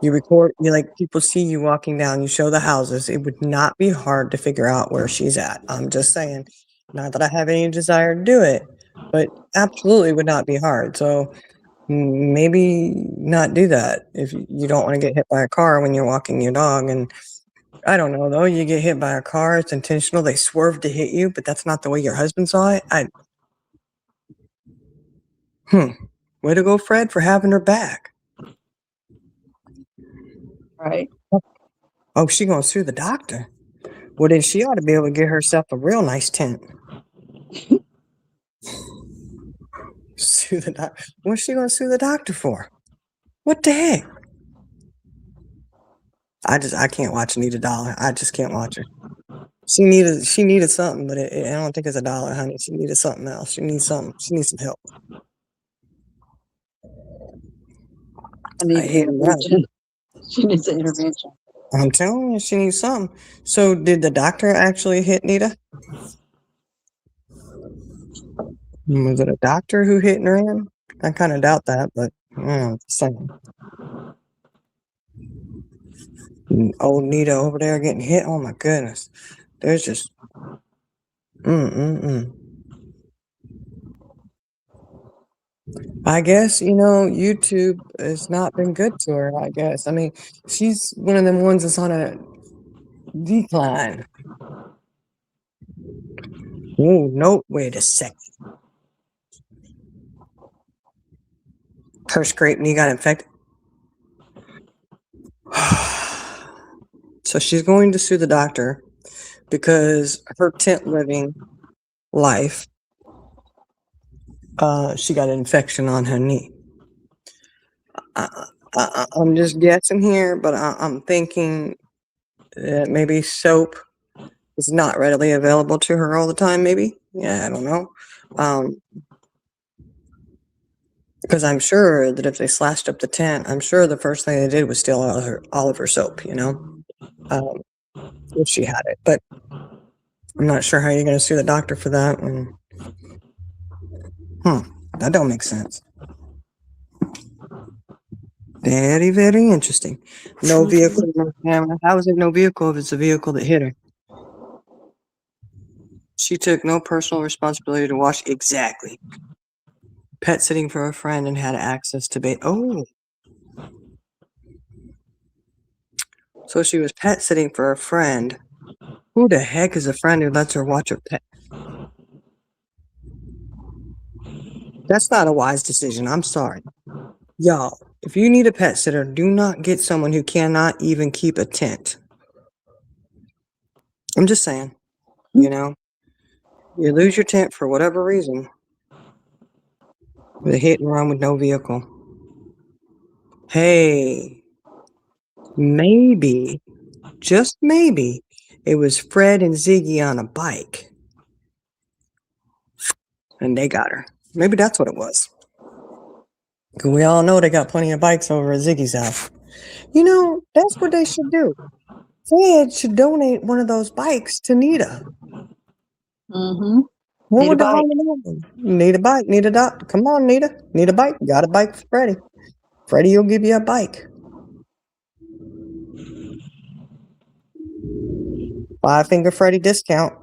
You record, you like people see you walking down, you show the houses. It would not be hard to figure out where she's at. I'm just saying. Not that I have any desire to do it, but absolutely would not be hard. So maybe not do that if you don't want to get hit by a car when you're walking your dog. And I don't know though. You get hit by a car, it's intentional. They swerved to hit you, but that's not the way your husband saw it. Way to go, Fred, for having her back. Right. Oh, she gonna sue the doctor. Well, then she ought to be able to get herself a real nice tent. Sue the doctor. What's she gonna sue the doctor for? What the heck? I can't watch Anita Dollar. I just can't watch her. She needed something, but I don't think it's a dollar, honey. She needed something else. She needs something. She needs some help. I need I hate her. intervention. She needs an intervention. I'm telling you, she needs something. So, did the doctor actually hit Nita? Was it a doctor who hit and ran? I kind of doubt that, but saying. Old Nita over there getting hit. Oh my goodness. There's just I guess, YouTube has not been good to her, I guess. I mean, she's one of them ones that's on a decline. Oh, no, wait a second. Her scraped knee got infected. So she's going to sue the doctor because her tent living life, she got an infection on her knee. I'm just guessing here, but I'm thinking that maybe soap is not readily available to her all the time, maybe. Yeah, I don't know. Because I'm sure that if they slashed up the tent, I'm sure the first thing they did was steal all of her soap, if she had it. But I'm not sure how you're going to sue the doctor for that. That don't make sense. Very, very interesting. No vehicle. How is it no vehicle if it's a vehicle that hit her? She took no personal responsibility to wash. Exactly. Pet sitting for a friend and had access to bait. Oh. So she was pet sitting for a friend. Who the heck is a friend who lets her watch her pet? That's not a wise decision. I'm sorry. Y'all, if you need a pet sitter, do not get someone who cannot even keep a tent. I'm just saying, you lose your tent for whatever reason. With a hit and run with no vehicle. Hey, maybe, just maybe, it was Fred and Ziggy on a bike. And they got her. Maybe that's what it was. Because we all know they got plenty of bikes over at Ziggy's house. That's what they should do. Fred should donate one of those bikes to Nita. Mm-hmm. What Need would a the bike. harm in that? Need a bike. Need a doc. Come on, Nita. Need a bike. Got a bike for Freddie. Freddie will give you a bike. 5-finger Freddie discount,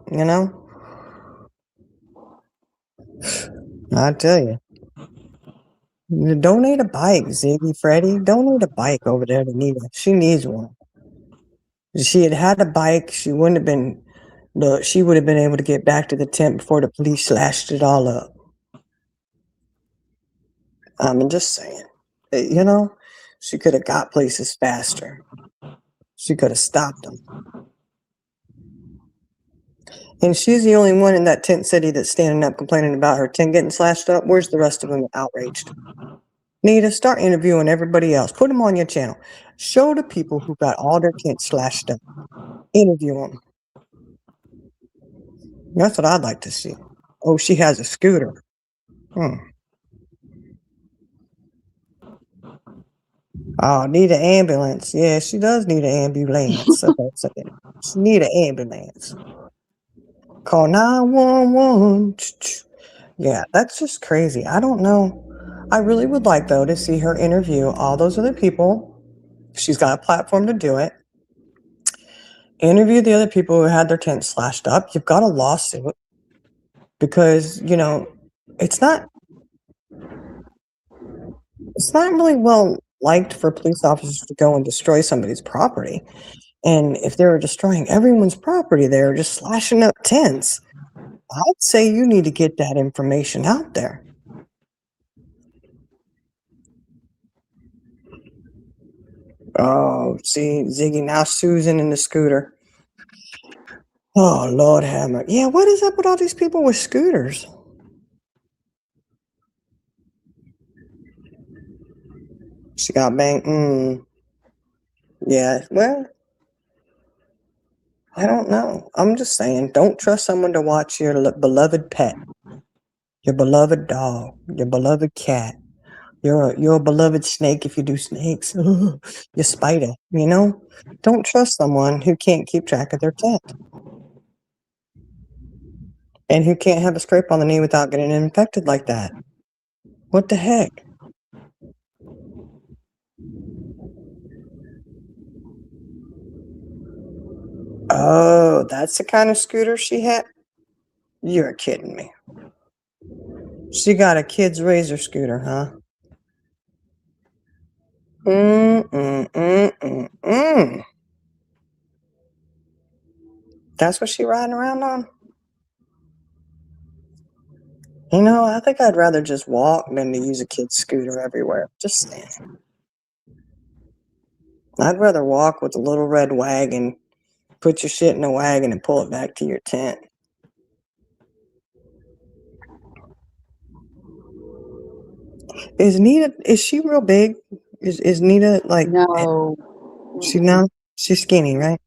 I tell you. Donate a bike, Ziggy, Freddie. Donate a bike over there to Nita. She needs one. If she had a bike, she wouldn't have been. Look, she would have been able to get back to the tent before the police slashed it all up. I'm just saying. You know, she could have got places faster. She could have stopped them. And she's the only one in that tent city that's standing up complaining about her tent getting slashed up. Where's the rest of them outraged? Nita, start interviewing everybody else. Put them on your channel. Show the people who got all their tents slashed up. Interview them. That's what I'd like to see. Oh, she has a scooter. Oh, need an ambulance. Yeah, she does need an ambulance. She need an ambulance. Call 911. Yeah, that's just crazy. I don't know. I really would like, though, to see her interview all those other people. She's got a platform to do it. Interview the other people who had their tents slashed up. You've got a lawsuit because, you know, it's not really well liked for police officers to go and destroy somebody's property. And if they were destroying everyone's property, they were just slashing up tents. I'd say you need to get that information out there. Oh, see, Ziggy, now Susan in the scooter. Oh, Lord have mercy. Yeah, what is up with all these people with scooters? She got banged. Yeah, well, I don't know. I'm just saying, don't trust someone to watch your beloved pet, your beloved dog, your beloved cat. You're a beloved snake if you do snakes. Your spider, you know? Don't trust someone who can't keep track of their tent. And who can't have a scrape on the knee without getting infected like that. What the heck? Oh, that's the kind of scooter she had? You're kidding me. She got a kid's razor scooter, huh? That's what she riding around on? You know, I think I'd rather just walk than to use a kid's scooter everywhere. Just saying. I'd rather walk with a little red wagon, put your shit in a wagon and pull it back to your tent. Is she real big? Is Nita like, No. she's skinny, right?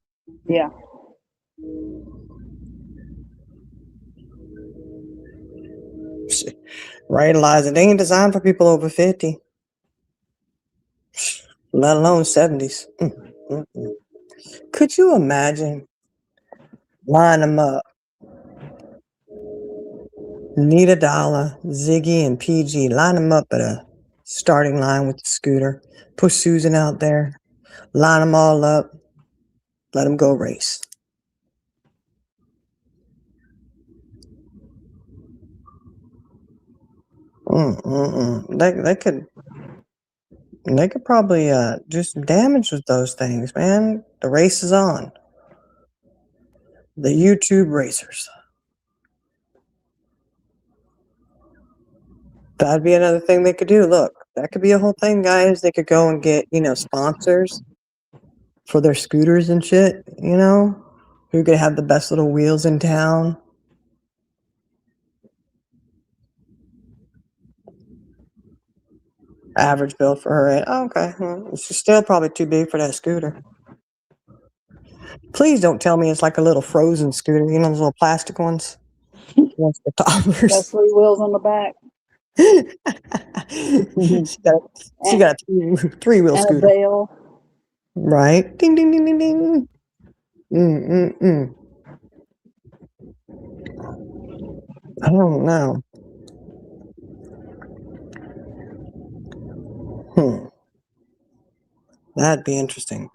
Yeah. Right, Eliza. They ain't designed for people over 50, let alone 70s. Could you imagine? Line them up. Nita Dollar, Ziggy, and PG. Line them up at a starting line with the scooter. Put Susan out there. Line them all up. Let them go race. They could probably do some damage with those things, man. The race is on. The YouTube racers. That'd be another thing they could do. Look, that could be a whole thing, guys. They could go and get, sponsors for their scooters and shit, who could have the best little wheels in town. Average build for her. Oh, okay. Well, she's still probably too big for that scooter. Please don't tell me it's like a little frozen scooter, those little plastic ones. Ones for toddlers. Got 3 wheels on the back. she got a 3-wheel and scooter. a bell. Right. Ding, ding, ding, ding, ding. I don't know. That'd be interesting.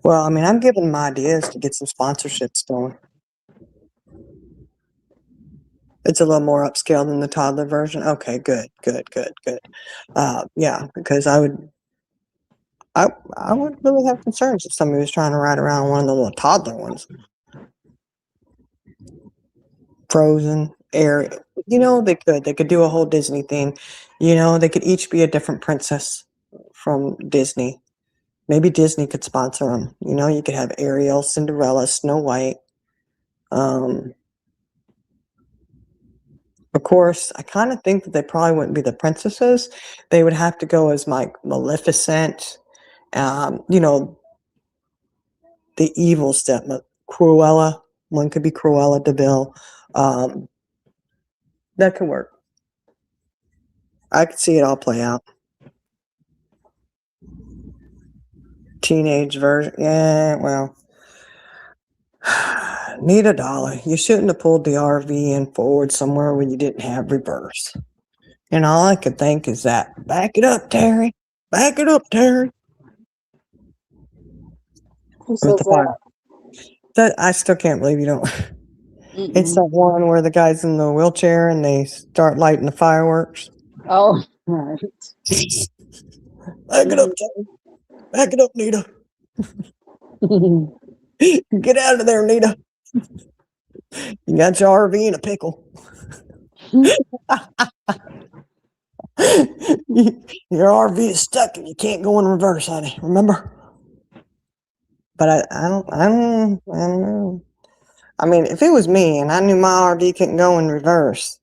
Well, I mean, I'm giving them ideas to get some sponsorships going. It's a little more upscale than the toddler version. Okay, good. Yeah, because I would really have concerns if somebody was trying to ride around one of the little toddler ones. Frozen, Ariel. They could do a whole Disney thing. They could each be a different princess from Disney. Maybe Disney could sponsor them. You could have Ariel, Cinderella, Snow White. Of course, I kind of think that they probably wouldn't be the princesses. They would have to go as like Maleficent, the evil step, Cruella. One could be Cruella Deville. That could work. I could see it all play out. Teenage version. Yeah, well. Need a dollar. You shouldn't have pulled the RV in forward somewhere where you didn't have reverse. And all I could think is that, back it up, Terry. Back it up, Terry. Who With says the fire. That I still can't believe you don't. It's that one where the guy's in the wheelchair and they start lighting the fireworks. Oh, right. Back it up, Terry. Back it up, Nita. Get out of there, Nita. You got your RV in a pickle. Your RV is stuck and you can't go in reverse, honey. Remember? But I don't know. I mean, if it was me and I knew my RV couldn't go in reverse,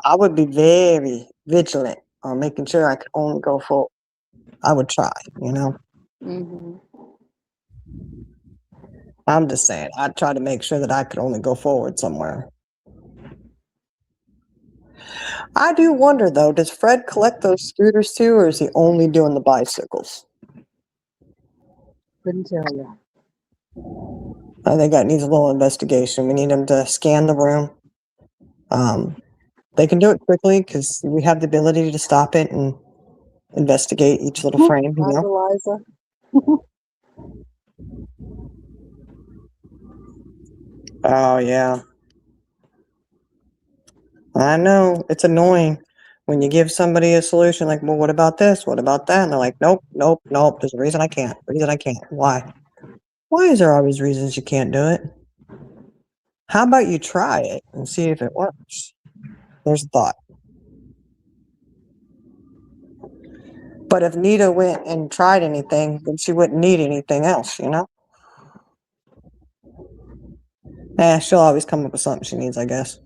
I would be very vigilant on making sure I could only go full. I would try, I'm just saying, I'd try to make sure that I could only go forward somewhere. I do wonder, though, does Fred collect those scooters too, or is he only doing the bicycles? Couldn't tell you. I think that needs a little investigation. We need him to scan the room. They can do it quickly because we have the ability to stop it and investigate each little frame. Hi, Eliza. Oh, yeah. I know. It's annoying when you give somebody a solution like, well, what about this? What about that? And they're like, nope. There's a reason I can't. Why? Why is there always reasons you can't do it? How about you try it and see if it works? There's a thought. But if Nita went and tried anything, then she wouldn't need anything else, she'll always come up with something she needs, I guess.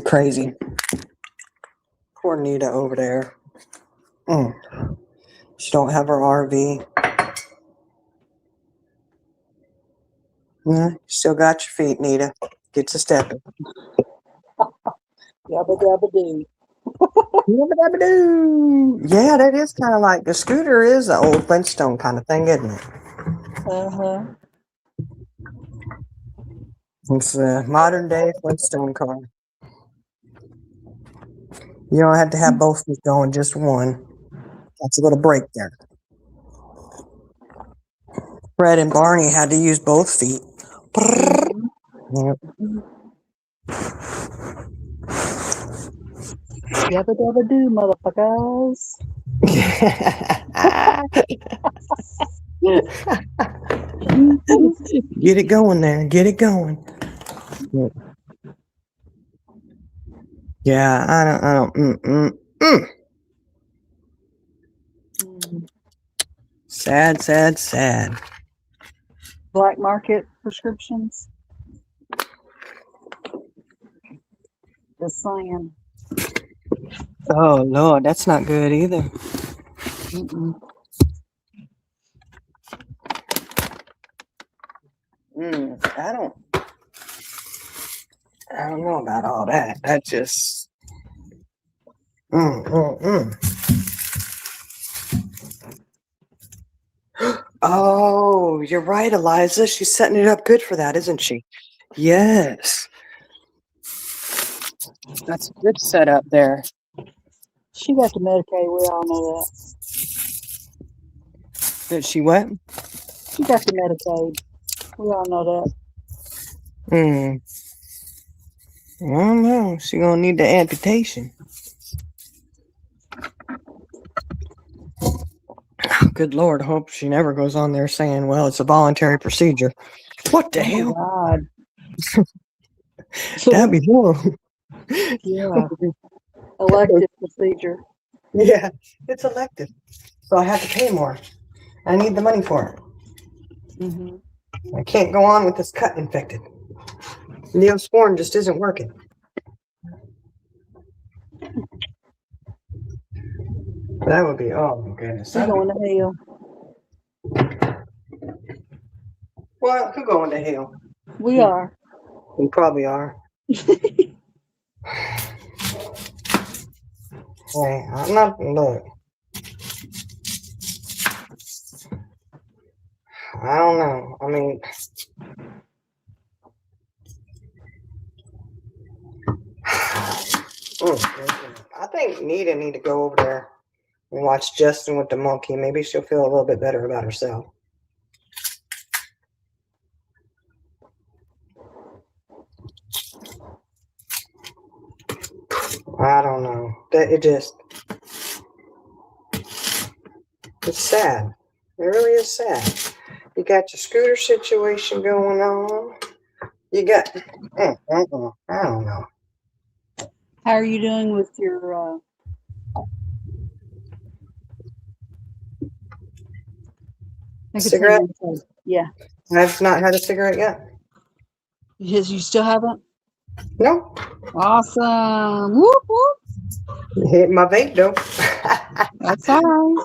Crazy. Poor Nita over there. She don't have her RV. Yeah, still got your feet, Nita. Get to stepping. Yabba dabba doo. Yeah, that is kind of like the scooter is an old Flintstone kind of thing, isn't it? It's a modern day Flintstone car. You don't have to have both feet going, just one. That's a little break there. Fred and Barney had to use both feet. Yep. Yabba dabba doo, motherfuckers. Get it going there. Get it going. Yeah, I don't. Sad. Black market prescriptions. Just saying. Oh, Lord, that's not good either. I don't know about all that. That just. Oh, you're right, Eliza. She's setting it up good for that, isn't she? Yes. That's a good setup there. She got the Medicaid. We all know that. Did she what? She got the Medicaid. We all know that. Hmm. I don't know. She gonna need the amputation. Good Lord, hope she never goes on there saying, well, it's a voluntary procedure. What the Oh hell? God. That'd be horrible. Yeah. Elective procedure. Yeah, it's elective. So I have to pay more. I need the money for it. Hmm. I can't go on with this cut infected. Neosporin just isn't working. That would be, oh my goodness. We're That'd be, going to hell. well, who going to hell? We are. We probably are. Hey, I'm not, look. I don't know. I mean, I think Nita need to go over there and watch Justin with the monkey. Maybe she'll feel a little bit better about herself. I don't know. It's sad. It really is sad. You got your scooter situation going on. You got, I don't know. How are you doing with your Cigarette? Yeah. I've not had a cigarette yet. You still haven't? No. Awesome. Whoop whoop. Hit my vape though. That's all right.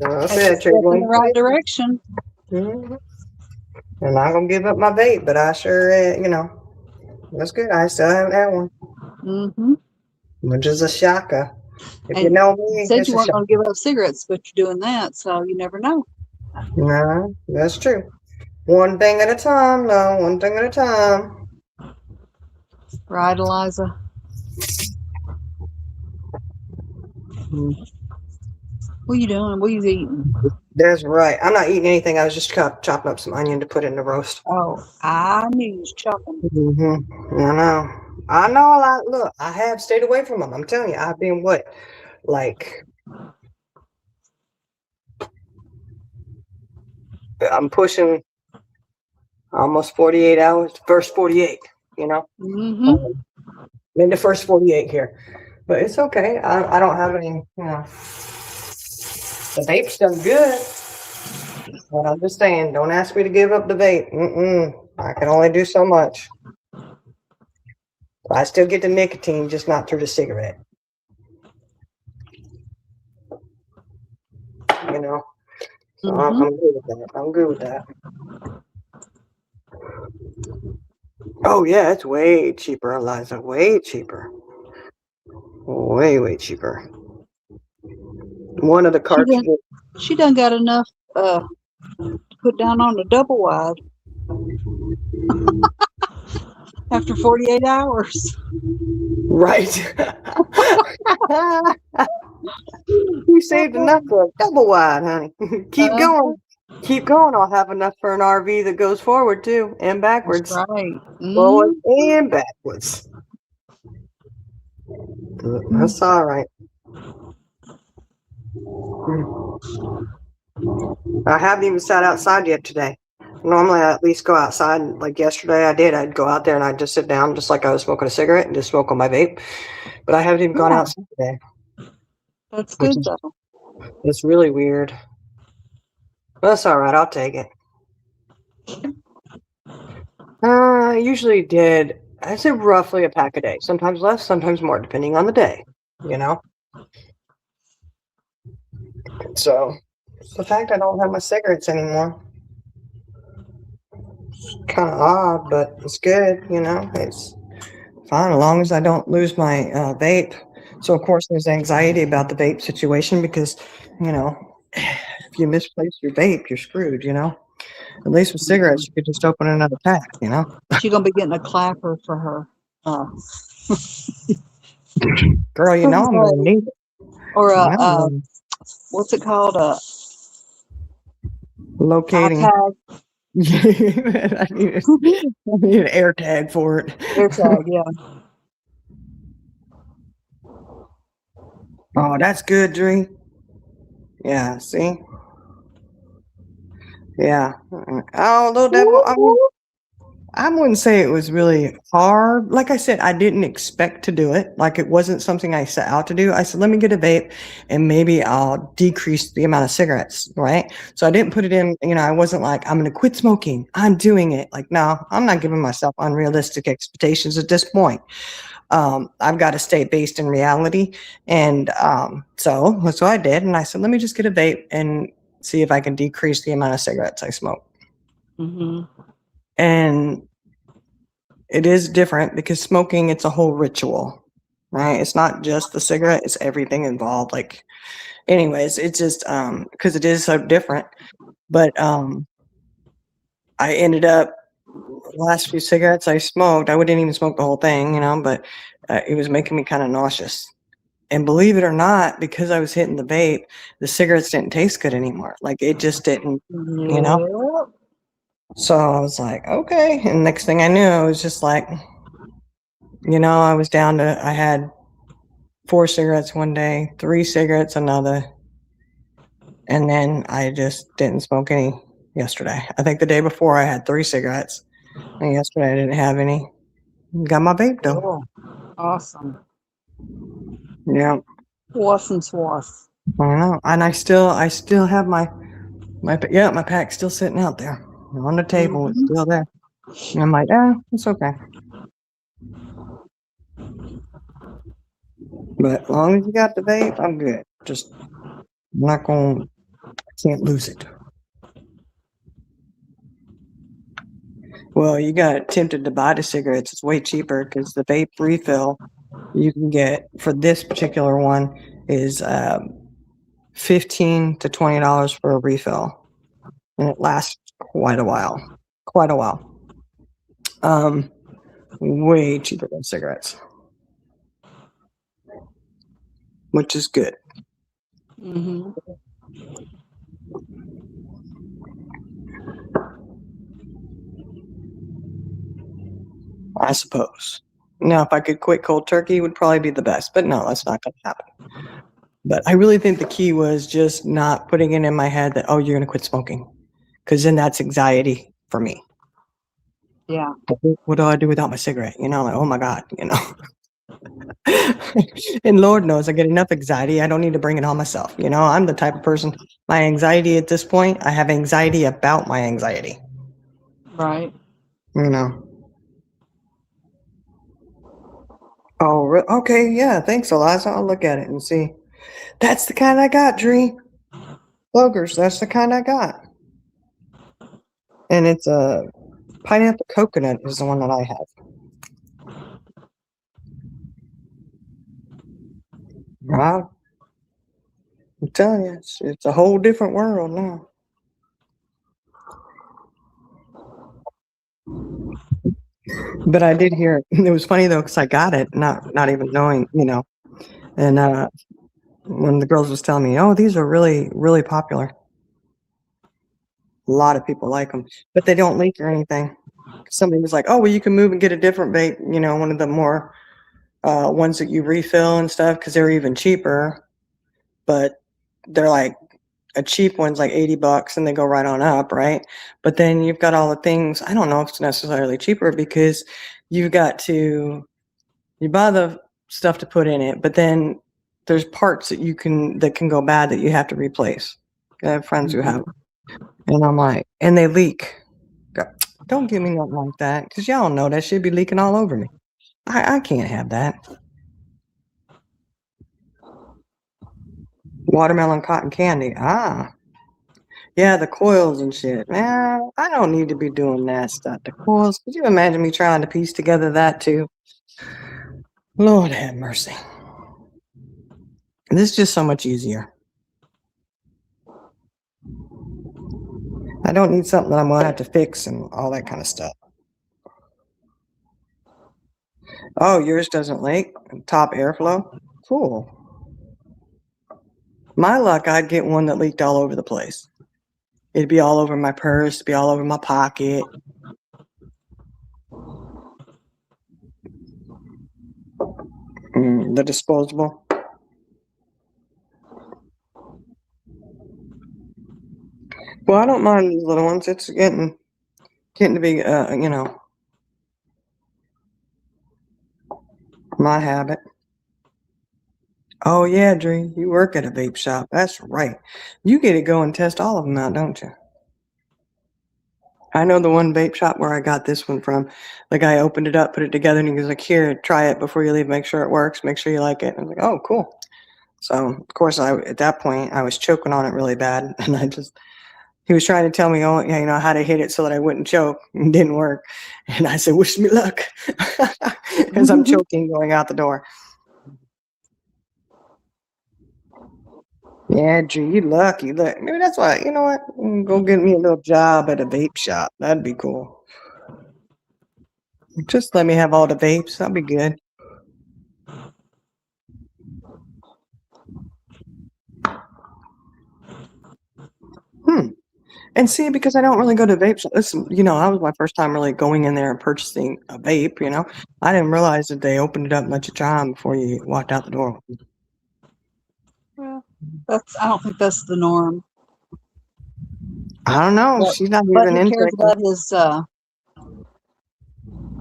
I That's said a step in the right direction. Mm-hmm. I'm not gonna give up my vape, but I sure, that's good. I still haven't had one, Mm-hmm. which is a shocker. If you And know me, said it's you a weren't shocker. going to give up cigarettes, but you're doing that, so you never know. No, that's true. One thing at a time, though. One thing at a time. Right, Eliza? What are you doing? What are you eating? That's right. I'm not eating anything. I was just chopping up some onion to put in the roast. Oh, I knew you was chopping. Mm-hmm. I know a lot. Look, I have stayed away from them. I'm telling you, I've been what? Like, I'm pushing almost 48 hours. First 48, Mm-hmm. I'm in the first 48 here. But it's okay. I don't have any, the vape's done good. But I'm just saying, don't ask me to give up the vape. I can only do so much. I still get the nicotine, just not through the cigarette. So I'm good with that. I'm good with that. Oh yeah, it's way cheaper, Eliza. Way cheaper. Way, way cheaper. One of the cartridges. She done got enough to put down on the double wide after 48 hours. Right. You saved enough for a double wide, honey. Keep going. Keep going. I'll have enough for an RV that goes forward too and backwards. That's right. Forward and backwards. That's all right. I haven't even sat outside yet today. Normally I at least go outside. Like yesterday I did. I'd go out there and I'd just sit down just like I was smoking a cigarette and just smoke on my vape. But I haven't even gone outside today. That's good though. It's really weird. That's all right. I'll take it. I usually did, I say roughly a pack a day. Sometimes less, sometimes more, depending on the day, So, the fact I don't have my cigarettes anymore, it's kind of odd, but it's good, It's fine as long as I don't lose my vape. So, of course, there's anxiety about the vape situation because, if you misplace your vape, you're screwed, At least with cigarettes, you could just open another pack, She's gonna be getting a clapper for her. Girl, I'm gonna need it. or I don't know. what's it called? Locating. iTag. I need an air tag for it. AirTag, yeah. Oh, that's good, Dree. Yeah, see? Yeah. Oh, little devil. I wouldn't say it was really hard. Like I said, I didn't expect to do it. Like it wasn't something I set out to do. I said, let me get a vape and maybe I'll decrease the amount of cigarettes, right? So I didn't put it in, I wasn't like, I'm going to quit smoking. I'm doing it. Like, no, I'm not giving myself unrealistic expectations at this point. I've got to stay based in reality. And so that's what I did. And I said, let me just get a vape and see if I can decrease the amount of cigarettes I smoke. Mm-hmm. And it is different because smoking, it's a whole ritual, right? It's not just the cigarette, it's everything involved. Like, anyways, it's just because it is so different. But I ended up last few cigarettes I smoked, I wouldn't even smoke the whole thing, but it was making me kind of nauseous. And believe it or not, because I was hitting the vape, the cigarettes didn't taste good anymore. Like it just didn't, you know. Yep. So I was like, okay. And next thing I knew, I was just like, I was down to, I had 4 cigarettes one day, 3 cigarettes another, and then I just didn't smoke any yesterday. I think the day before I had 3 cigarettes, and yesterday I didn't have any. Got my vape though. Cool. Awesome. Yeah, Awesome swass. I know. And I still have my pack's still sitting out there on the table. It's still there. And I'm like, it's okay. But as long as you got the vape, I'm good. Just I can't lose it. Well, you got tempted to buy the cigarettes. It's way cheaper because the vape refill you can get for this particular one is $15 to $20 for a refill, and it lasts quite a while. Way cheaper than cigarettes, which is good. Mm-hmm. I suppose. Now, if I could quit cold turkey, would probably be the best, but no, that's not going to happen. But I really think the key was just not putting it in my head that, oh, you're going to quit smoking, because then that's anxiety for me. Yeah. What do I do without my cigarette? Like, oh my God, And Lord knows I get enough anxiety. I don't need to bring it on myself. I'm the type of person, my anxiety at this point, I have anxiety about my anxiety. Right. Oh, okay. Yeah. Thanks, Eliza. I'll look at it and see. That's the kind I got, Dree. Logers, that's the kind I got. And it's a pineapple coconut is the one that I have. Wow. I'm telling you, it's a whole different world now. But I did hear it. It was funny though, because I got it, not even knowing, And when the girls was telling me, oh, these are really, really popular. A lot of people like them, but they don't leak or anything. Somebody was like, oh, well, you can move and get a different vape, one of the more ones that you refill and stuff, because they're even cheaper. But they're like, a cheap one's like $80 and they go right on up, right? But then you've got all the things. I don't know if it's necessarily cheaper because you buy the stuff to put in it, but then there's parts that can go bad that you have to replace. I have friends who have, and I'm like, and they leak. Don't give me nothing like that, because y'all know that should be leaking all over me. I can't have that. Watermelon cotton candy. Yeah, the coils and shit. Man, I don't need to be doing that stuff. The coils. Could you imagine me trying to piece together that too? Lord have mercy. This is just so much easier. I don't need something that I'm going to have to fix and all that kind of stuff. Oh, yours doesn't leak? Top airflow? Cool. My luck, I'd get one that leaked all over the place. It'd be all over my purse, it'd be all over my pocket. The disposable. Well, I don't mind these little ones. It's getting to be, my habit. Oh yeah, Dree, you work at a vape shop. That's right. You get to go and test all of them out, don't you? I know the one vape shop where I got this one from. The guy opened it up, put it together, and he was like, "Here, try it before you leave. Make sure it works. Make sure you like it." And I was like, "Oh, cool." So, of course, at that point, I was choking on it really bad, and he was trying to tell me, oh, yeah, how to hit it so that I wouldn't choke. It didn't work. And I said, wish me luck, because I'm choking going out the door. Yeah, Drew, you lucky. Look, maybe that's why, you know what? Go get me a little job at a vape shop. That'd be cool. Just let me have all the vapes. That'll be good. And see, because I don't really go to vape shops, this, I was my first time really going in there and purchasing a vape, I didn't realize that they opened it up much of time before you walked out the door. Well, I don't think that's the norm. I don't know. But- She's not But even he into cares it. about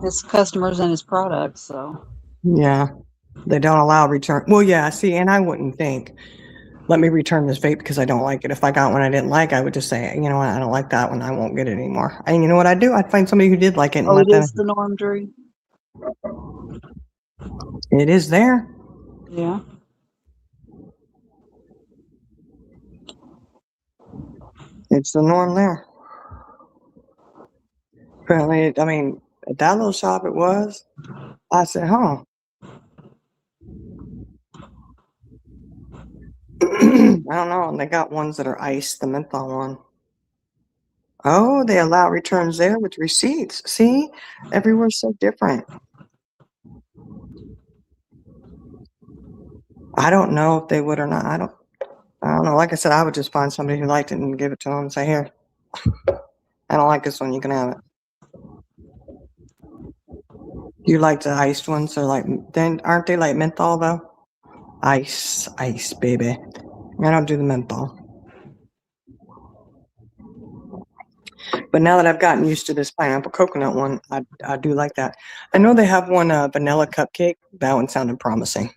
his customers and his products, so. Yeah, they don't allow return. Well, yeah, see, and I wouldn't think, let me return this vape because I don't like it. If I got one I didn't like, I would just say, you know what, I don't like that one. I won't get it anymore. And you know what I'd do? I'd find somebody who did like it and Oh, let it them. is the norm, Drew? It is there. Yeah. It's the norm there. Apparently, at that little shop it was. I said, huh. I don't know. And they got ones that are ice, the menthol one. Oh, they allow returns there with receipts. See, everywhere's so different. I don't know if they would or not. I don't know. Like I said, I would just find somebody who liked it and give it to them and say, here, I don't like this one. You can have it. You like the iced ones? Then aren't they like menthol though? Ice, baby. I don't do the menthol. But now that I've gotten used to this pineapple coconut one, I do like that. I know they have one vanilla cupcake. That one sounded promising.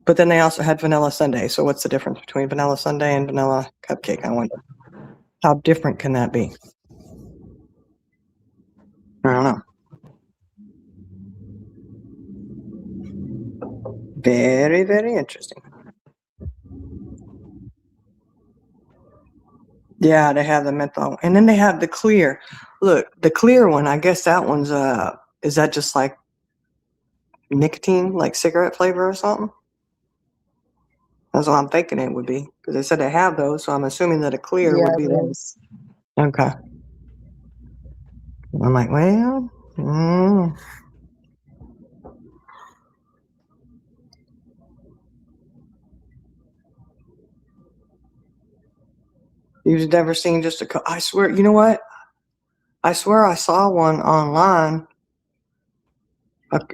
But then they also had vanilla sundae. So what's the difference between vanilla sundae and vanilla cupcake? I wonder. How different can that be? I don't know. Very, very interesting. Yeah, they have the menthol. And then they have the clear. Look, the clear one, I guess that one's is that just like nicotine, like cigarette flavor or something? That's what I'm thinking it would be. Because they said they have those, so I'm assuming that a clear would be that. Okay. I'm like, well, you've never seen just I swear, you know what? I swear I saw one online,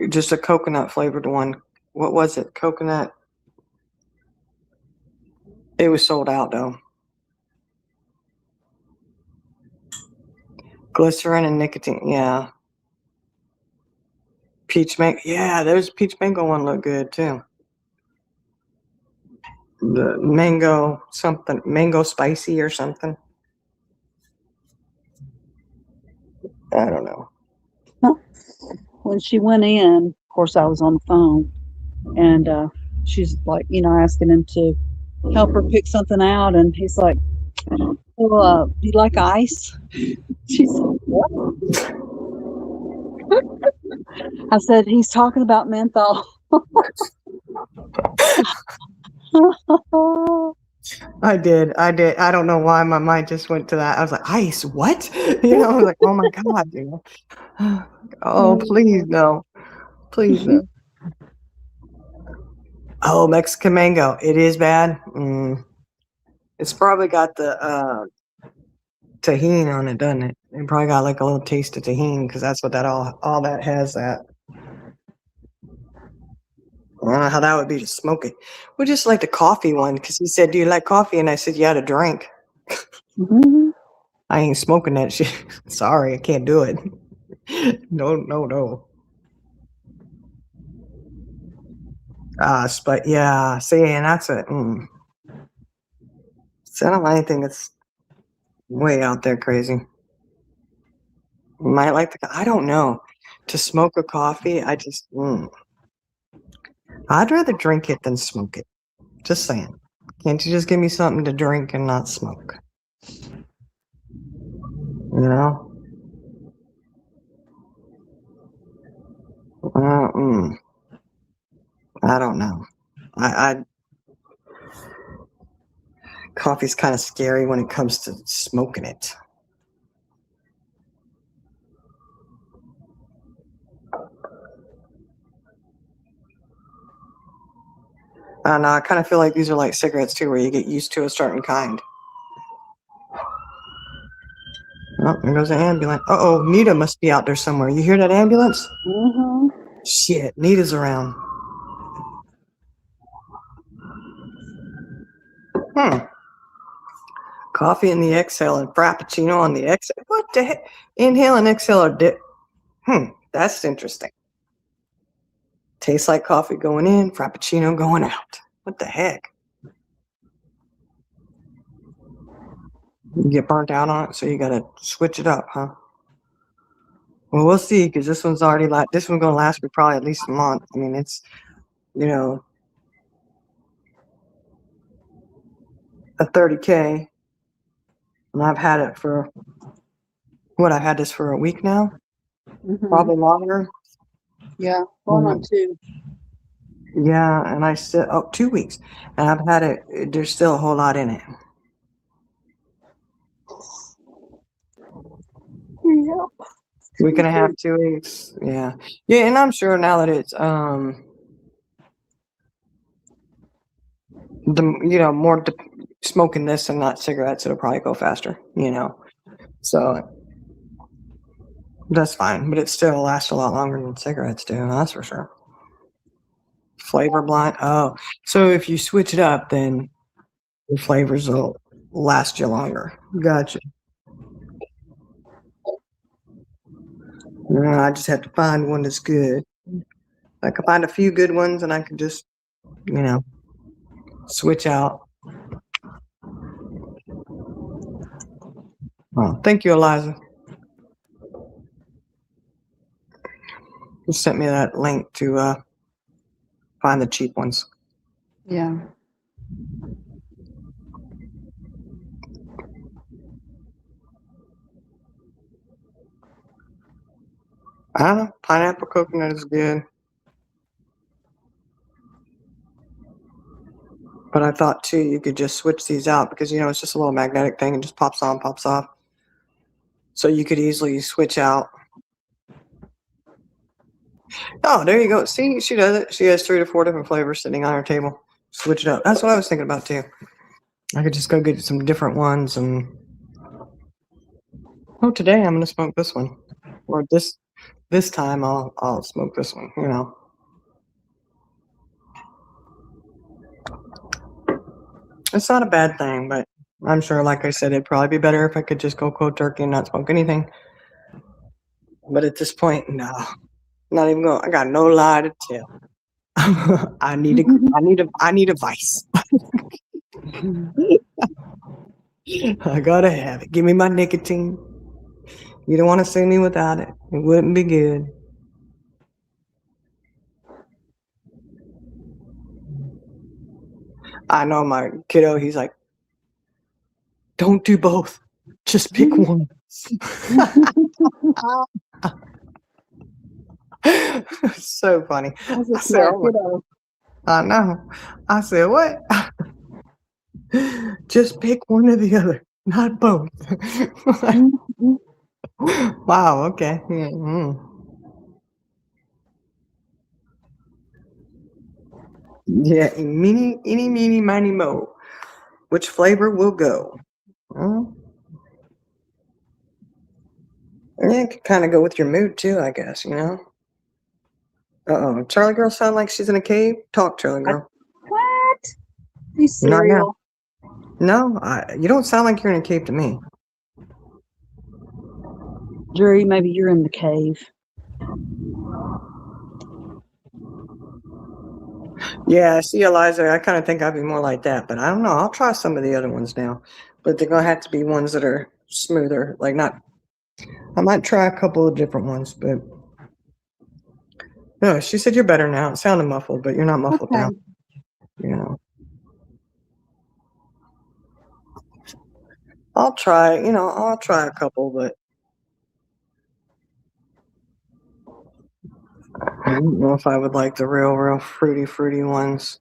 just a coconut flavored one. What was it? Coconut. It was sold out though. Glycerin and nicotine. Yeah. Peach mango. Yeah, there's peach mango one look good too. The mango something, mango spicy or something. I don't know. When she went in, of course, I was on the phone, and she's like, asking him to help her pick something out, and he's like, "Well, do you like ice?" She said, "What?" I said, "He's talking about menthol." I did. I don't know why my mind just went to that. I was like, ice, what? I was like, oh my God, dude. Oh, please no. Please no. Oh, Mexican mango. It is bad. It's probably got the tahini on it, doesn't it? It probably got like a little taste of tahini because that's what that all that has. That I don't know how that would be to smoke it. We just like the coffee one because he said, "Do you like coffee?" And I said, "Yeah, to drink." Mhm. I ain't smoking that shit. Sorry, I can't do it. No. But yeah, see, and that's it. So I don't like anything that's way out there crazy. Might like I don't know. To smoke a coffee, I'd rather drink it than smoke it. Just saying. Can't you just give me something to drink and not smoke? You know? I don't know. I coffee's kind of scary when it comes to smoking it. I don't know. I kind of feel like these are like cigarettes too, where you get used to a certain kind. Oh, there goes the ambulance. Uh-oh, Nita must be out there somewhere. You hear that ambulance? Mhm. Shit, Nita's around. Coffee in the exhale and frappuccino on the exhale. What the heck? Inhale and exhale are that's interesting. Tastes like coffee going in, frappuccino going out. What the heck? You get burnt out on it, so you gotta switch it up, huh? Well, we'll see, because this one's already this one's gonna last me probably at least a month. I mean, it's a 30K, and I've had it for I've had this for a week now, Mhm. probably longer. Yeah, going on 2. Yeah, and I still 2 weeks, and I've had it. There's still a whole lot in it. Yep. Week and a half, 2 weeks. Yeah, and I'm sure now that it's more smoking this and not cigarettes, it'll probably go faster. So that's fine, but it still lasts a lot longer than cigarettes do. That's for sure. Flavor blind. Oh, so if you switch it up, then the flavors will last you longer. Gotcha. I just have to find one that's good. I can find a few good ones, and I can just, switch out. Oh, thank you, Eliza. You sent me that link to find the cheap ones. Yeah. I don't know. Pineapple coconut is good. But I thought too, you could just switch these out because it's just a little magnetic thing and just pops on, pops off. So you could easily switch out. Oh, there you go. See, she does it. She has 3 to 4 different flavors sitting on her table. Switch it up. That's what I was thinking about too. I could just go get some different ones and. Oh, today I'm gonna smoke this one, or this time I'll smoke this one. It's not a bad thing, but I'm sure, like I said, it'd probably be better if I could just go cold turkey and not smoke anything. But at this point, no, not even going. I got no lie to tell. I need a vice. I gotta have it. Give me my nicotine. You don't want to see me without it. It wouldn't be good. I know my kiddo. He's like, don't do both. Just pick one. So funny. That's a I said, smart oh my- kiddo. I know. I said, what? Just pick one or the other, not both. Mhm. Wow. Okay. Yeah, Yeah, eeny, meeny, miny, mo. Which flavor will go? Well, yeah, it could kind of go with your mood too, I guess, you know? Uh-oh. Charlie girl sound like she's in a cave? Talk, Charlie girl. What? You Not now. cereal. No, you don't sound like you're in a cave to me. Drew, maybe you're in the cave. Yeah, see, Eliza, I kind of think I'd be more like that, but I don't know. I'll try some of the other ones now, but they're gonna have to be ones that are smoother. Like not, I might try a couple of different ones, but no, she said you're better now. It sounded muffled, but you're not muffled Okay. now. You know, I'll try. You know, I'll try a couple, but I don't know if I would like the real fruity ones.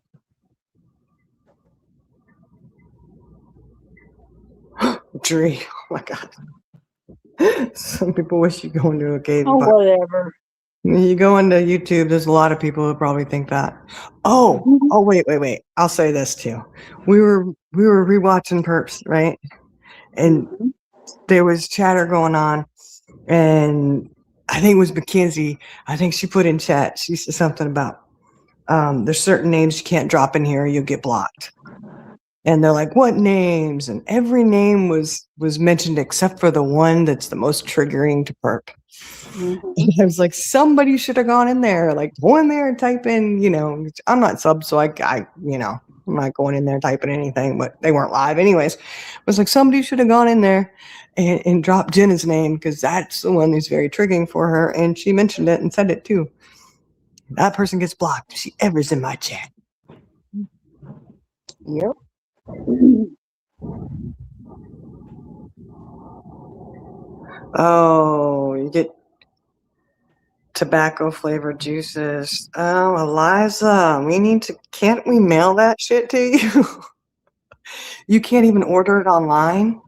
Dree, oh my god. Some people wish you go into a cave. Oh, But whatever. you go into YouTube, there's a lot of people who probably think that. Oh, wait. I'll say this too. We were rewatching Perps, right? And Mhm. there was chatter going on, and I think it was Mackenzie. I think she put in chat. She said something about there's certain names you can't drop in here, or you'll get blocked. And they're like, "What names?" And every name was mentioned except for the one that's the most triggering to Perp. Mhm. And I was like, somebody should have gone in there, like go in there and type in, you know, I'm not sub, so I you know, I'm not going in there typing anything, but they weren't live anyways. I was like, somebody should have gone in there and dropped Jenna's name because that's the one who's very triggering for her. And she mentioned it and said it too. That person gets blocked if she ever's in my chat. Yep. Oh, you get tobacco flavored juices. Oh, Eliza, can't we mail that shit to you? You can't even order it online?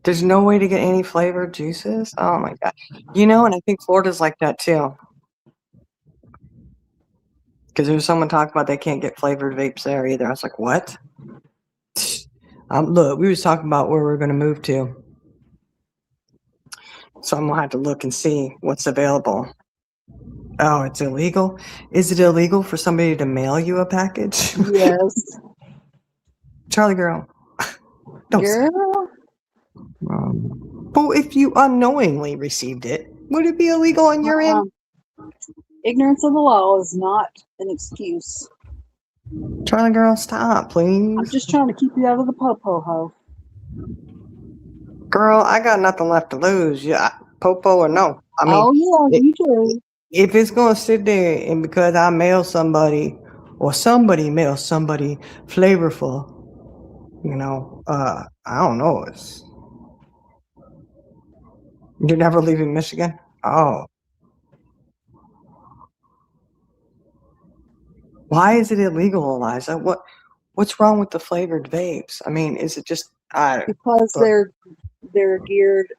There's no way to get any flavored juices? Oh my god. You know, and I think Florida's like that too. Because there's someone talking about they can't get flavored vapes there either. I was like, what? Look, we was talking about where we're going to move to. So I'm going to have to look and see what's available. Oh, it's illegal? Is it illegal for somebody to mail you a package? Yes. Charlie girl. Don't say. Girl. But if you unknowingly received it, would it be illegal on your end? Ignorance of the law is not an excuse. Charlie girl, stop, please. I'm just trying to keep you out of the po-po ho. Girl, I got nothing left to lose. Yeah, popo or no. I mean, Oh yeah, you do. if it's gonna sit there and because I mail somebody or somebody mails somebody flavorful, you know, I don't know. You're never leaving Michigan? Oh. Why is it illegal, Eliza? What's wrong with the flavored vapes? I mean, is it just Because they're geared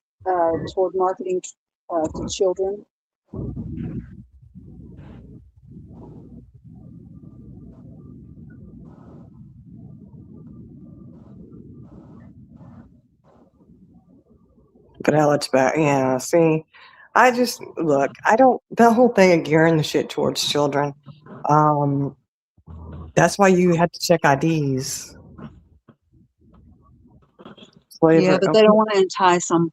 toward marketing to children. Vanilla it's back. Yeah, see, I just look. I don't. That whole thing of gearing the shit towards children. That's why you had to check IDs. Flavor. Yeah, but they don't want to entice them.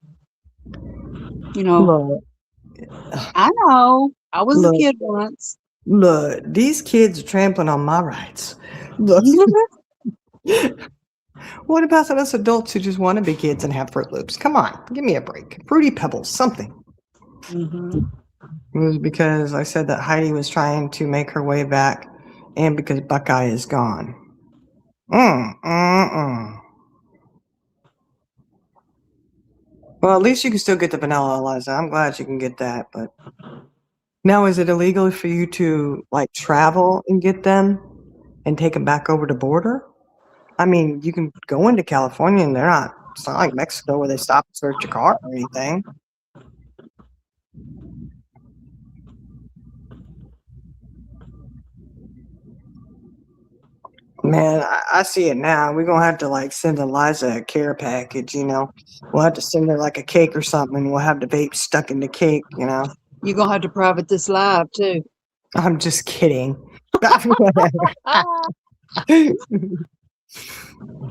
You know. Look, I know. I was Look. a kid once. look. These kids are trampling on my rights. Look. What about us adults who just want to be kids and have Fruit Loops? Come on, give me a break. Fruity Pebbles, something. Mm-hmm. It was because I said that Heidi was trying to make her way back, and because Buckeye is gone. Well, at least you can still get the vanilla, Eliza. I'm glad you can get that. But now, is it illegal for you to like travel and get them and take them back over the border? I mean, you can go into California and they're not. It's not like Mexico where they stop and search your car or anything. Man, I see it now. We're gonna have to like send Eliza a care package, you know. We'll have to send her like a cake or something, and we'll have the vape stuck in the cake, you know. You're gonna have to private this live too. I'm just kidding.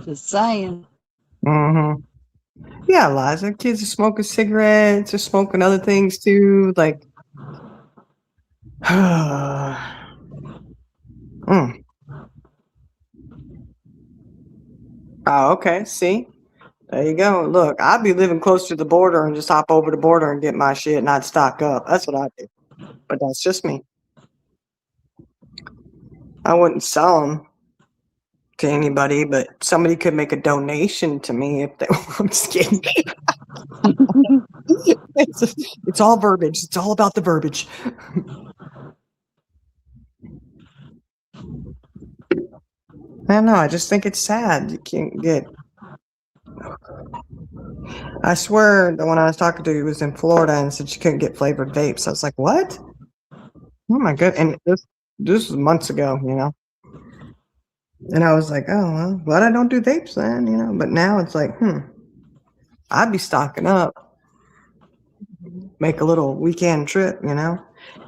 Just saying. hmm Yeah, Eliza, kids are smoking cigarettes, are smoking other things too. Like, Mm. Oh, okay. See, there you go. Look, I'd be living close to the border and just hop over the border and get my shit and I'd stock up. That's what I do. But that's just me. I wouldn't sell them to anybody, but somebody could make a donation to me if they. I'm just kidding. It's all verbiage. It's all about the verbiage. I don't know. I just think it's sad. You can't get. I swear that when I was talking to you, he was in Florida and said you couldn't get flavored vapes. I was like, what? Oh my god! And this was months ago, you know. And I was like, oh well, glad I don't do vapes then, you know. But now it's like, I'd be stocking up, make a little weekend trip, you know.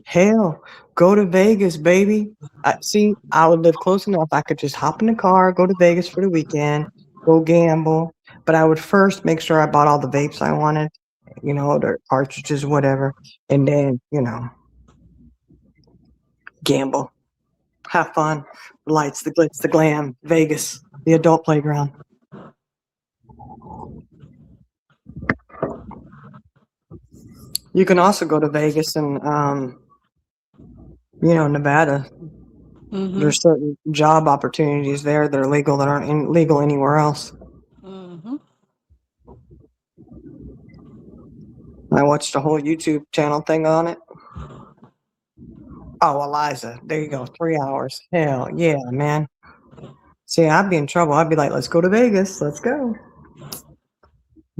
Hell, go to Vegas, baby. I would live close enough. I could just hop in the car, go to Vegas for the weekend, go gamble. But I would first make sure I bought all the vapes I wanted, you know, the cartridges, whatever, and then, you know, gamble, have fun, the lights, the glitz, the glam, Vegas, the adult playground. You can also go to Vegas and, you know, Nevada. Mhm. There's certain job opportunities there that are legal that aren't legal anywhere else. Mhm. I watched a whole YouTube channel thing on it. Oh, Eliza, there you go, 3 hours. Hell yeah, man. See, I'd be in trouble. I'd be like, let's go to Vegas. Let's go.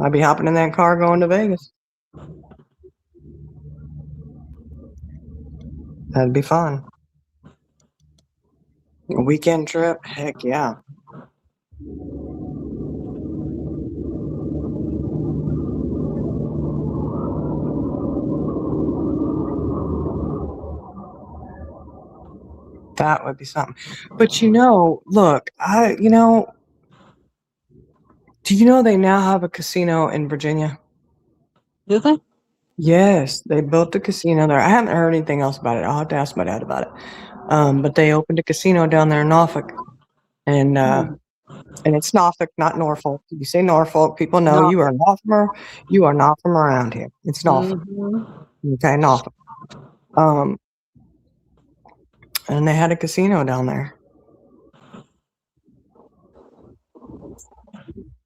I'd be hopping in that car going to Vegas. That'd be fun. A weekend trip? Heck yeah. That would be something. But you know, look, do you know they now have a casino in Virginia? Do they? Yes, they built a casino there. I haven't heard anything else about it. I'll have to ask my dad about it. But they opened a casino down there in Norfolk, and it's Norfolk, not Norfolk. If you say Norfolk, people know you are not from around here. It's Norfolk. Mhm. Okay, Norfolk. And they had a casino down there.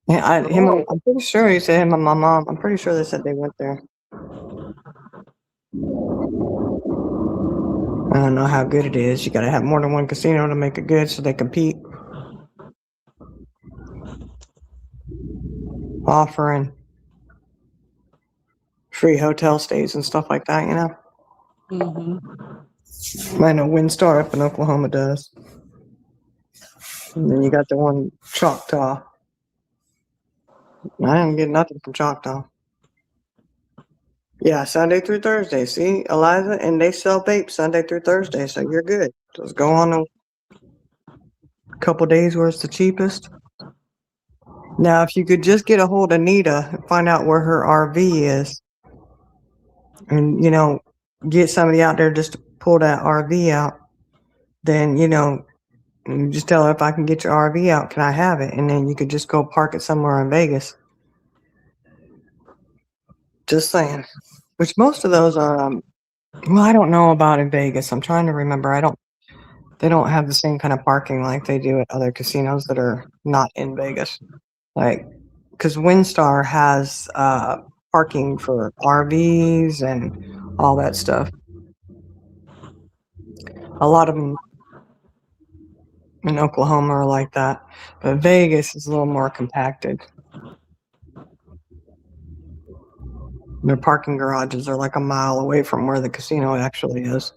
Yeah, I'm pretty sure he said him and my mom. I'm pretty sure they said they went there. I don't know how good it is. You got to have more than one casino to make it good, so they compete. Offering free hotel stays and stuff like that, you know. Mhm. I know Windstar up in Oklahoma does. And then you got the one Choctaw. I didn't get nothing from Choctaw. Yeah, Sunday through Thursday. See, Eliza, and they sell vape Sunday through Thursday, so you're good. Just go on a couple days where it's the cheapest. Now, if you could just get a hold of Nita and find out where her RV is, and you know, get somebody out there just to pull that RV out, then you know, you just tell her, if I can get your RV out, can I have it? And then you could just go park it somewhere in Vegas. Just saying. Which most of those are, well, I don't know about in Vegas. I'm trying to remember. They don't have the same kind of parking like they do at other casinos that are not in Vegas. Like, because Windstar has parking for RVs and all that stuff. A lot of them in Oklahoma are like that, but Vegas is a little more compacted. Their parking garages are like a mile away from where the casino actually is.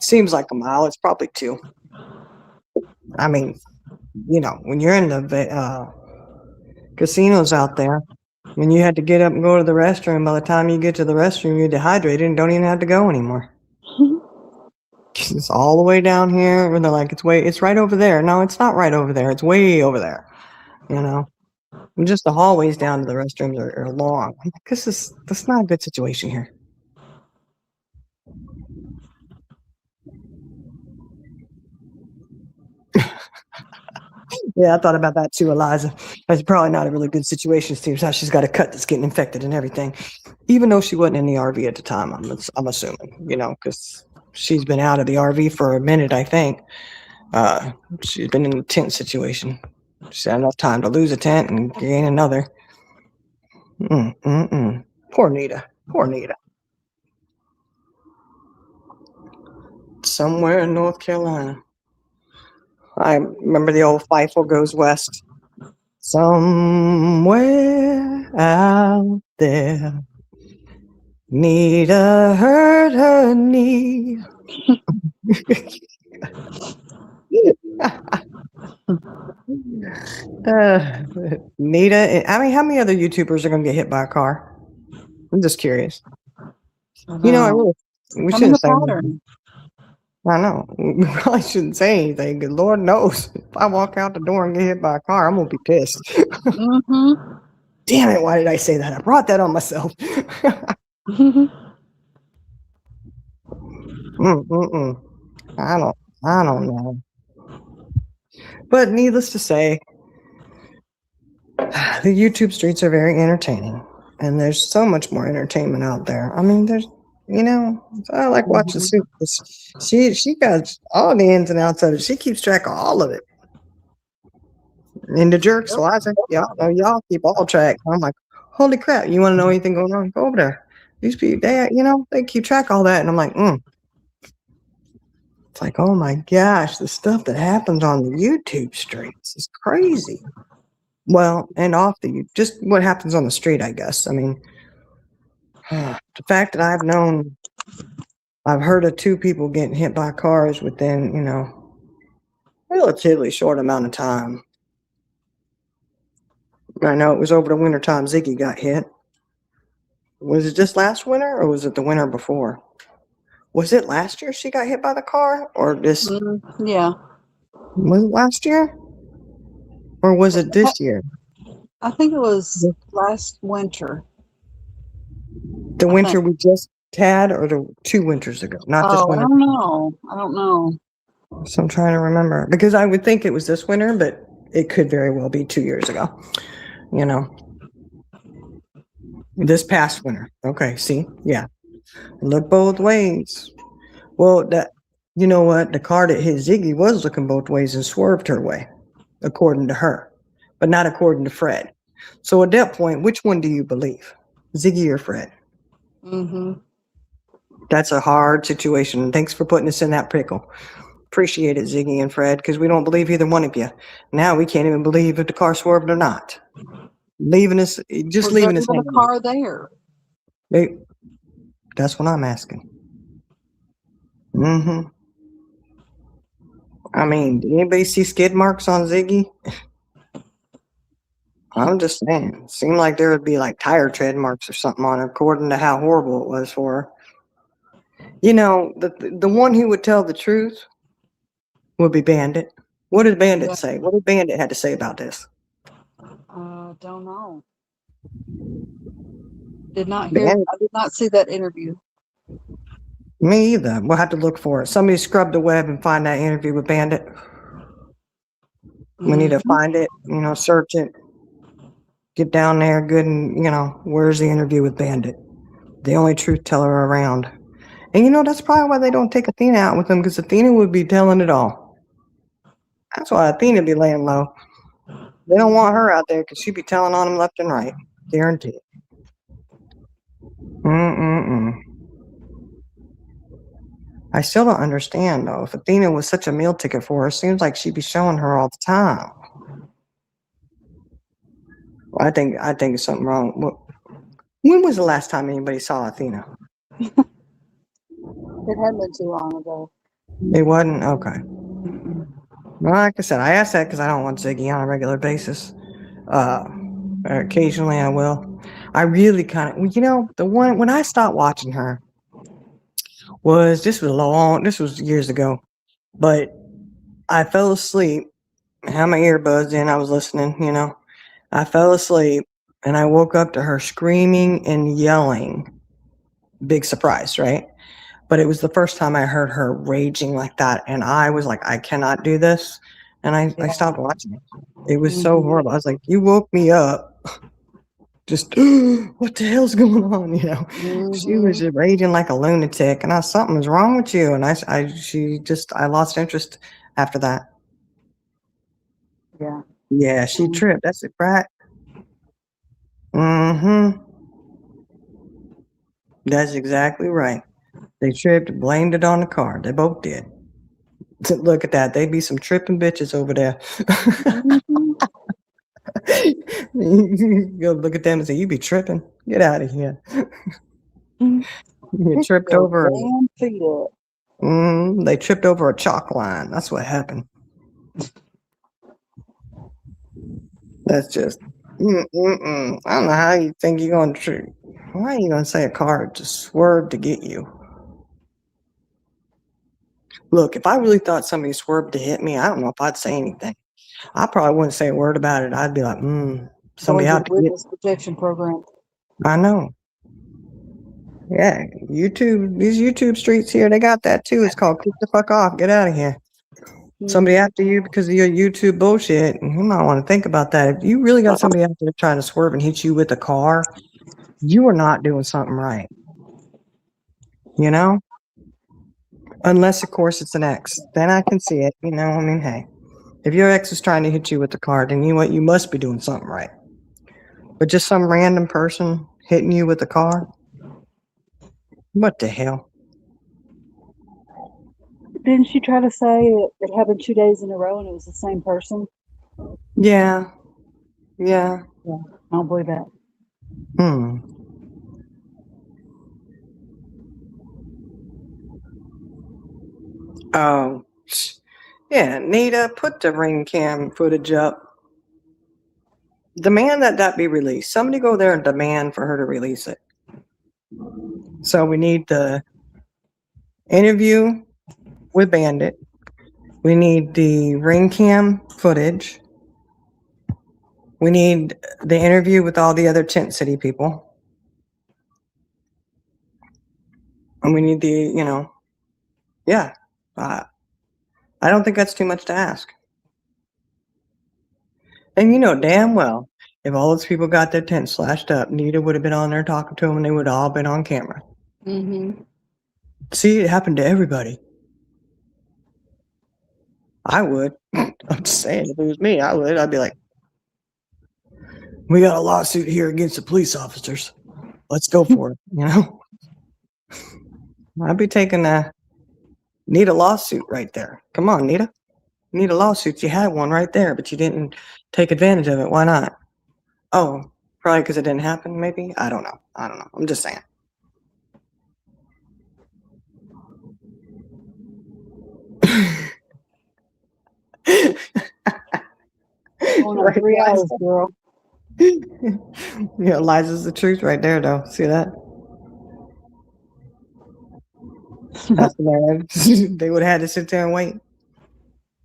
Seems like a mile. It's probably 2. I mean, when you're in the casinos out there, when you had to get up and go to the restroom, by the time you get to the restroom, you're dehydrated and don't even have to go anymore. It's all the way down here, and they're like, it's right over there. No, it's not right over there. It's way over there. And just the hallways down to the restrooms are long. I'm like, that's not a good situation here. Yeah, I thought about that too, Eliza. That's probably not a really good situation. Seems how she's got a cut that's getting infected and everything. Even though she wasn't in the RV at the time, I'm assuming, because she's been out of the RV for a minute, I think. She's been in a tent situation. She's had enough time to lose a tent and gain another. Poor Nita. Poor Nita. Somewhere in North Carolina. I remember the old Fievel Goes West. Somewhere out there, Nita hurt her knee. Nita, I mean, how many other YouTubers are going to get hit by a car? I'm just curious. We shouldn't say anything. I know. We probably shouldn't say anything, because Lord knows, if I walk out the door and get hit by a car, I'm going to be pissed. Damn it, why did I say that? I brought that on myself. I don't know. But needless to say, the YouTube streets are very entertaining, and there's so much more entertainment out there. I mean, I like watching Soup. She got all the ins and outs of it. She keeps track of all of it. And the jerks, Eliza, y'all keep all track. I'm like, holy crap! You want to know anything going on? Go over there. These people, they keep track of all that, and I'm like, It's like, oh my gosh, the stuff that happens on the YouTube streets is crazy. Well, and just what happens on the street, I guess. I mean, the fact that I've heard of 2 people getting hit by cars within, relatively short amount of time. I know it was over the winter time Ziggy got hit. Was it just last winter, or was it the winter before? Was it last year she got hit by the car, or this? Yeah. Was it last year? Or was it this year? I think it was last winter. The winter we just had, or the 2 winters ago? Not this winter. I don't know. So I'm trying to remember, because I would think it was this winter, but it could very well be 2 years ago. This past winter. Okay, see? Yeah. Look both ways. Well, you know what? The car that hit Ziggy was looking both ways and swerved her way, according to her, but not according to Fred. So at that point, which one do you believe? Ziggy or Fred? That's a hard situation. Thanks for putting us in that pickle. Appreciate it, Ziggy and Fred, because we don't believe either one of you. Now we can't even believe if the car swerved or not. Leaving us hanging. The car there. That's what I'm asking. I mean, did anybody see skid marks on Ziggy? I'm just saying. It seemed like there would be like tire tread marks or something on her, according to how horrible it was for her. The one who would tell the truth would be Bandit. What did Bandit say? What did Bandit have to say about this? Don't know. Did not hear. I did not see that interview. Me either. We'll have to look for it. Somebody scrub the web and find that interview with Bandit. We need to find it, search it, get down there good, and, where's the interview with Bandit? The only truth teller around. And, that's probably why they don't take Athena out with them, because Athena would be telling it all. That's why Athena be laying low. They don't want her out there because she'd be telling on them left and right. Guaranteed. I still don't understand, though. If Athena was such a meal ticket for her, it seems like she'd be showing her all the time. I think it's something wrong. When was the last time anybody saw Athena? It hadn't been too long ago. It wasn't? Okay. Well, like I said, I ask that because I don't want Ziggy on a regular basis. Occasionally I will. I really kind of, the one when I stopped watching her this was years ago, but I fell asleep, had my earbuds in, I was listening. I fell asleep and I woke up to her screaming and yelling. Big surprise, right? But it was the first time I heard her raging like that. And I was like, I cannot do this. And I stopped watching it. It was so horrible. I was like, you woke me up. Just, what the hell's going on? She was just raging like a lunatic. And something's wrong with you. And I lost interest after that. Yeah. Yeah, she tripped. That's it, right? Mm-hmm. That's exactly right. They tripped, blamed it on the car. They both did. Look at that. They be some tripping bitches over there. Go look at them and say, you be tripping. Get out of here. You tripped over. Damn feet up. They tripped over a chalk line. That's what happened. That's just, I don't know how you think you're going to, why are you going to say a car just swerved to get you? Look, if I really thought somebody swerved to hit me, I don't know if I'd say anything. I probably wouldn't say a word about it. I'd be like, somebody out to get. Witness protection program. I know. Yeah, these YouTube streets here, they got that too. It's called "Keep the fuck off, get out of here." Somebody after you because of your YouTube bullshit, you might want to think about that. If you really got somebody out there trying to swerve and hit you with a car, you are not doing something right. Unless of course it's an ex, then I can see it. Hey, if your ex is trying to hit you with the car, then you must be doing something right. But just some random person hitting you with a car, what the hell? Didn't she try to say it happened 2 days in a row and it was the same person? Yeah. I don't believe that. Oh, yeah, Nita, put the ring cam footage up. Demand that be released. Somebody go there and demand for her to release it. So we need the interview with Bandit. We need the ring cam footage. We need the interview with all the other Tent City people. And we need the, yeah. I don't think that's too much to ask. And you know damn well, if all those people got their tent slashed up, Nita would have been on there talking to them and they would have all been on camera. See, it happened to everybody. I would. I'm just saying, if it was me, I would. I'd be like, we got a lawsuit here against the police officers. Let's go for it, I'd be taking need a lawsuit right there. Come on, Nita. You need a lawsuit. You had one right there, but you didn't take advantage of it. Why not? Oh, probably because it didn't happen, maybe? I don't know. I'm just saying. Right, 3 hours, girl. Yeah, Liza's the truth right there, though. See that? That's bad. They would have had to sit there and wait.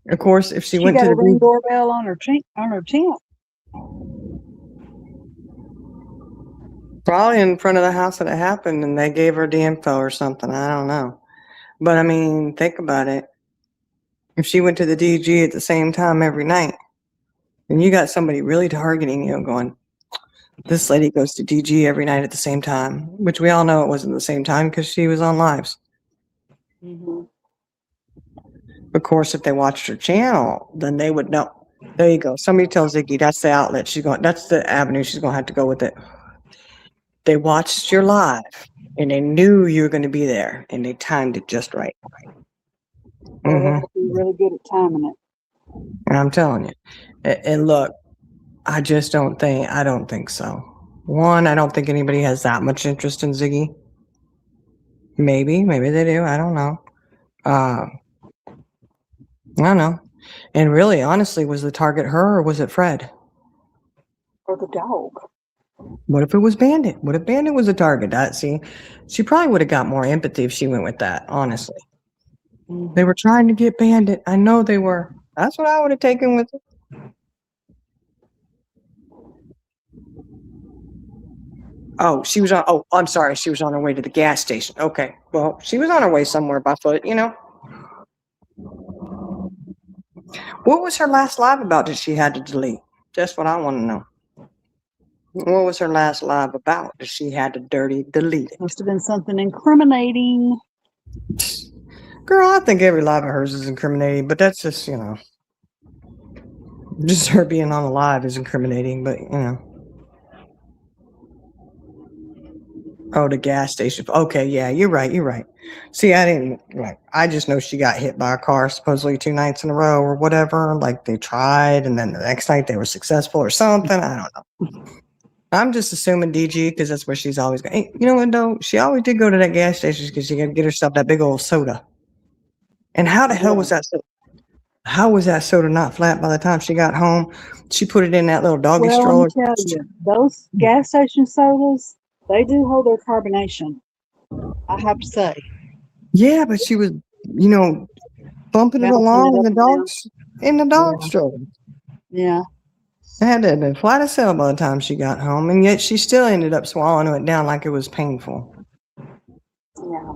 Of course, if she went got to a the ring doorbell on her tent. Probably in front of the house that it happened, and they gave her the info or something. I don't know. But I mean, think about it. If she went to the DG at the same time every night, and you got somebody really targeting you, going, this lady goes to DG every night at the same time, which we all know it wasn't the same time because she was on lives. Of course, if they watched her channel, then they would know. There you go. Somebody tells Ziggy that's the outlet she's going. That's the avenue she's going to have to go with it. They watched your live, and they knew you were going to be there, and they timed it just right. They have to be really good at timing it. And I'm telling you. And look, I don't think so. One, I don't think anybody has that much interest in Ziggy. Maybe they do. I don't know. I don't know. And really, honestly, was the target her or was it Fred? Or the dog. What if it was Bandit? What if Bandit was a target? See, she probably would have got more empathy if she went with that, honestly. They were trying to get Bandit. I know they were. That's what I would have taken with it. Oh, she was on. Oh, I'm sorry. She was on her way to the gas station. Okay. Well, she was on her way somewhere by foot, you know. What was her last live about that she had to delete? That's what I want to know. What was her last live about that she had to delete it? Must have been something incriminating. Girl, I think every live of hers is incriminating, but that's just, you know, just her being on the live is incriminating, but, you know. Oh, the gas station. Okay, yeah, you're right. You're right. See, I didn't like. I just know she got hit by a car supposedly 2 nights in a row or whatever. Like they tried, and then the next night they were successful or something. I don't know. I'm just assuming DG because that's where she's always going. Hey, you know what though? She always did go to that gas station because she got to get herself that big old soda. And how the hell was that soda? How was that soda not flat by the time she got home? She put it in that little doggy Well, stroller. let me tell you, those gas station sodas, they do hold their carbonation. I have to say. Yeah, but she was, you know, bumping it Bouncing along it in up the and down. dogs in the dog Yeah. stroller. Yeah. It had to have been flat as hell by the time she got home, and yet she still ended up swallowing it down like it was painful. Yeah.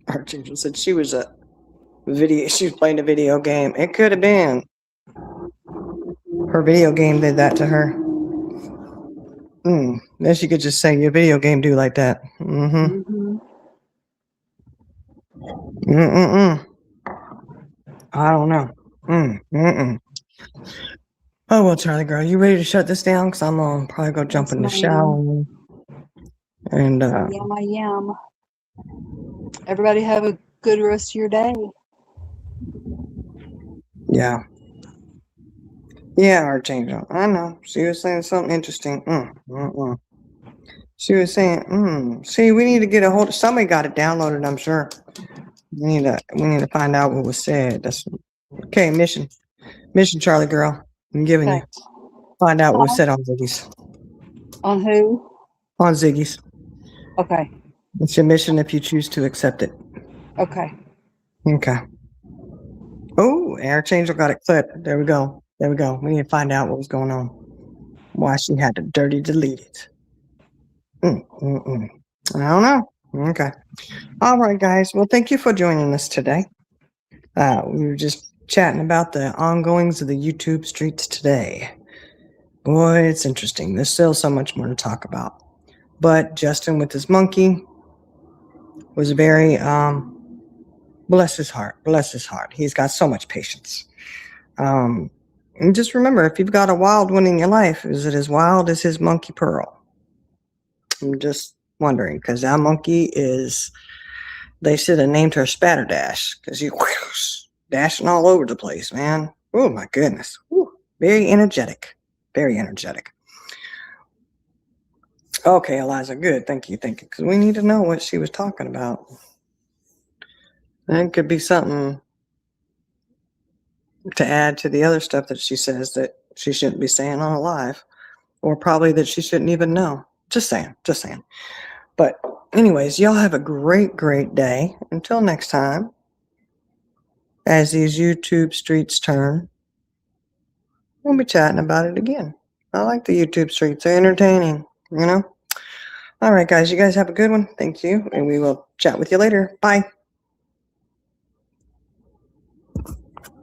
Archangel said she was she was playing a video game. It could have been. Her video game did that to her. Then she could just say your video game do like that. Mm-hmm. I don't know. Oh well, Charlie girl, you ready to shut this down? Because I'm gonna probably go jump Yes, in the ma'am. shower. And Yum, I yum. Everybody have a good rest of your day. yeah. Yeah, Archangel. I know. She was saying something interesting. She was saying, see, we need to get a hold of somebody got it downloaded, I'm sure. We need to find out what was said. That's okay, mission, Charlie girl. I'm giving Okay. you. Find out what was said on Ziggy's. On who? On Ziggy's. Okay. It's your mission if you choose to accept it. Okay. Okay. Oh, Archangel got it clipped. There we go. There we go. We need to find out what was going on. Why she had to delete it. I don't know. Okay. All right, guys. Well, thank you for joining us today. We were just chatting about the ongoings of the YouTube streets today. Boy, it's interesting. There's still so much more to talk about. But Justin with his monkey was very, bless his heart. Bless his heart. He's got so much patience. And just remember, if you've got a wild one in your life, is it as wild as his monkey Pearl? I'm just wondering, because that monkey is, they should have named her Spatterdash, because he dashing all over the place, man. Oh my goodness. Woo. Very energetic. Very energetic. Okay, Eliza, good. Thank you. Because we need to know what she was talking about. That could be something to add to the other stuff that she says that she shouldn't be saying on a live, or probably that she shouldn't even know. Just saying. But anyways, y'all have a great, great day. Until next time, as these YouTube streets turn, we'll be chatting about it again. I like the YouTube streets. They're entertaining, you know? All right, guys. You guys have a good one. Thank you. And we will chat with you later. Bye.